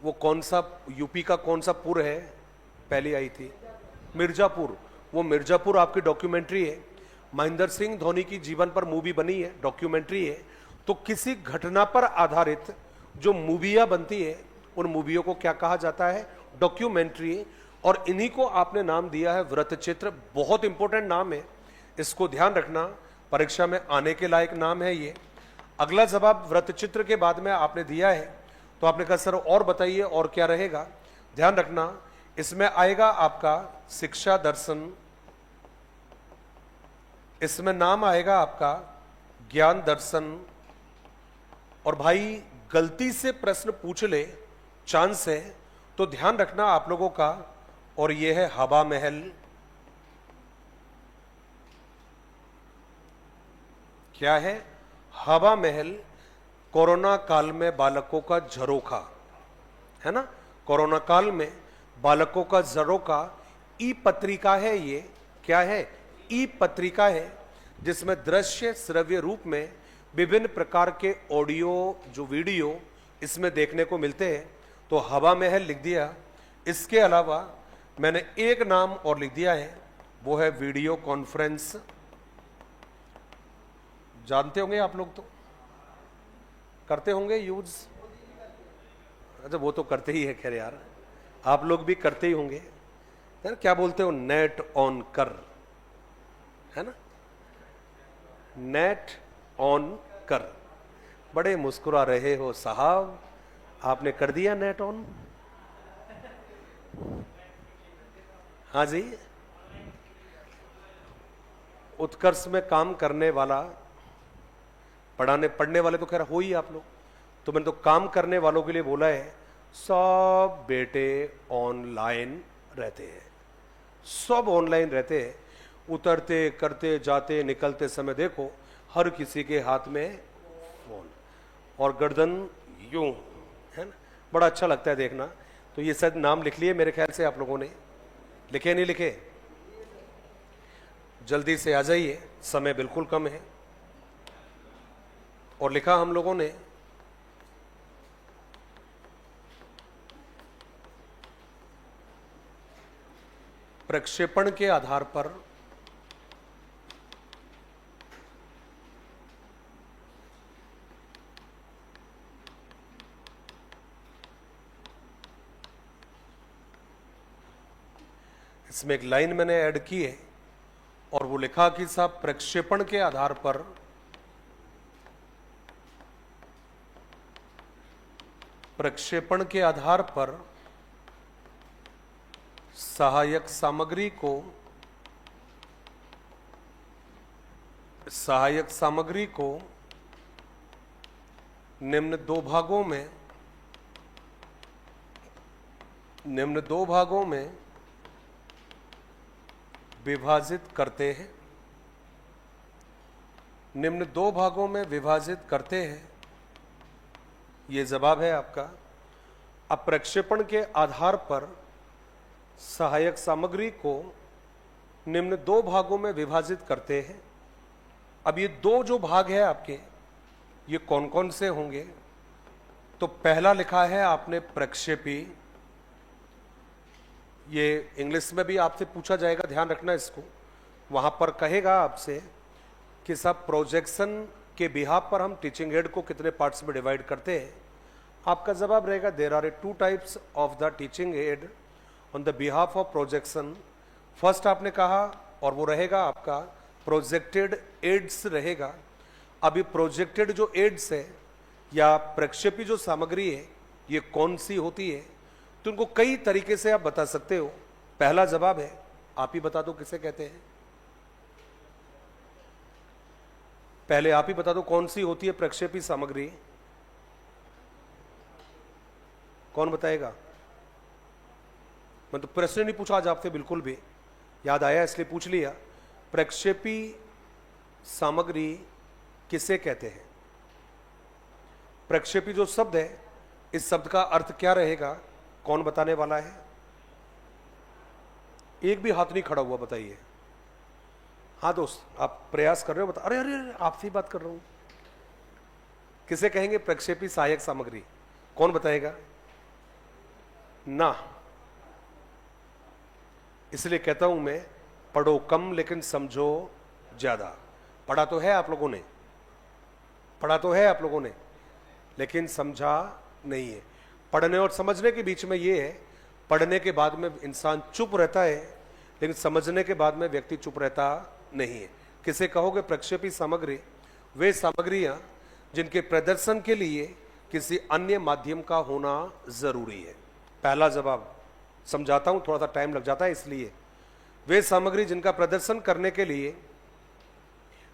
वो कौन सा यूपी का कौन सा पुर है, पहले आई थी मिर्जापुर, वो मिर्जापुर आपकी डॉक्यूमेंट्री है। महेंद्र सिंह धोनी की जीवन पर मूवी बनी है, डॉक्यूमेंट्री है। तो किसी घटना पर आधारित जो मूवियां बनती है उन मूवियों को क्या कहा जाता है, डॉक्यूमेंट्री। और इन्हीं को आपने नाम दिया है वृत्तचित्र। बहुत इंपॉर्टेंट नाम है, इसको ध्यान रखना, परीक्षा में आने के लायक नाम है ये। अगला जवाब वृत्तचित्र के बाद में आपने दिया है, तो आपने कहा सर और बताइए और क्या रहेगा। ध्यान रखना, इसमें आएगा आपका शिक्षा दर्शन, इसमें नाम आएगा आपका ज्ञान दर्शन। और भाई गलती से प्रश्न पूछ ले, चांस है, तो ध्यान रखना आप लोगों का। और यह है हवा महल। क्या है, हवा महल। कोरोना काल में बालकों का झरोखा है ना, कोरोना काल में बालकों का झरोखा ई पत्रिका है। ये क्या है, ई पत्रिका है, जिसमें दृश्य श्रव्य रूप में विभिन्न प्रकार के ऑडियो जो वीडियो इसमें देखने को मिलते हैं। तो हवा महल लिख दिया। इसके अलावा मैंने एक नाम और लिख दिया है, वो है वीडियो कॉन्फ्रेंस। जानते होंगे आप लोग, तो करते होंगे यूज। अच्छा वो तो करते ही है, खैर यार आप लोग भी करते ही होंगे यार। क्या बोलते हो, नेट ऑन कर, है ना, नेट ऑन कर। बड़े मुस्कुरा रहे हो साहब, आपने कर दिया नेट ऑन। हाँ जी, उत्कर्ष में काम करने वाला, पढ़ने वाले तो खैर हो ही आप लोग, तो मैंने तो काम करने वालों के लिए बोला है। सब बेटे ऑनलाइन रहते हैं, सब ऑनलाइन रहते हैं। उतरते करते जाते निकलते समय देखो हर किसी के हाथ में फोन और गर्दन यूं, है ना, बड़ा अच्छा लगता है देखना। तो ये शायद नाम लिख लिए मेरे ख्याल से आप लोगों ने, लिखे नहीं लिखे, जल्दी से आ जाइए, समय बिल्कुल कम है। और लिखा हम लोगों ने प्रक्षेपण के आधार पर इसमें एक लाइन मैंने ऐड की है और वो लिखा कि साहब प्रक्षेपण के आधार पर प्रक्षेपण के आधार पर सहायक सामग्री को निम्न दो भागों में विभाजित करते हैं। निम्न दो भागों में विभाजित करते हैं, ये जवाब है आपका। अब प्रक्षेपण के आधार पर सहायक सामग्री को निम्न दो भागों में विभाजित करते हैं। अब ये दो जो भाग है आपके, ये कौन कौन से होंगे? तो पहला लिखा है आपने प्रक्षेपी। ये इंग्लिश में भी आपसे पूछा जाएगा, ध्यान रखना इसको। वहां पर कहेगा आपसे कि सब प्रोजेक्शन के बिहाफ पर हम टीचिंग एड को कितने पार्ट्स में डिवाइड करते हैं। आपका जवाब रहेगा there are 2 types of the teaching aid on the behalf of projection. First आपने कहा, और वो रहेगा आपका प्रोजेक्टेड एड्स रहेगा। अभी प्रोजेक्टेड जो एड्स है या प्रक्षेपी जो सामग्री है, ये कौन सी होती है? तो उनको कई तरीके से आप बता सकते हो। पहला जवाब है, आप ही बता दो किसे कहते हैं। पहले आप ही बता दो कौन सी होती है प्रक्षेपी सामग्री, कौन बताएगा? मैं तो प्रश्न नहीं पूछा आज आपसे, बिल्कुल भी याद आया इसलिए पूछ लिया। प्रक्षेपी सामग्री किसे कहते हैं? प्रक्षेपी जो शब्द है, इस शब्द का अर्थ क्या रहेगा? कौन बताने वाला है? एक भी हाथ नहीं खड़ा हुआ, बताइए। हाँ दोस्त, आप प्रयास कर रहे हो, बता। अरे अरे अरे, आपसे ही बात कर रहा हूं। किसे कहेंगे प्रक्षेपी सहायक सामग्री? कौन बताएगा? ना। इसलिए कहता हूं मैं, पढ़ो कम लेकिन समझो ज्यादा। पढ़ा तो है आप लोगों ने, पढ़ा तो है आप लोगों ने, लेकिन समझा नहीं है। पढ़ने और समझने के बीच में ये है, पढ़ने के बाद में इंसान चुप रहता है, लेकिन समझने के बाद में व्यक्ति चुप रहता नहीं है। किसे कहोगे प्रक्षेपी सामग्री? वे सामग्रियां जिनके प्रदर्शन के लिए किसी अन्य माध्यम का होना जरूरी है। पहला जवाब समझाता हूं, थोड़ा सा टाइम लग जाता है इसलिए। वे सामग्री जिनका प्रदर्शन करने के लिए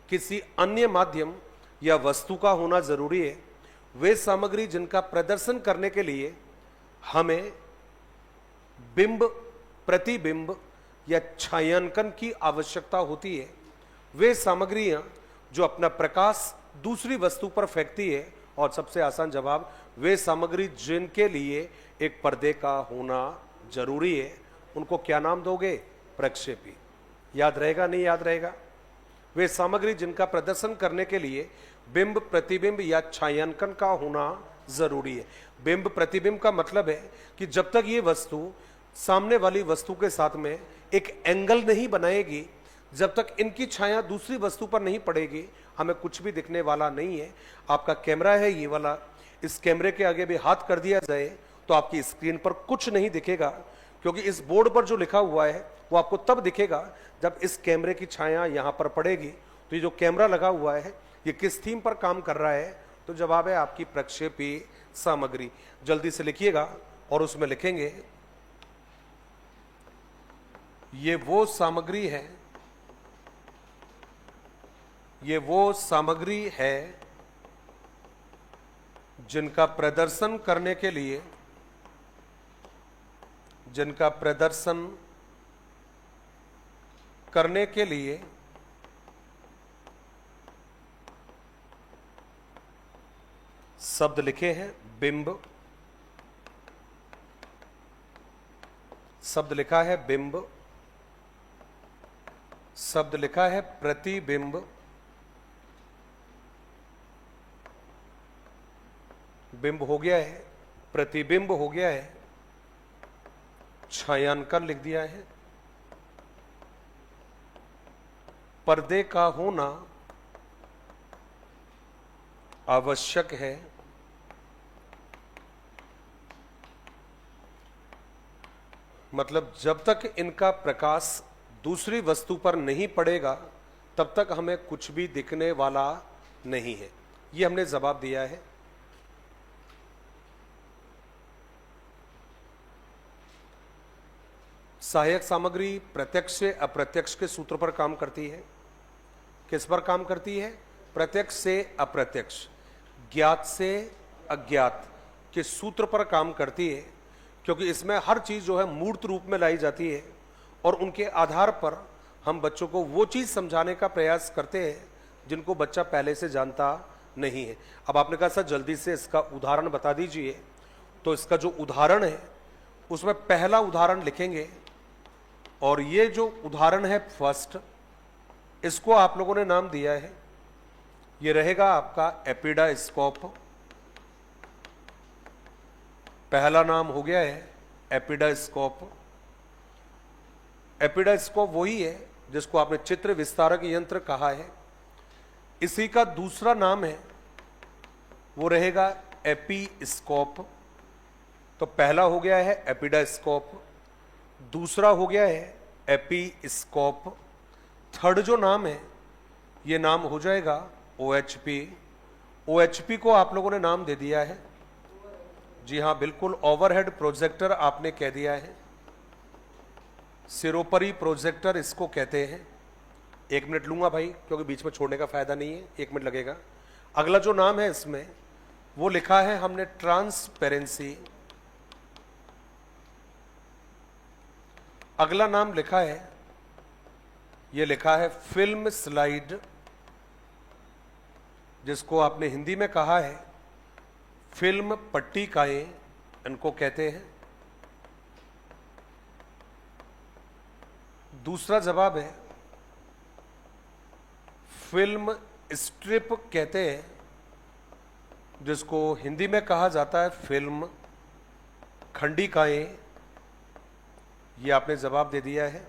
किसी अन्य माध्यम या वस्तु का होना जरूरी है। वे सामग्री जिनका प्रदर्शन करने के लिए हमें बिंब, प्रतिबिंब या छायांकन की आवश्यकता होती है। वे सामग्रियां जो अपना प्रकाश दूसरी वस्तु पर फेंकती है। और सबसे आसान जवाब, वे सामग्री जिनके लिए एक पर्दे का होना जरूरी है, उनको क्या नाम दोगे? प्रक्षेपी। याद रहेगा नहीं याद रहेगा? वे सामग्री जिनका प्रदर्शन करने के लिए बिंब, प्रतिबिंब या छायांकन का होना जरूरी है। बिंब प्रतिबिंब का मतलब है कि जब तक ये वस्तु सामने वाली वस्तु के साथ में एक एंगल नहीं बनाएगी, जब तक इनकी छाया दूसरी वस्तु पर नहीं पड़ेगी, हमें कुछ भी दिखने वाला नहीं है। आपका कैमरा है ये वाला, इस कैमरे के आगे भी हाथ कर दिया जाए तो आपकी स्क्रीन पर कुछ नहीं दिखेगा, क्योंकि इस बोर्ड पर जो लिखा हुआ है वो आपको तब दिखेगा जब इस कैमरे की छाया यहां पर पड़ेगी। तो ये जो कैमरा लगा हुआ है ये किस थीम पर काम कर रहा है? तो जवाब है आपकी प्रक्षेपी सामग्री। जल्दी से लिखिएगा और उसमें लिखेंगे, ये वो सामग्री है, ये वो सामग्री है जिनका प्रदर्शन करने के लिए, जिनका प्रदर्शन करने के लिए शब्द लिखे हैं बिंब, शब्द लिखा है बिंब, शब्द लिखा है प्रतिबिंब, बिंब हो गया है, प्रतिबिंब हो गया है, छायांकन लिख दिया है, पर्दे का होना आवश्यक है, मतलब जब तक इनका प्रकाश दूसरी वस्तु पर नहीं पड़ेगा तब तक हमें कुछ भी दिखने वाला नहीं है। यह हमने जवाब दिया है। सहायक सामग्री प्रत्यक्ष से अप्रत्यक्ष के सूत्र पर काम करती है। किस पर काम करती है? प्रत्यक्ष से अप्रत्यक्ष, ज्ञात से अज्ञात के सूत्र पर काम करती है, क्योंकि इसमें हर चीज जो है मूर्त रूप में लाई जाती है और उनके आधार पर हम बच्चों को वो चीज समझाने का प्रयास करते हैं जिनको बच्चा पहले से जानता नहीं है। अब आपने कहा सर जल्दी से इसका उदाहरण बता दीजिए, तो इसका जो उदाहरण है उसमें पहला उदाहरण लिखेंगे और ये जो उदाहरण है फर्स्ट, इसको आप लोगों ने नाम दिया है, ये रहेगा आपका एपिडास्कोप। पहला नाम हो गया है एपिडास्कोप। एपिडास्कोप वही है जिसको आपने चित्र विस्तारक यंत्र कहा है। इसी का दूसरा नाम है वो रहेगा एपीस्कोप। तो पहला हो गया है एपिडास्कोप, दूसरा हो गया है एपीस्कोप, थर्ड जो नाम है ये नाम हो जाएगा OHP। OHP को आप लोगों ने नाम दे दिया है, जी हाँ बिल्कुल, ओवरहेड प्रोजेक्टर आपने कह दिया है, सिरोपरी प्रोजेक्टर इसको कहते हैं। 1 मिनट लूंगा भाई, क्योंकि बीच में छोड़ने का फायदा नहीं है, 1 मिनट लगेगा। अगला जो नाम है इसमें वो लिखा है हमने ट्रांसपेरेंसी। अगला नाम लिखा है, ये लिखा है फिल्म स्लाइड, जिसको आपने हिंदी में कहा है फिल्म पट्टिकाएं, इनको कहते हैं। दूसरा जवाब है फिल्म स्ट्रिप कहते हैं, जिसको हिंदी में कहा जाता है फिल्म खंडिकाएं। ये आपने जवाब दे दिया है।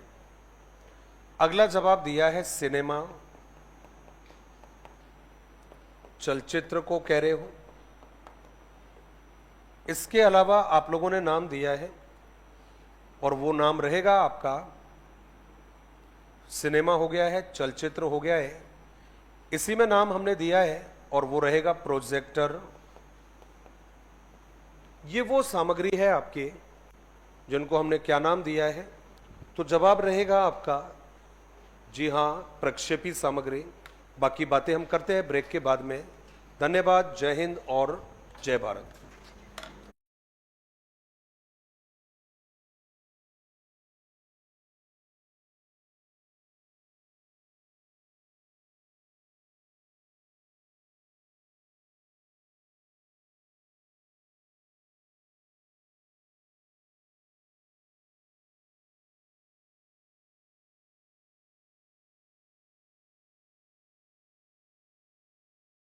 अगला जवाब दिया है सिनेमा, चलचित्र को कह रहे हो। इसके अलावा आप लोगों ने नाम दिया है और वो नाम रहेगा आपका, सिनेमा हो गया है, चलचित्र हो गया है, इसी में नाम हमने दिया है और वो रहेगा प्रोजेक्टर। ये वो सामग्री है आपके जिनको हमने क्या नाम दिया है, तो जवाब रहेगा आपका जी हां, प्रक्षेपी सामग्री। बाकी बातें हम करते हैं ब्रेक के बाद में। धन्यवाद, जय हिंद और जय भारत।